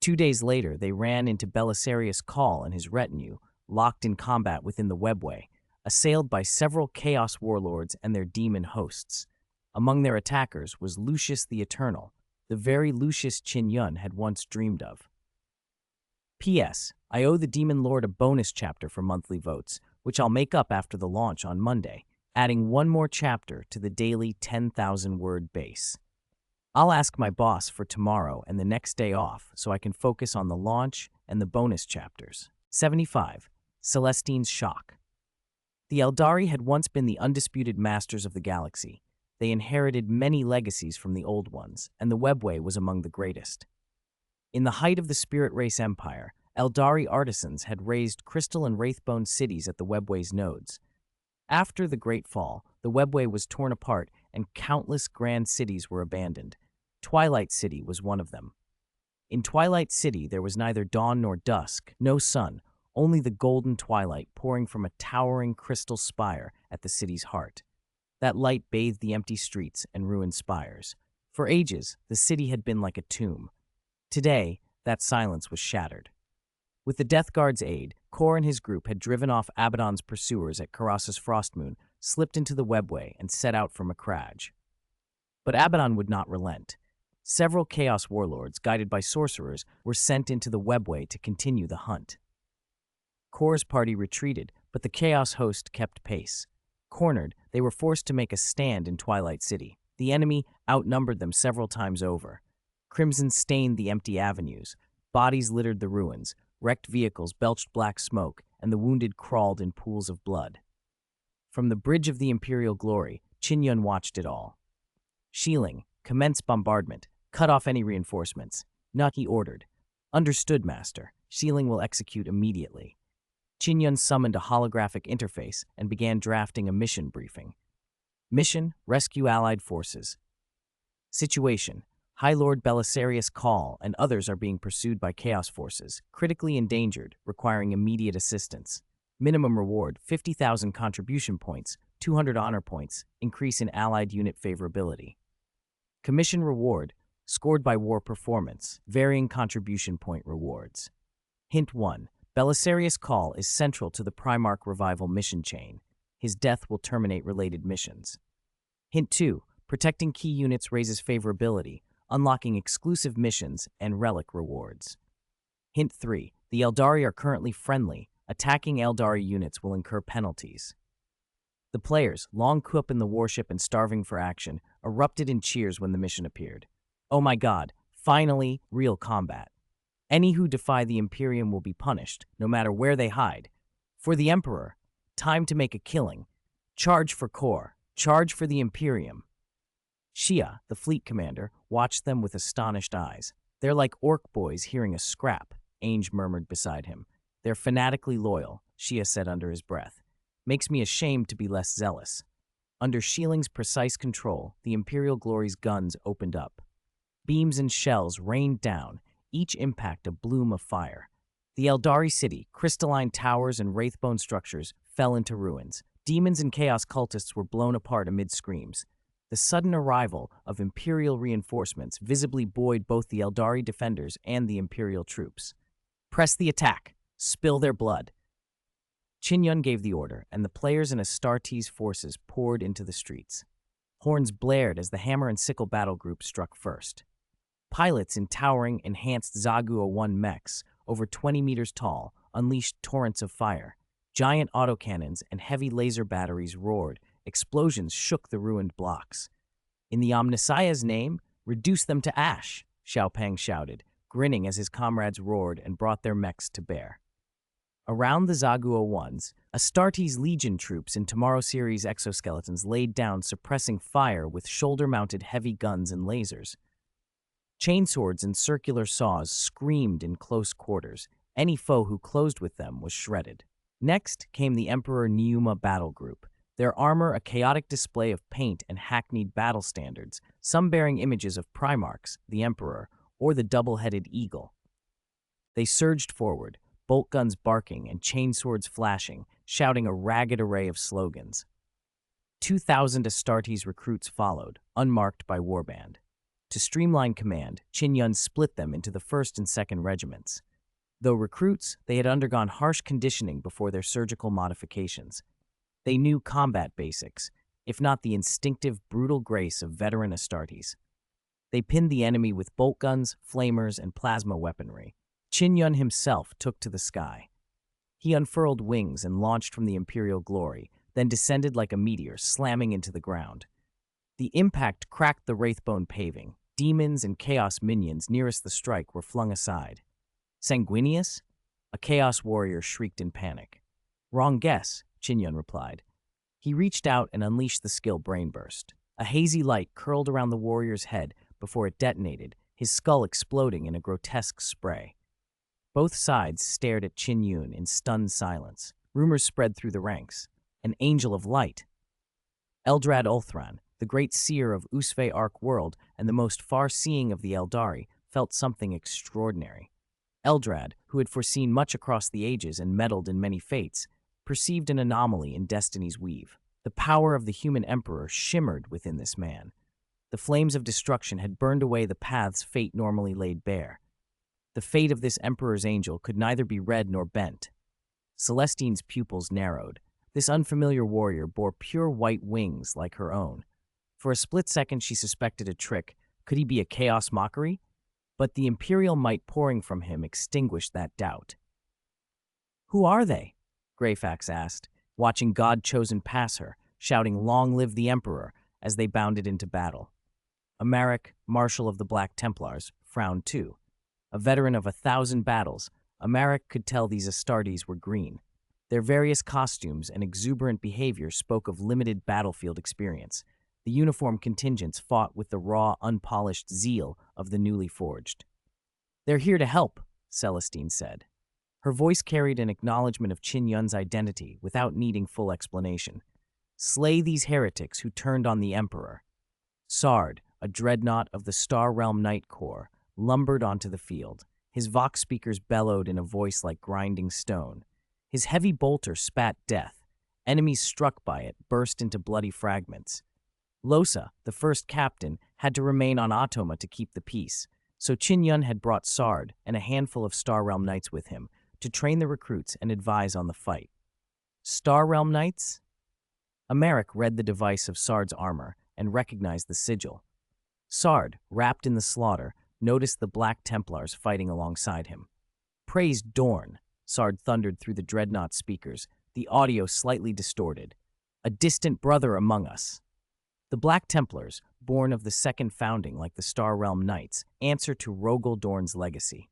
2 days later, they ran into Belisarius Cawl and his retinue, locked in combat within the webway, assailed by several chaos warlords and their demon hosts. Among their attackers was Lucius the Eternal, the very Lucius Qin Yun had once dreamed of. P.S. I owe the Demon Lord a bonus chapter for monthly votes, which I'll make up after the launch on Monday, adding one more chapter to the daily 10,000-word base. I'll ask my boss for tomorrow and the next day off so I can focus on the launch and the bonus chapters. 75. Celestine's Shock. The Eldari had once been the undisputed masters of the galaxy. They inherited many legacies from the old ones, and the webway was among the greatest. In the height of the Spirit Race Empire, Eldari artisans had raised crystal and wraithbone cities at the webway's nodes. After the Great Fall, the webway was torn apart and countless grand cities were abandoned. Twilight City was one of them. In Twilight City, there was neither dawn nor dusk, no sun, only the golden twilight pouring from a towering crystal spire at the city's heart. That light bathed the empty streets and ruined spires. For ages, the city had been like a tomb. Today, that silence was shattered. With the Death Guard's aid, Kor and his group had driven off Abaddon's pursuers at Karas's Frostmoon, slipped into the webway, and set out for Makraj. But Abaddon would not relent. Several Chaos warlords, guided by sorcerers, were sent into the webway to continue the hunt. Kor's party retreated, but the Chaos host kept pace. Cornered, they were forced to make a stand in Twilight City. The enemy outnumbered them several times over. Crimson stained the empty avenues. Bodies littered the ruins. Wrecked vehicles belched black smoke, and the wounded crawled in pools of blood. From the bridge of the Imperial Glory, Qin Yun watched it all. Sheeling, commence bombardment. Cut off any reinforcements. Not, he ordered. Understood, Master. Sheeling will execute immediately. Qin Yun summoned a holographic interface and began drafting a mission briefing. Mission: rescue Allied forces. Situation: High Lord Belisarius Cawl and others are being pursued by Chaos forces, critically endangered, requiring immediate assistance. Minimum reward: 50,000 contribution points, 200 honor points, increase in Allied unit favorability. Commission reward: scored by war performance, varying contribution point rewards. Hint 1. Belisarius' call is central to the Primarch revival mission chain. His death will terminate related missions. Hint 2. Protecting key units raises favorability, unlocking exclusive missions and relic rewards. Hint 3. The Eldari are currently friendly. Attacking Eldari units will incur penalties. The players, long cooped up in the warship and starving for action, erupted in cheers when the mission appeared. Oh my god, finally, real combat. Any who defy the Imperium will be punished, no matter where they hide. For the Emperor, time to make a killing. Charge for Core, charge for the Imperium. Shia, the fleet commander, watched them with astonished eyes. They're like orc boys hearing a scrap, Ainge murmured beside him. They're fanatically loyal, Shia said under his breath. Makes me ashamed to be less zealous. Under Sheiling's precise control, the Imperial Glory's guns opened up. Beams and shells rained down, each impact a bloom of fire. The Eldari city, crystalline towers and wraithbone structures, fell into ruins. Demons and chaos cultists were blown apart amid screams. The sudden arrival of Imperial reinforcements visibly buoyed both the Eldari defenders and the Imperial troops. Press the attack. Spill their blood. Qin Yun gave the order, and the players and Astartes' forces poured into the streets. Horns blared as the hammer and sickle battle group struck first. Pilots in towering, enhanced Zagu 01 mechs, over 20 meters tall, unleashed torrents of fire. Giant autocannons and heavy laser batteries roared. Explosions shook the ruined blocks. In the Omnissiah's name, reduce them to ash, Xiaopeng shouted, grinning as his comrades roared and brought their mechs to bear. Around the Zagu 01s, Astartes Legion troops in Tomorrow Series exoskeletons laid down, suppressing fire with shoulder-mounted heavy guns and lasers. Chainswords and circular saws screamed in close quarters. Any foe who closed with them was shredded. Next came the Emperor Neuma battle group, their armor a chaotic display of paint and hackneyed battle standards, some bearing images of Primarchs, the Emperor, or the double-headed eagle. They surged forward, bolt guns barking and chainswords flashing, shouting a ragged array of slogans. 2,000 Astartes recruits followed, unmarked by warband. To streamline command, Qin Yun split them into the 1st and 2nd regiments. Though recruits, they had undergone harsh conditioning before their surgical modifications. They knew combat basics, if not the instinctive, brutal grace of veteran Astartes. They pinned the enemy with bolt guns, flamers, and plasma weaponry. Qin Yun himself took to the sky. He unfurled wings and launched from the Imperial Glory, then descended like a meteor, slamming into the ground. The impact cracked the wraithbone paving. Demons and chaos minions nearest the strike were flung aside. Sanguinius? A chaos warrior shrieked in panic. Wrong guess, Qin Yun replied. He reached out and unleashed the skill Brainburst. A hazy light curled around the warrior's head before it detonated, his skull exploding in a grotesque spray. Both sides stared at Qin Yun in stunned silence. Rumors spread through the ranks. An angel of light. Eldrad Ulthran, the great seer of Usve Arc world and the most far-seeing of the Eldari, felt something extraordinary. Eldrad, who had foreseen much across the ages and meddled in many fates, perceived an anomaly in destiny's weave. The power of the human emperor shimmered within this man. The flames of destruction had burned away the paths fate normally laid bare. The fate of this emperor's angel could neither be read nor bent. Celestine's pupils narrowed. This unfamiliar warrior bore pure white wings like her own. For a split second she suspected a trick. Could he be a chaos mockery? But the imperial might pouring from him extinguished that doubt. "Who are they?" Greyfax asked, watching God-chosen pass her, shouting "Long live the Emperor" as they bounded into battle. Amaric, Marshal of the Black Templars, frowned too. A veteran of 1,000 battles, Amaric could tell these Astartes were green. Their various costumes and exuberant behavior spoke of limited battlefield experience. The uniformed contingents fought with the raw, unpolished zeal of the newly forged. "They're here to help," Celestine said. Her voice carried an acknowledgement of Qin Yun's identity without needing full explanation. "Slay these heretics who turned on the Emperor." Sard, a dreadnought of the Star Realm Knight Corps, lumbered onto the field. His vox speakers bellowed in a voice like grinding stone. His heavy bolter spat death. Enemies struck by it burst into bloody fragments. Losa, the first captain, had to remain on Automa to keep the peace, so Qin Yun had brought Sard and a handful of Star Realm Knights with him, to train the recruits and advise on the fight. Star Realm Knights? Americ read the device of Sard's armor and recognized the sigil. Sard, wrapped in the slaughter, noticed the Black Templars fighting alongside him. "Praise Dorn," Sard thundered through the dreadnought speakers, the audio slightly distorted. "A distant brother among us." The Black Templars, born of the second founding like the Star Realm Knights, answer to Rogel Dorn's legacy.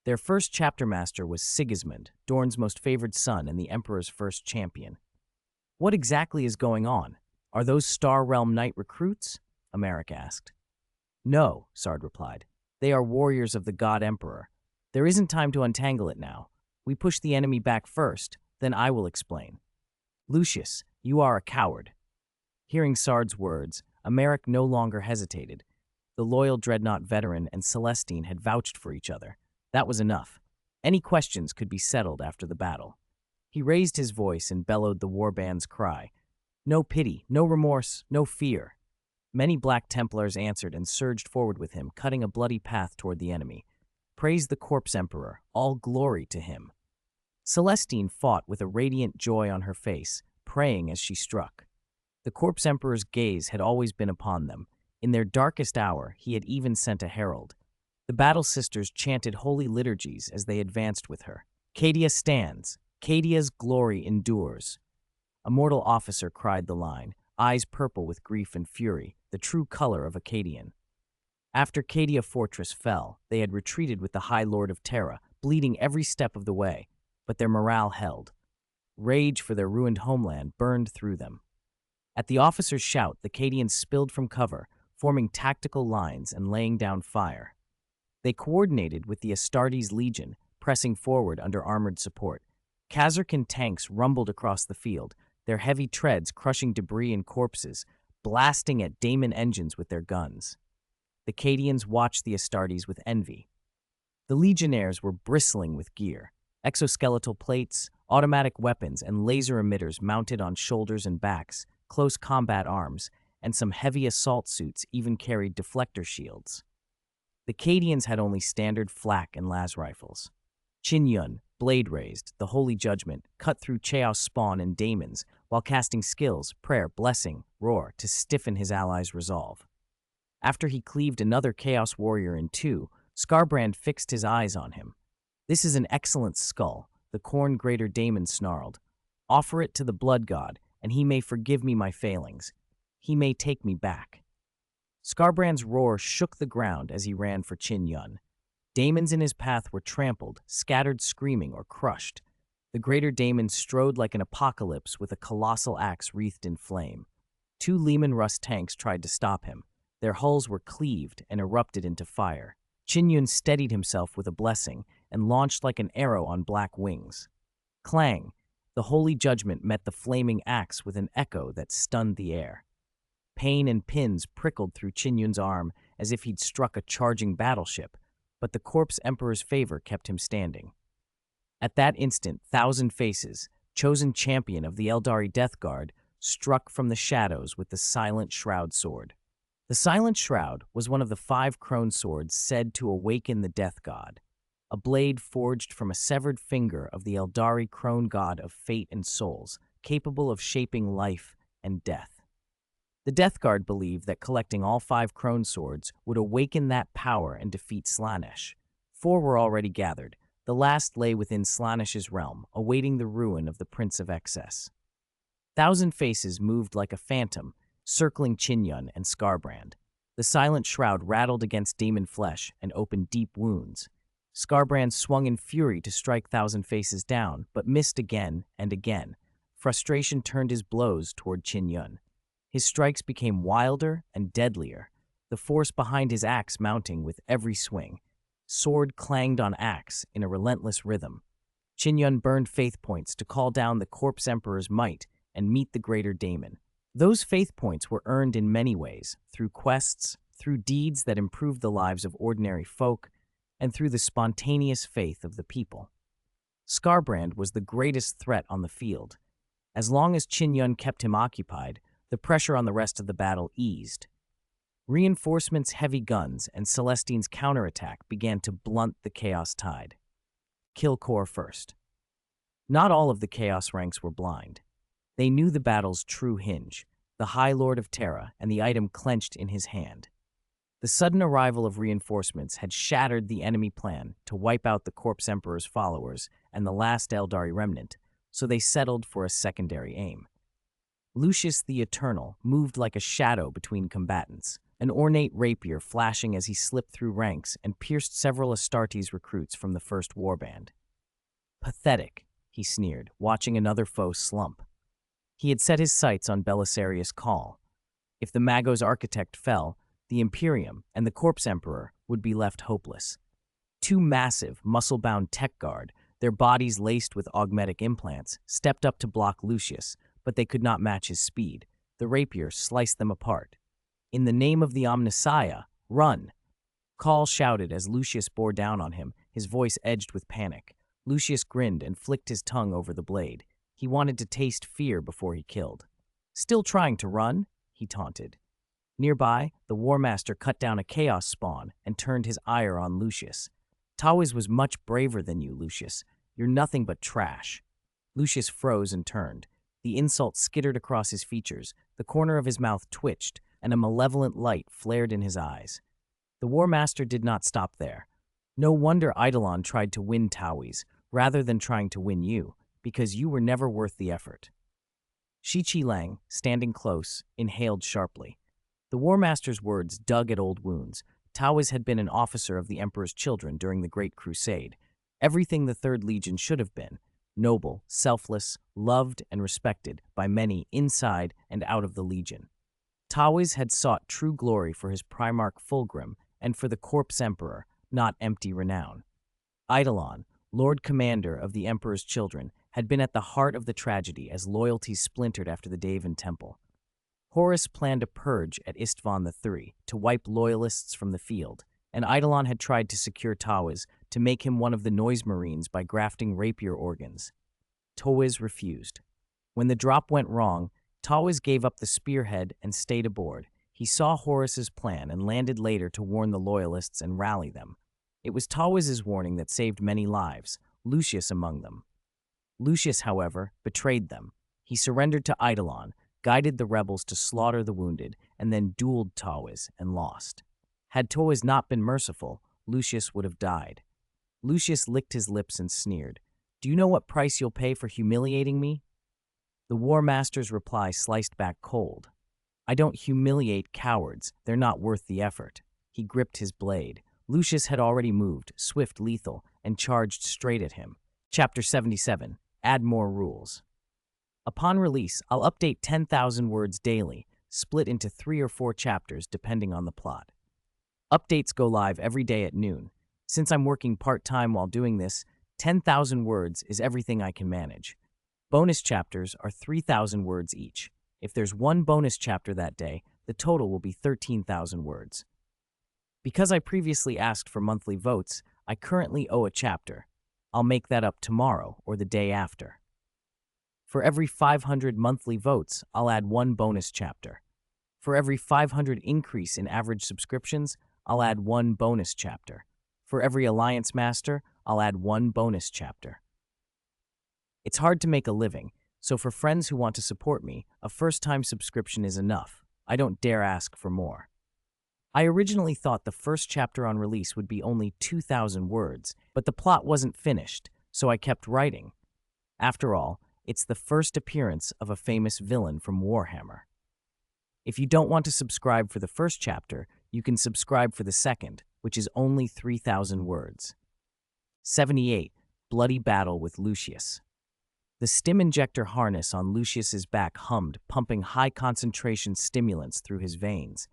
Their first chapter master was Sigismund, Dorn's most favored son and the Emperor's first champion. "What exactly is going on? Are those Star Realm Knight recruits?" Americ asked. "No," Sard replied. "They are warriors of the God Emperor. There isn't time to untangle it now. We push the enemy back first, then I will explain." "Lucius, you are a coward." Hearing Sard's words, Americ no longer hesitated. The loyal dreadnought veteran and Celestine had vouched for each other. That was enough. Any questions could be settled after the battle. He raised his voice and bellowed the warband's cry. No pity, no remorse, no fear. Many Black Templars answered and surged forward with him, cutting a bloody path toward the enemy. Praise the Corpse Emperor, all glory to him. Celestine fought with a radiant joy on her face, praying as she struck. The Corpse Emperor's gaze had always been upon them. In their darkest hour, he had even sent a herald. The Battle Sisters chanted holy liturgies as they advanced with her. "Cadia stands. Cadia's glory endures." A mortal officer cried the line, eyes purple with grief and fury, the true color of a Cadian. After Cadia Fortress fell, they had retreated with the High Lord of Terra, bleeding every step of the way, but their morale held. Rage for their ruined homeland burned through them. At the officer's shout, the Cadians spilled from cover, forming tactical lines and laying down fire. They coordinated with the Astartes Legion, pressing forward under armored support. Khazarkan tanks rumbled across the field, their heavy treads crushing debris and corpses, blasting at Daemon engines with their guns. The Cadians watched the Astartes with envy. The Legionnaires were bristling with gear, exoskeletal plates, automatic weapons, and laser emitters mounted on shoulders and backs, close combat arms, and some heavy assault suits even carried deflector shields. The Cadians had only standard flak and las rifles. Qin Yun, blade raised, the holy judgment, cut through Chaos spawn and daemons while casting skills, prayer, blessing, roar to stiffen his allies' resolve. After he cleaved another Chaos warrior in two, Skarbrand fixed his eyes on him. "This is an excellent skull," the Khorne Greater Daemon snarled. "Offer it to the Blood God, and he may forgive me my failings. He may take me back." Skarbrand's roar shook the ground as he ran for Qin Yun. Daemons in his path were trampled, scattered screaming, or crushed. The Greater Daemon strode like an apocalypse with a colossal axe wreathed in flame. Two Leman Russ tanks tried to stop him. Their hulls were cleaved and erupted into fire. Qin Yun steadied himself with a blessing and launched like an arrow on black wings. Clang! The holy judgment met the flaming axe with an echo that stunned the air. Pain and pins prickled through Qin Yun's arm as if he'd struck a charging battleship, but the Corpse Emperor's favor kept him standing. At that instant, Thousand Faces, chosen champion of the Eldari Death Guard, struck from the shadows with the Silent Shroud sword. The Silent Shroud was one of the 5 crone swords said to awaken the Death God, a blade forged from a severed finger of the Eldari crone god of fate and souls, capable of shaping life and death. The Death Guard believed that collecting all 5 crone swords would awaken that power and defeat Slaanesh. 4 were already gathered. The last lay within Slaanesh's realm, awaiting the ruin of the Prince of Excess. Thousand Faces moved like a phantom, circling Qin Yun and Skarbrand. The Silent Shroud rattled against demon flesh and opened deep wounds. Skarbrand swung in fury to strike Thousand Faces down, but missed again and again. Frustration turned his blows toward Qin Yun. His strikes became wilder and deadlier, the force behind his axe mounting with every swing. Sword clanged on axe in a relentless rhythm. Qin Yun burned faith points to call down the Corpse Emperor's might and meet the Greater Daemon. Those faith points were earned in many ways, through quests, through deeds that improved the lives of ordinary folk, and through the spontaneous faith of the people. Skarbrand was the greatest threat on the field. As long as Qin Yun kept him occupied, the pressure on the rest of the battle eased. Reinforcements' heavy guns and Celestine's counterattack began to blunt the chaos tide. Kill core first. Not all of the Chaos ranks were blind. They knew the battle's true hinge, the High Lord of Terra and the item clenched in his hand. The sudden arrival of reinforcements had shattered the enemy plan to wipe out the Corpse Emperor's followers and the last Eldari remnant, so they settled for a secondary aim. Lucius the Eternal moved like a shadow between combatants, an ornate rapier flashing as he slipped through ranks and pierced several Astartes recruits from the first warband. Pathetic, he sneered, watching another foe slump. He had set his sights on Belisarius' call. If the Magos Architect fell, the Imperium and the Corpse Emperor would be left hopeless. Two massive, muscle-bound tech guard, their bodies laced with augmetic implants, stepped up to block Lucius, but they could not match his speed. The rapier sliced them apart. In the name of the Omnissiah, run! Call shouted as Lucius bore down on him, his voice edged with panic. Lucius grinned and flicked his tongue over the blade. He wanted to taste fear before he killed. Still trying to run? He taunted. Nearby, the War Master cut down a chaos spawn and turned his ire on Lucius. Tawiz was much braver than you, Lucius. You're nothing but trash. Lucius froze and turned. The insult skittered across his features, the corner of his mouth twitched, and a malevolent light flared in his eyes. The War Master did not stop there. No wonder Eidolon tried to win Tawiz, rather than trying to win you, because you were never worth the effort. Shi Chi Lang, standing close, inhaled sharply. The War Master's words dug at old wounds. Tawiz had been an officer of the Emperor's children during the Great Crusade, everything the Third Legion should have been. Noble, selfless, loved and respected by many inside and out of the Legion. Tawiz had sought true glory for his Primarch Fulgrim and for the Corpse Emperor, not empty renown. Eidolon, Lord Commander of the Emperor's children, had been at the heart of the tragedy as loyalties splintered after the Davan Temple. Horus planned a purge at Istvan III to wipe loyalists from the field, and Eidolon had tried to secure Tawiz to make him one of the Noise Marines by grafting rapier organs. Tawiz refused. When the drop went wrong, Tawiz gave up the spearhead and stayed aboard. He saw Horus's plan and landed later to warn the loyalists and rally them. It was Tawiz's warning that saved many lives, Lucius among them. Lucius, however, betrayed them. He surrendered to Eidolon, guided the rebels to slaughter the wounded, and then dueled Tawiz and lost. Had Tawiz not been merciful, Lucius would have died. Lucius licked his lips and sneered. Do you know what price you'll pay for humiliating me? The War Master's reply sliced back cold. I don't humiliate cowards. They're not worth the effort. He gripped his blade. Lucius had already moved, swift, lethal, and charged straight at him. Chapter 77. Add more rules. Upon release, I'll update 10,000 words daily, split into 3 or 4 chapters depending on the plot. Updates go live every day at noon. Since I'm working part-time while doing this, 10,000 words is everything I can manage. Bonus chapters are 3,000 words each. If there's one bonus chapter that day, the total will be 13,000 words. Because I previously asked for monthly votes, I currently owe a chapter. I'll make that up tomorrow or the day after. For every 500 monthly votes, I'll add 1 bonus chapter. For every 500 increase in average subscriptions, I'll add 1 bonus chapter. For every Alliance Master, I'll add 1 bonus chapter. It's hard to make a living, so for friends who want to support me, a first-time subscription is enough. I don't dare ask for more. I originally thought the first chapter on release would be only 2,000 words, but the plot wasn't finished, so I kept writing. After all, it's the first appearance of a famous villain from Warhammer. If you don't want to subscribe for the first chapter, you can subscribe for the second, which is only 3,000 words. 78. Bloody Battle with Lucius. The stim injector harness on Lucius's back hummed, pumping high-concentration stimulants through his veins.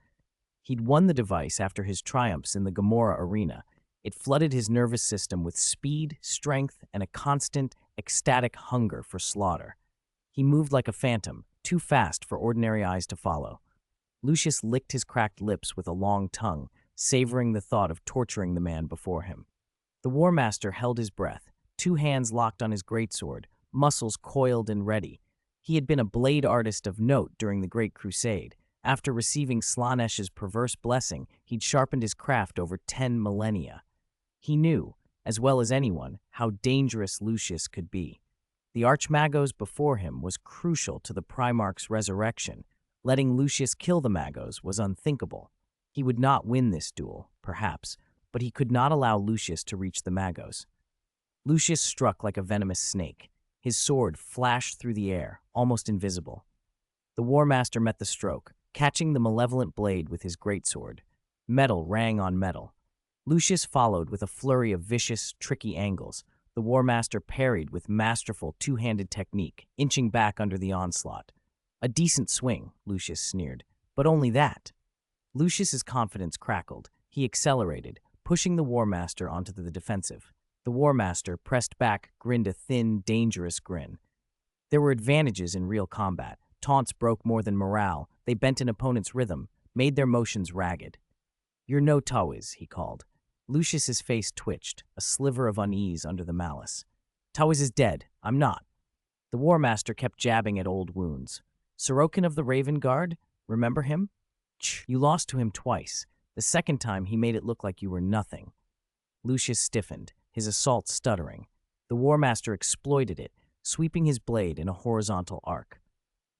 He'd won the device after his triumphs in the Gamora arena. It flooded his nervous system with speed, strength, and a constant, ecstatic hunger for slaughter. He moved like a phantom, too fast for ordinary eyes to follow. Lucius licked his cracked lips with a long tongue, savoring the thought of torturing the man before him. The War Master held his breath, 2 hands locked on his greatsword, muscles coiled and ready. He had been a blade artist of note during the Great Crusade. After receiving Slaaneş's perverse blessing, he'd sharpened his craft over 10 millennia. He knew, as well as anyone, how dangerous Lucius could be. The Archmagos before him was crucial to the Primarch's resurrection. Letting Lucius kill the Magos was unthinkable. He would not win this duel, perhaps, but he could not allow Lucius to reach the Magos. Lucius struck like a venomous snake. His sword flashed through the air, almost invisible. The War Master met the stroke, catching the malevolent blade with his greatsword. Metal rang on metal. Lucius followed with a flurry of vicious, tricky angles. The War Master parried with masterful two-handed technique, inching back under the onslaught. A decent swing, Lucius sneered, but only that. Lucius's confidence crackled. He accelerated, pushing the War Master onto the defensive. The War Master, pressed back, grinned a thin, dangerous grin. There were advantages in real combat. Taunts broke more than morale. They bent an opponent's rhythm, made their motions ragged. "You're no Tawiz," he called. Lucius's face twitched, a sliver of unease under the malice. "Tawiz is dead. I'm not." The War Master kept jabbing at old wounds. "Sorokin of the Raven Guard? Remember him? You lost to him twice. The second time he made it look like you were nothing." Lucius stiffened, his assault stuttering. The War Master exploited it, sweeping his blade in a horizontal arc.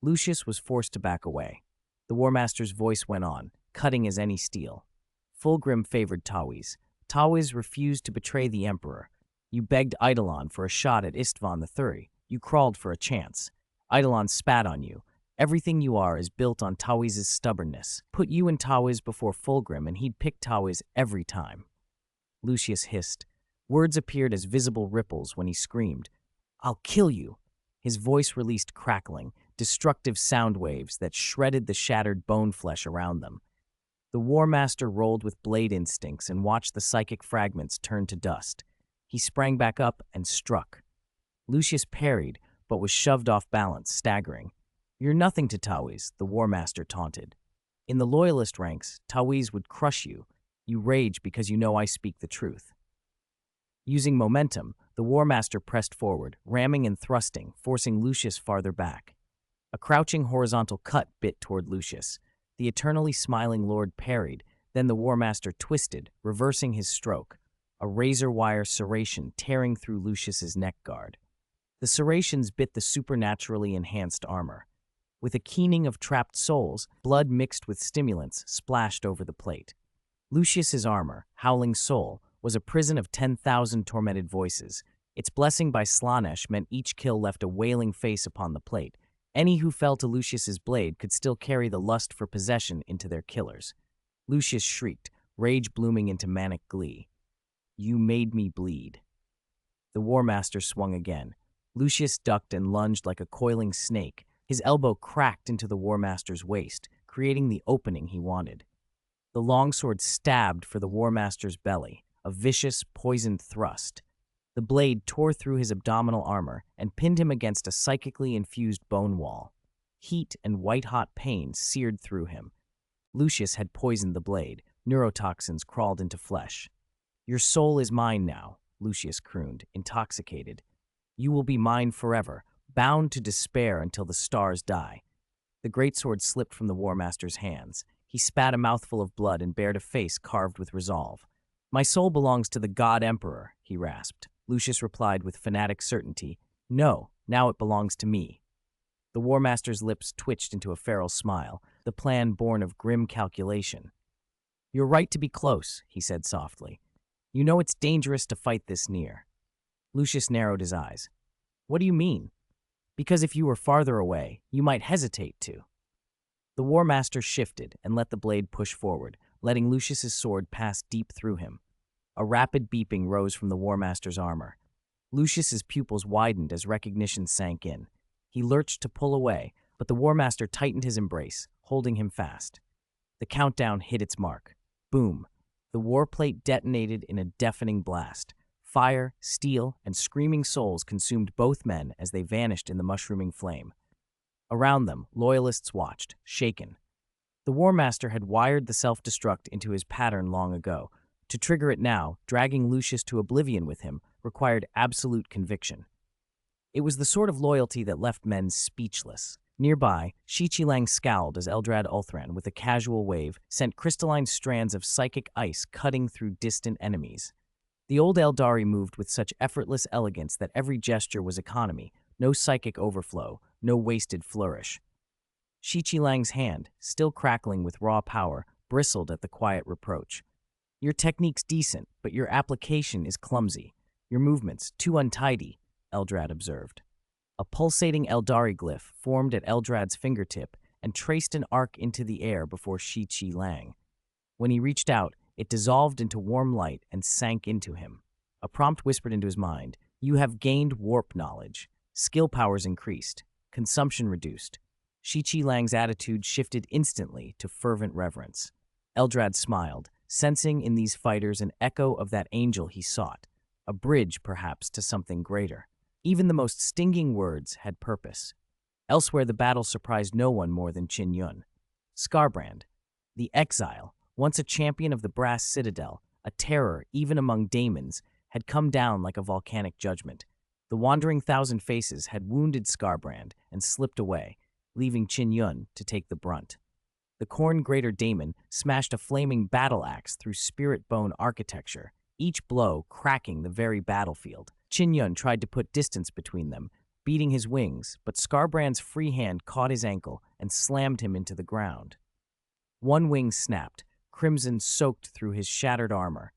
Lucius was forced to back away. The War Master's voice went on, cutting as any steel. Fulgrim favored Tawiz. Tawiz refused to betray the Emperor. You begged Eidolon for a shot at Istvan III. You crawled for a chance. Eidolon spat on you. Everything you are is built on Tawiz's stubbornness. Put you and Tawiz before Fulgrim and he'd pick Tawiz every time. Lucius hissed. Words appeared as visible ripples when he screamed, "I'll kill you!" His voice released crackling, destructive sound waves that shredded the shattered bone flesh around them. The War Master rolled with blade instincts and watched the psychic fragments turn to dust. He sprang back up and struck. Lucius parried, but was shoved off balance, staggering. "You're nothing to Tawiz," the War Master taunted. "In the Loyalist ranks, Tawiz would crush you. You rage because you know I speak the truth." Using momentum, the War Master pressed forward, ramming and thrusting, forcing Lucius farther back. A crouching horizontal cut bit toward Lucius. The eternally smiling Lord parried, then the War Master twisted, reversing his stroke, a razor-wire serration tearing through Lucius's neck guard. The serrations bit the supernaturally enhanced armor. With a keening of trapped souls, blood mixed with stimulants splashed over the plate. Lucius's armor, howling soul, was a prison of 10,000 tormented voices. Its blessing by Slanesh meant each kill left a wailing face upon the plate. Any who fell to Lucius's blade could still carry the lust for possession into their killers. Lucius shrieked, rage blooming into manic glee. "You made me bleed." The War Master swung again. Lucius ducked and lunged like a coiling snake. His elbow cracked into the War Master's waist, creating the opening he wanted. The longsword stabbed for the War Master's belly, a vicious, poisoned thrust. The blade tore through his abdominal armor and pinned him against a psychically infused bone wall. Heat and white-hot pain seared through him. Lucius had poisoned the blade. Neurotoxins crawled into flesh. "Your soul is mine now," Lucius crooned, intoxicated. "You will be mine forever, bound to despair until the stars die." The greatsword slipped from the War Master's hands. He spat a mouthful of blood and bared a face carved with resolve. "My soul belongs to the God Emperor," he rasped. Lucius replied with fanatic certainty, "No, now it belongs to me." The War Master's lips twitched into a feral smile, the plan born of grim calculation. "You're right to be close," he said softly. "You know it's dangerous to fight this near." Lucius narrowed his eyes. "What do you mean?" "Because if you were farther away, you might hesitate to." The War Master shifted and let the blade push forward, letting Lucius's sword pass deep through him. A rapid beeping rose from the War Master's armor. Lucius's pupils widened as recognition sank in. He lurched to pull away, but the War Master tightened his embrace, holding him fast. The countdown hit its mark. Boom! The warplate detonated in a deafening blast. Fire, steel, and screaming souls consumed both men as they vanished in the mushrooming flame. Around them, loyalists watched, shaken. The War Master had wired the self-destruct into his pattern long ago. To trigger it now, dragging Lucius to oblivion with him, required absolute conviction. It was the sort of loyalty that left men speechless. Nearby, Shichilang scowled as Eldrad Ulthran, with a casual wave, sent crystalline strands of psychic ice cutting through distant enemies. The old Eldari moved with such effortless elegance that every gesture was economy, no psychic overflow, no wasted flourish. Shi Lang's hand, still crackling with raw power, bristled at the quiet reproach. Your technique's decent, but your application is clumsy. Your movements too untidy, Eldrad observed. A pulsating Eldari glyph formed at Eldrad's fingertip and traced an arc into the air before Shi Lang. When he reached out, it dissolved into warm light and sank into him. A prompt whispered into his mind, "You have gained warp knowledge. Skill powers increased. Consumption reduced." Shi Lang's attitude shifted instantly to fervent reverence. Eldrad smiled, sensing in these fighters an echo of that angel he sought, a bridge, perhaps, to something greater. Even the most stinging words had purpose. Elsewhere, the battle surprised no one more than Qin Yun. Skarbrand, the exile, once a champion of the Brass Citadel, a terror even among daemons, had come down like a volcanic judgment. The wandering Thousand Faces had wounded Skarbrand and slipped away, leaving Qin Yun to take the brunt. The Khorne Greater Daemon smashed a flaming battle axe through spirit bone architecture, each blow cracking the very battlefield. Qin Yun tried to put distance between them, beating his wings, but Skarbrand's free hand caught his ankle and slammed him into the ground. One wing snapped, crimson soaked through his shattered armor.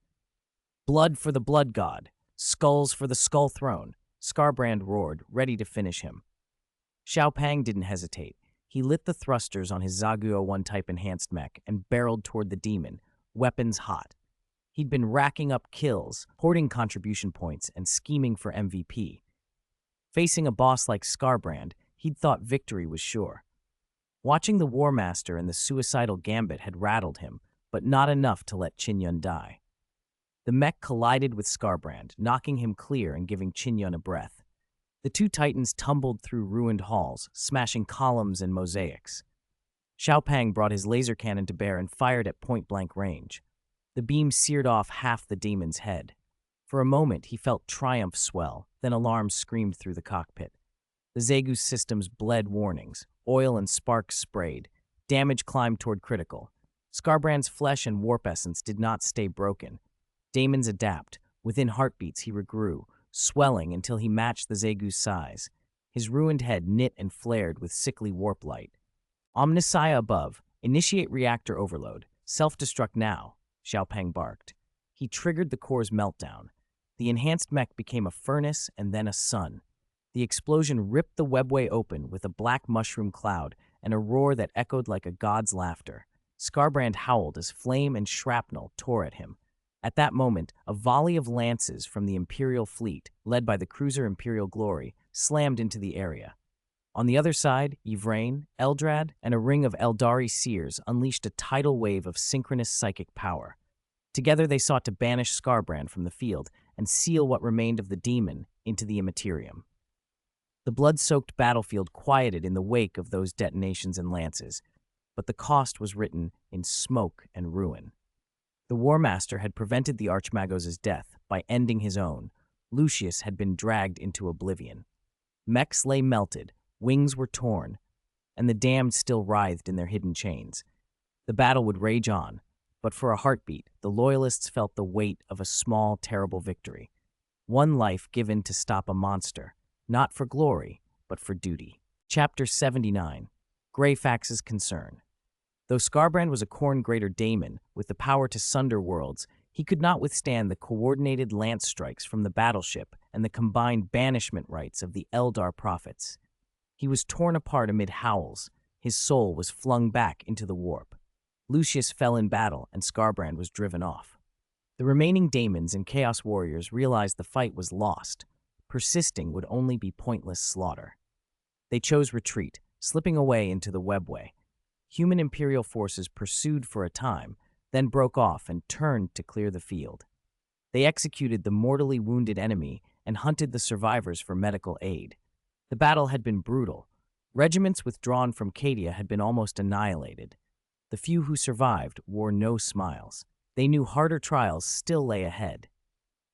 "Blood for the Blood God! Skulls for the Skull Throne!" Skarbrand roared, ready to finish him. Xiaopang didn't hesitate. He lit the thrusters on his Zaguo 1-type enhanced mech and barreled toward the demon, weapons hot. He'd been racking up kills, hoarding contribution points, and scheming for MVP. Facing a boss like Skarbrand, he'd thought victory was sure. Watching the War Master and the suicidal gambit had rattled him, but not enough to let Qin Yun die. The mech collided with Skarbrand, knocking him clear and giving Qin Yun a breath. The two titans tumbled through ruined halls, smashing columns and mosaics. Xiaopang brought his laser cannon to bear and fired at point-blank range. The beam seared off half the demon's head. For a moment, he felt triumph swell, then alarms screamed through the cockpit. The Zagu systems bled warnings, oil and sparks sprayed, damage climbed toward critical. Skarbrand's flesh and warp essence did not stay broken. Daemons adapt. Within heartbeats, he regrew, swelling until he matched the Zagu's size. His ruined head knit and flared with sickly warp light. Omnissiah above, initiate reactor overload. Self-destruct now, Xiaopang barked. He triggered the core's meltdown. The enhanced mech became a furnace and then a sun. The explosion ripped the webway open with a black mushroom cloud and a roar that echoed like a god's laughter. Skarbrand howled as flame and shrapnel tore at him. At that moment, a volley of lances from the Imperial fleet, led by the cruiser Imperial Glory, slammed into the area. On the other side, Yvraine, Eldrad, and a ring of Eldari seers unleashed a tidal wave of synchronous psychic power. Together they sought to banish Skarbrand from the field and seal what remained of the demon into the Immaterium. The blood-soaked battlefield quieted in the wake of those detonations and lances, but the cost was written in smoke and ruin. The War Master had prevented the Archmagos' death by ending his own. Lucius had been dragged into oblivion. Mechs lay melted, wings were torn, and the damned still writhed in their hidden chains. The battle would rage on, but for a heartbeat, the Loyalists felt the weight of a small, terrible victory. One life given to stop a monster, not for glory, but for duty. Chapter 79. Greyfax's Concern. Though Skarbrand was a Khorne Greater Daemon with the power to sunder worlds, he could not withstand the coordinated lance strikes from the battleship and the combined banishment rites of the Eldar prophets. He was torn apart amid howls. His soul was flung back into the warp. Lucius fell in battle, and Skarbrand was driven off. The remaining daemons and Chaos Warriors realized the fight was lost. Persisting would only be pointless slaughter. They chose retreat, slipping away into the webway. Human Imperial forces pursued for a time, then broke off and turned to clear the field. They executed the mortally wounded enemy and hunted the survivors for medical aid. The battle had been brutal. Regiments withdrawn from Cadia had been almost annihilated. The few who survived wore no smiles. They knew harder trials still lay ahead.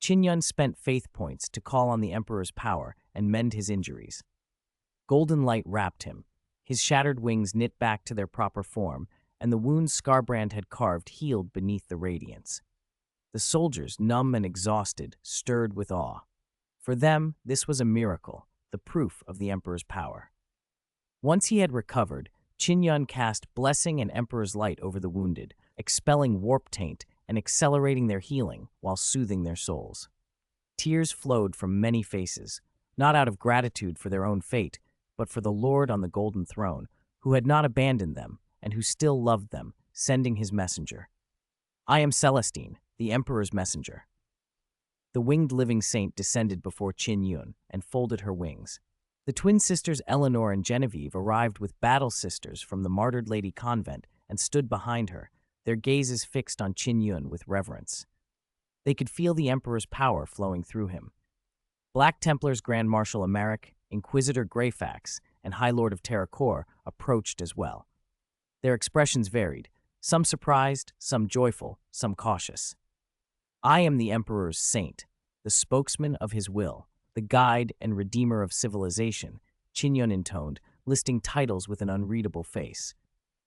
Qin Yun spent faith points to call on the Emperor's power and mend his injuries. Golden light wrapped him. His shattered wings knit back to their proper form, and the wounds Skarbrand had carved healed beneath the radiance. The soldiers, numb and exhausted, stirred with awe. For them, this was a miracle, the proof of the Emperor's power. Once he had recovered, Qin Yun cast Blessing and Emperor's Light over the wounded, expelling warp taint and accelerating their healing while soothing their souls. Tears flowed from many faces, not out of gratitude for their own fate, but for the Lord on the golden throne, who had not abandoned them and who still loved them, sending his messenger. I am Celestine, the Emperor's messenger. The winged living saint descended before Qin Yun and folded her wings. The twin sisters Eleanor and Genevieve arrived with battle sisters from the Martyred Lady Convent and stood behind her, their gazes fixed on Qin Yun with reverence. They could feel the Emperor's power flowing through him. Black Templars Grand Marshal Emeric, Inquisitor Greyfax, and High Lord of Terracor approached as well. Their expressions varied, some surprised, some joyful, some cautious. I am the Emperor's saint, the spokesman of his will, the guide and redeemer of civilization, Qin Yun intoned, listing titles with an unreadable face.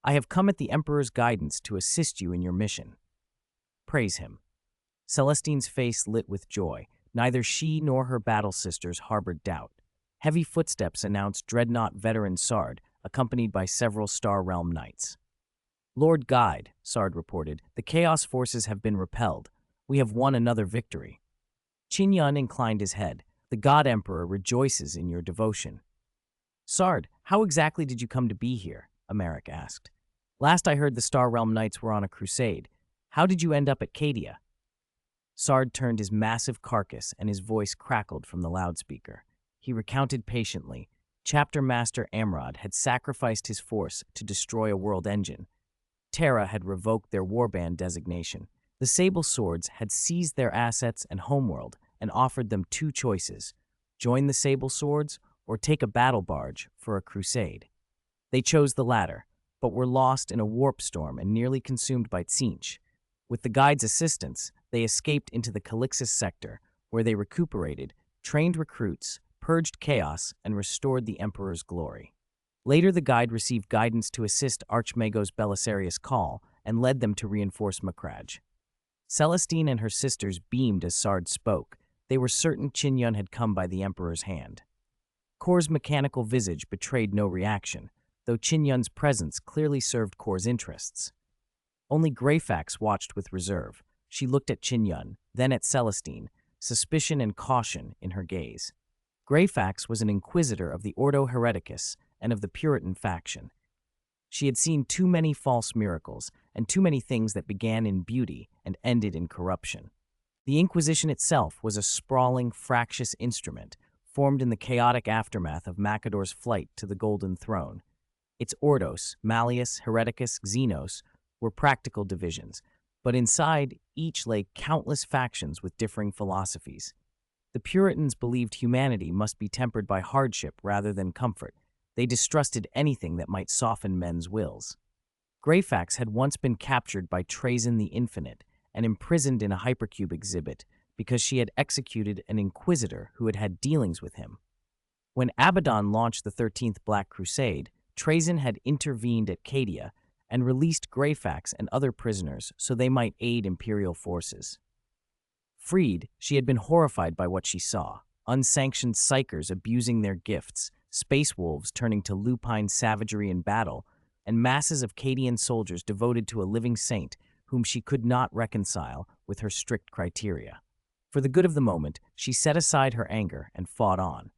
I have come at the Emperor's guidance to assist you in your mission. Praise him. Celestine's face lit with joy. Neither she nor her battle sisters harbored doubt. Heavy footsteps announced Dreadnought veteran Sard, accompanied by several Star Realm knights. Lord Guide, Sard reported, the Chaos forces have been repelled. We have won another victory. Qin Yun inclined his head. The God Emperor rejoices in your devotion. Sard, how exactly did you come to be here? Emeric asked. Last I heard the Star Realm Knights were on a crusade. How did you end up at Cadia? Sard turned his massive carcass and his voice crackled from the loudspeaker. He recounted patiently. Chapter Master Amrod had sacrificed his force to destroy a world engine. Terra had revoked their warband designation. The Sable Swords had seized their assets and homeworld and offered them two choices: join the Sable Swords or take a battle barge for a crusade. They chose the latter, but were lost in a warp storm and nearly consumed by Tzeentch. With the guide's assistance, they escaped into the Calixis sector, where they recuperated, trained recruits, purged chaos, and restored the Emperor's glory. Later, the guide received guidance to assist Archmagos Belisarius Call and led them to reinforce Macragge. Celestine and her sisters beamed as Sard spoke. They were certain Qin Yun had come by the Emperor's hand. Kor's mechanical visage betrayed no reaction, though Qin Yun's presence clearly served Kor's interests. Only Greyfax watched with reserve. She looked at Qin Yun, then at Celestine, suspicion and caution in her gaze. Greyfax was an inquisitor of the Ordo Hereticus and of the Puritan faction. She had seen too many false miracles and too many things that began in beauty and ended in corruption. The Inquisition itself was a sprawling, fractious instrument formed in the chaotic aftermath of Macador's flight to the Golden Throne. Its Ordos, Malleus, Hereticus, Xenos, were practical divisions, but inside each lay countless factions with differing philosophies. The Puritans believed humanity must be tempered by hardship rather than comfort. They distrusted anything that might soften men's wills. Greyfax had once been captured by Trazyn the Infinite and imprisoned in a hypercube exhibit because she had executed an inquisitor who had had dealings with him. When Abaddon launched the 13th Black Crusade, Trazyn had intervened at Cadia and released Greyfax and other prisoners so they might aid Imperial forces. Freed, she had been horrified by what she saw: unsanctioned psychers abusing their gifts, space wolves turning to lupine savagery in battle, and masses of Cadian soldiers devoted to a living saint whom she could not reconcile with her strict criteria. For the good of the moment, she set aside her anger and fought on.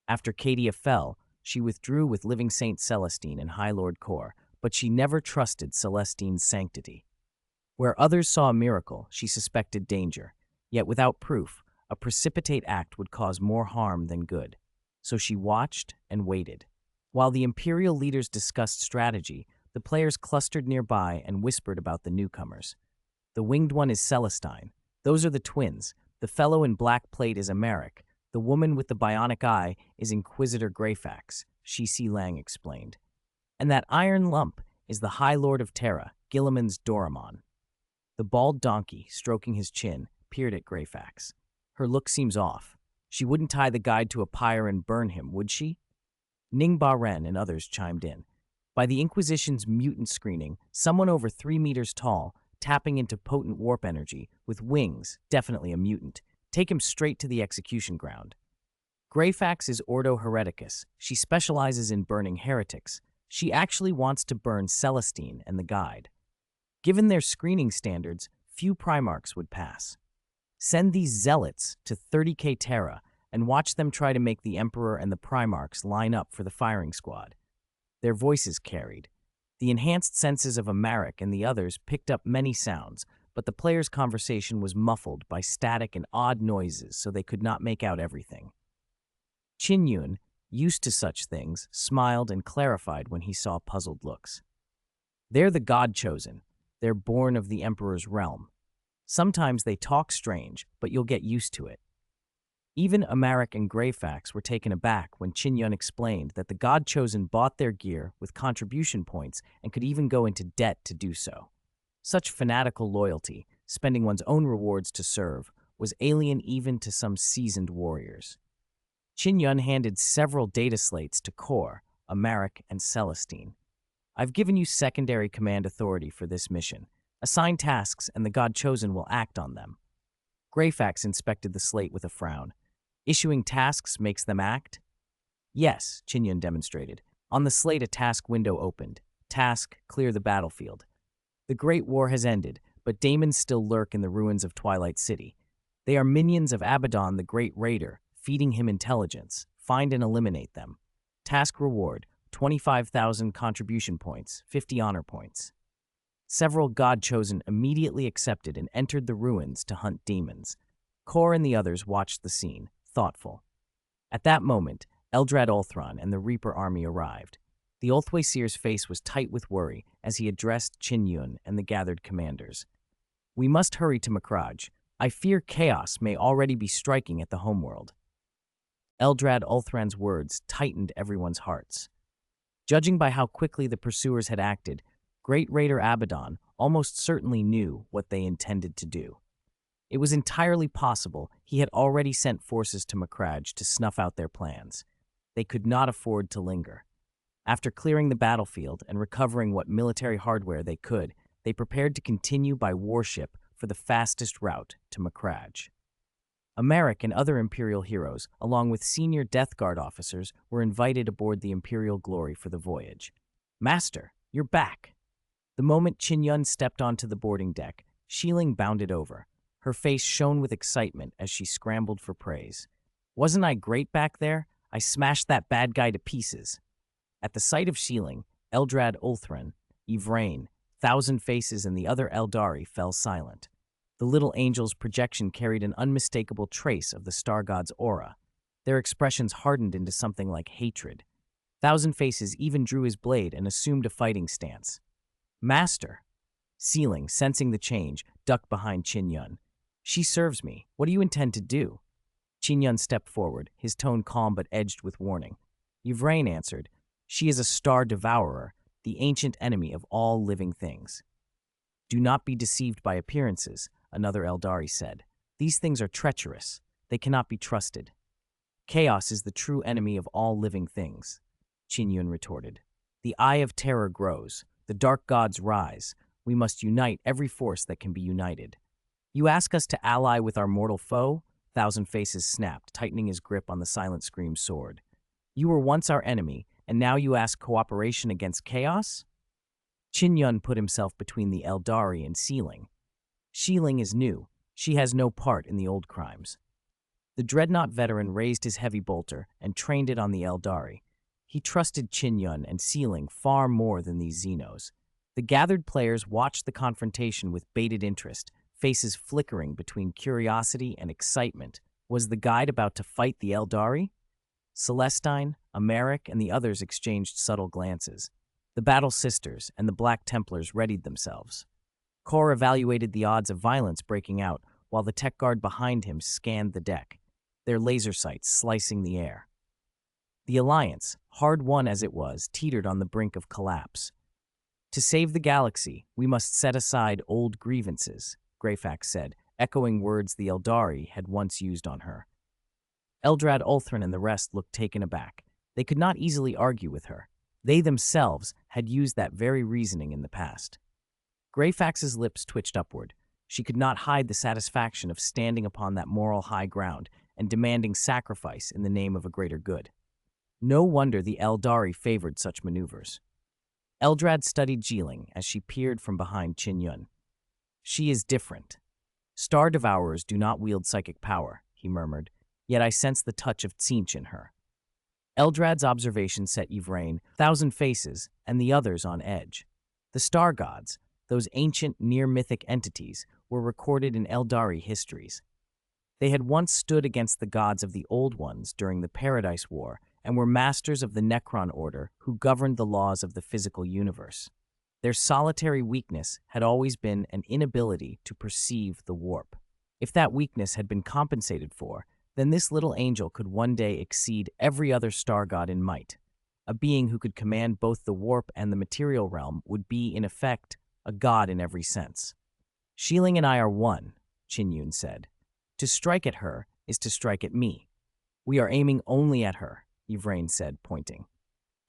After Cadia fell, she withdrew with living Saint Celestine and High Lord Kor, but she never trusted Celestine's sanctity. Where others saw a miracle, she suspected danger. Yet without proof, a precipitate act would cause more harm than good. So she watched and waited. While the Imperial leaders discussed strategy, the players clustered nearby and whispered about the newcomers. The winged one is Celestine. Those are the twins. The fellow in black plate is Emeric. The woman with the bionic eye is Inquisitor Greyfax, Shi Lang explained. And that iron lump is the High Lord of Terra, Gilliman's Doramon. The bald donkey, stroking his chin, peered at Greyfax. Her look seems off. She wouldn't tie the guide to a pyre and burn him, would she? Ning Ba Ren and others chimed in. By the Inquisition's mutant screening, someone over 3 meters tall, tapping into potent warp energy, with wings, definitely a mutant. Take him straight to the execution ground. Greyfax is Ordo Hereticus. She specializes in burning heretics. She actually wants to burn Celestine and the Guide. Given their screening standards, few Primarchs would pass. Send these zealots to 30k Terra and watch them try to make the Emperor and the Primarchs line up for the firing squad. Their voices carried. The enhanced senses of Amaric and the others picked up many sounds, but the players' conversation was muffled by static and odd noises, so they could not make out everything. Qin Yun, used to such things, smiled and clarified when he saw puzzled looks. They're the God-chosen. They're born of the Emperor's realm. Sometimes they talk strange, but you'll get used to it. Even Amaric and Greyfax were taken aback when Qin Yun explained that the God-chosen bought their gear with contribution points and could even go into debt to do so. Such fanatical loyalty, spending one's own rewards to serve, was alien even to some seasoned warriors. Qin Yun handed several data slates to Kor, Amaric, and Celestine. I've given you secondary command authority for this mission. Assign tasks and the God-chosen will act on them. Greyfax inspected the slate with a frown. Issuing tasks makes them act? Yes, Qin Yun demonstrated. On the slate a task window opened. Task, clear the battlefield. The Great War has ended, but daemons still lurk in the ruins of Twilight City. They are minions of Abaddon the Great Raider, feeding him intelligence. Find and eliminate them. Task reward, 25,000 contribution points, 50 honor points. Several God-chosen immediately accepted and entered the ruins to hunt demons. Kor and the others watched the scene, thoughtful. At that moment, Eldrad Ulthron and the Reaper army arrived. The Ulthway Seer's face was tight with worry as he addressed Qin Yun and the gathered commanders. We must hurry to Makraj. I fear chaos may already be striking at the homeworld. Eldrad Ulthran's words tightened everyone's hearts. Judging by how quickly the pursuers had acted, Great Raider Abaddon almost certainly knew what they intended to do. It was entirely possible he had already sent forces to Makraj to snuff out their plans. They could not afford to linger. After clearing the battlefield and recovering what military hardware they could, they prepared to continue by warship for the fastest route to Makraj. Amaric and other Imperial heroes, along with senior Death Guard officers, were invited aboard the Imperial Glory for the voyage. Master, you're back. The moment Qin Yun stepped onto the boarding deck, Xiling bounded over. Her face shone with excitement as she scrambled for praise. Wasn't I great back there? I smashed that bad guy to pieces. At the sight of Xiling, Eldrad Ulthran, Yvraine, Thousand Faces, and the other Eldari fell silent. The little angel's projection carried an unmistakable trace of the star god's aura. Their expressions hardened into something like hatred. Thousand Faces even drew his blade and assumed a fighting stance. Master! Xiling, sensing the change, ducked behind Qin Yun. She serves me. What do you intend to do? Qin Yun stepped forward, his tone calm but edged with warning. Yvraine answered, She is a star devourer, the ancient enemy of all living things. Do not be deceived by appearances, another Eldari said. These things are treacherous. They cannot be trusted. Chaos is the true enemy of all living things, Qin Yun retorted. The eye of terror grows. The dark gods rise. We must unite every force that can be united. You ask us to ally with our mortal foe? Thousand Faces snapped, tightening his grip on the Silent Scream's sword. You were once our enemy, and now you ask cooperation against chaos? Qin Yun put himself between the Eldari and Xiling. Xiling is new. She has no part in the old crimes. The Dreadnought veteran raised his heavy bolter and trained it on the Eldari. He trusted Qin Yun and Xiling far more than these Xenos. The gathered players watched the confrontation with bated interest, faces flickering between curiosity and excitement. Was the guide about to fight the Eldari? Celestine, Amaric, and the others exchanged subtle glances. The Battle Sisters and the Black Templars readied themselves. Kor evaluated the odds of violence breaking out, while the tech guard behind him scanned the deck, their laser sights slicing the air. The Alliance, hard-won as it was, teetered on the brink of collapse. To save the galaxy, we must set aside old grievances, Greyfax said, echoing words the Eldari had once used on her. Eldrad Ulthran and the rest looked taken aback. They could not easily argue with her. They themselves had used that very reasoning in the past. Greyfax's lips twitched upward. She could not hide the satisfaction of standing upon that moral high ground and demanding sacrifice in the name of a greater good. No wonder the Eldari favored such maneuvers. Eldrad studied Jeeling as she peered from behind Qin Yun. She is different. Star Devourers do not wield psychic power, he murmured, yet I sense the touch of Tzeentch in her. Eldrad's observation set Yvraine, Thousand Faces, and the others on edge. The star gods, those ancient, near-mythic entities, were recorded in Eldari histories. They had once stood against the gods of the Old Ones during the Paradise War and were masters of the Necron Order who governed the laws of the physical universe. Their solitary weakness had always been an inability to perceive the warp. If that weakness had been compensated for, then this little angel could one day exceed every other star god in might. A being who could command both the warp and the material realm would be, in effect, a god in every sense. Sheeling and I are one, Qin Yun said. To strike at her is to strike at me. We are aiming only at her, Yvraine said, pointing.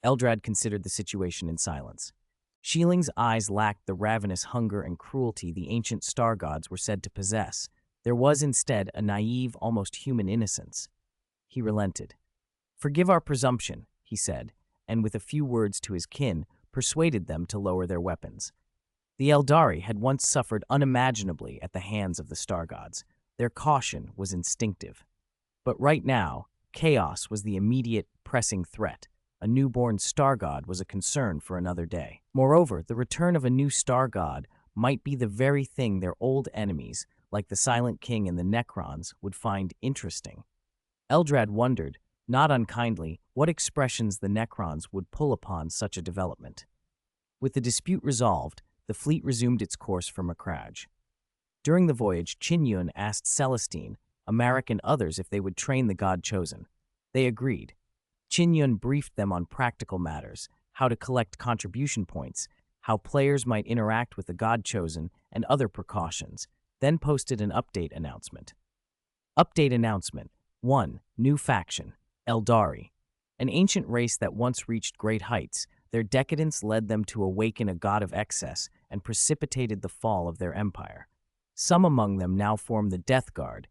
Eldrad considered the situation in silence. Sheeling's eyes lacked the ravenous hunger and cruelty the ancient star gods were said to possess. There was instead a naive, almost human innocence. He relented. Forgive our presumption, he said, and with a few words to his kin, persuaded them to lower their weapons. The Eldari had once suffered unimaginably at the hands of the star gods. Their caution was instinctive. But right now, chaos was the immediate, pressing threat. A newborn star god was a concern for another day. Moreover, the return of a new star god might be the very thing their old enemies, like the Silent King and the Necrons, would find interesting. Eldrad wondered, not unkindly, what expressions the Necrons would pull upon such a development. With the dispute resolved, the fleet resumed its course for Macragge. During the voyage, Qin Yun asked Celestine, Amarik, and others if they would train the god chosen. They agreed. Qin Yun briefed them on practical matters, how to collect contribution points, how players might interact with the god chosen, and other precautions, then posted an update announcement. Update announcement. 1. New faction, Eldari. An ancient race that once reached great heights, their decadence led them to awaken a god of excess and precipitated the fall of their empire. Some among them now form the Death Guard,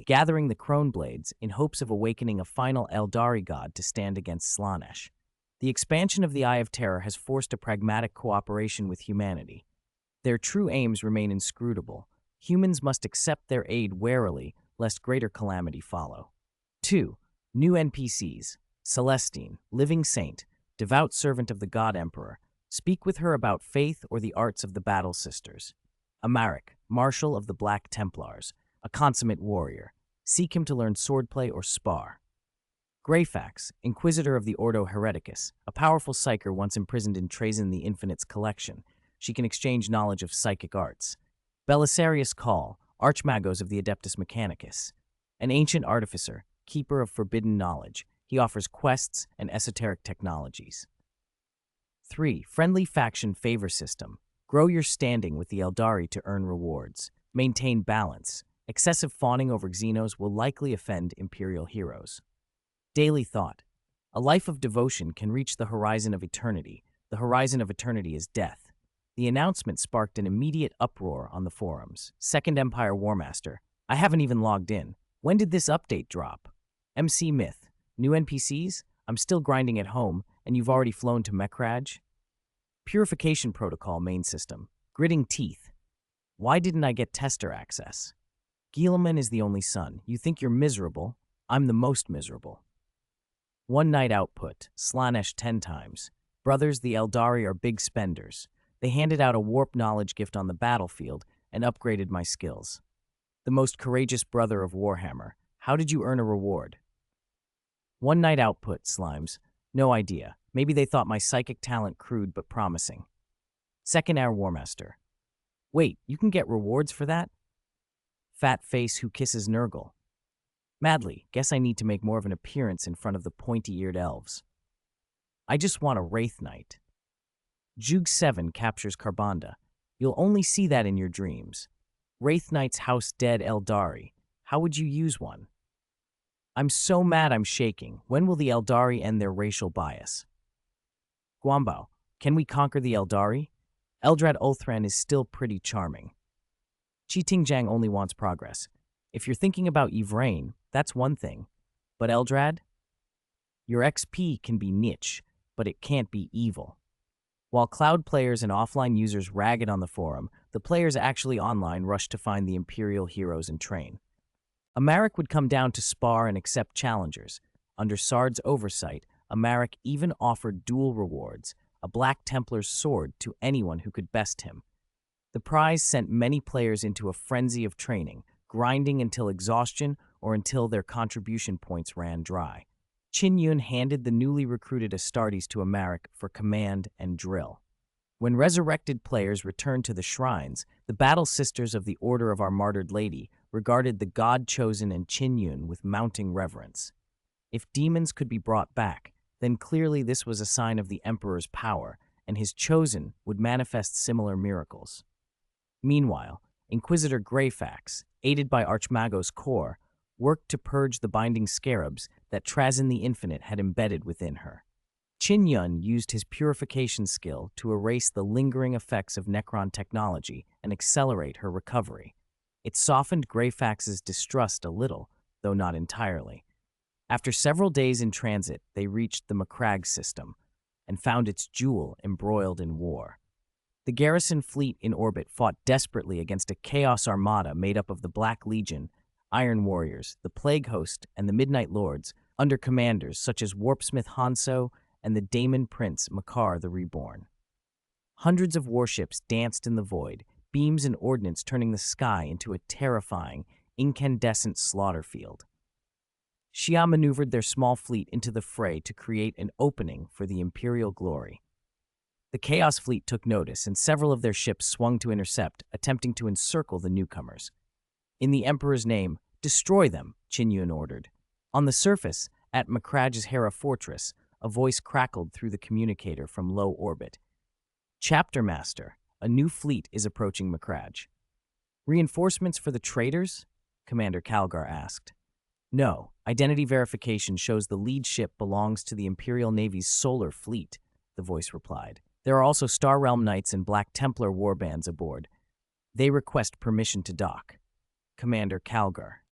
gathering the Crone Blades in hopes of awakening a final Eldari god to stand against Slaanesh. The expansion of the Eye of Terror has forced a pragmatic cooperation with humanity. Their true aims remain inscrutable. Humans must accept their aid warily, lest greater calamity follow. 2. New NPCs. Celestine, living saint, devout servant of the God Emperor. Speak with her about faith or the arts of the Battle Sisters. Amarik, marshal of the Black Templars, a consummate warrior. Seek him to learn swordplay or spar. Greyfax, inquisitor of the Ordo Hereticus, a powerful psyker once imprisoned in Trazyn the Infinite's collection. She can exchange knowledge of psychic arts. Belisarius Call, archmagos of the Adeptus Mechanicus, an ancient artificer, keeper of forbidden knowledge. He offers quests and esoteric technologies. 3. Friendly faction favor system. Grow your standing with the Eldari to earn rewards. Maintain balance. Excessive fawning over Xenos will likely offend Imperial heroes. Daily thought. A life of devotion can reach the horizon of eternity. The horizon of eternity is death. The announcement sparked an immediate uproar on the forums. Second Empire Warmaster. I haven't even logged in. When did this update drop? MC Myth. New NPCs? I'm still grinding at home, and you've already flown to Macragge? Purification Protocol main system. Gritting teeth. Why didn't I get tester access? Gielaman is the only son. You think you're miserable? I'm the most miserable. One night output. Slaanesh 10 times. Brothers, the Eldari are big spenders. They handed out a warp knowledge gift on the battlefield and upgraded my skills. The most courageous brother of Warhammer. How did you earn a reward? One night output, Slimes. No idea. Maybe they thought my psychic talent crude but promising. Second Air Warmaster. Wait, you can get rewards for that? Fat face who kisses Nurgle. Madly, guess I need to make more of an appearance in front of the pointy-eared elves. I just want a Wraith Knight. Jug 7 captures Karbanda. You'll only see that in your dreams. Wraith Knight's house dead Eldari. How would you use one? I'm so mad I'm shaking. When will the Eldari end their racial bias? Guambao, can we conquer the Eldari? Eldrad Ulthran is still pretty charming. Qi only wants progress. If you're thinking about Yvrain, that's one thing. But Eldrad? Your XP can be niche, but it can't be evil. While cloud players and offline users ragged on the forum, the players actually online rushed to find the Imperial heroes and train. Amarek would come down to spar and accept challengers. Under Sard's oversight, Amarek even offered dual rewards, a Black Templar's sword to anyone who could best him. The prize sent many players into a frenzy of training, grinding until exhaustion or until their contribution points ran dry. Qin Yun handed the newly recruited Astartes to Amarek for command and drill. When resurrected players returned to the shrines, the Battle Sisters of the Order of Our Martyred Lady regarded the God-chosen and Qin Yun with mounting reverence. If demons could be brought back, then clearly this was a sign of the Emperor's power, and his chosen would manifest similar miracles. Meanwhile, Inquisitor Greyfax, aided by Archmagos Kor, worked to purge the binding scarabs that Trazyn the Infinite had embedded within her. Qin Yun used his purification skill to erase the lingering effects of Necron technology and accelerate her recovery. It softened Greyfax's distrust a little, though not entirely. After several days in transit, they reached the Macragge system and found its jewel embroiled in war. The garrison fleet in orbit fought desperately against a Chaos Armada made up of the Black Legion, Iron Warriors, the Plague Host, and the Midnight Lords, under commanders such as Warpsmith Hanso and the Daemon Prince Makar the Reborn. Hundreds of warships danced in the void, beams and ordnance turning the sky into a terrifying, incandescent slaughter field. Xia maneuvered their small fleet into the fray to create an opening for the Imperial glory. The Chaos Fleet took notice, and several of their ships swung to intercept, attempting to encircle the newcomers. In the Emperor's name, destroy them, Qin Yun ordered. On the surface, at Macragge's Cadia Fortress, a voice crackled through the communicator from low orbit. Chapter Master, a new fleet is approaching Macragge. Reinforcements for the traitors? Commander Calgar asked. No, identity verification shows the lead ship belongs to the Imperial Navy's Solar Fleet, the voice replied. There are also Star Realm Knights and Black Templar warbands aboard. They request permission to dock. Commander Calgar.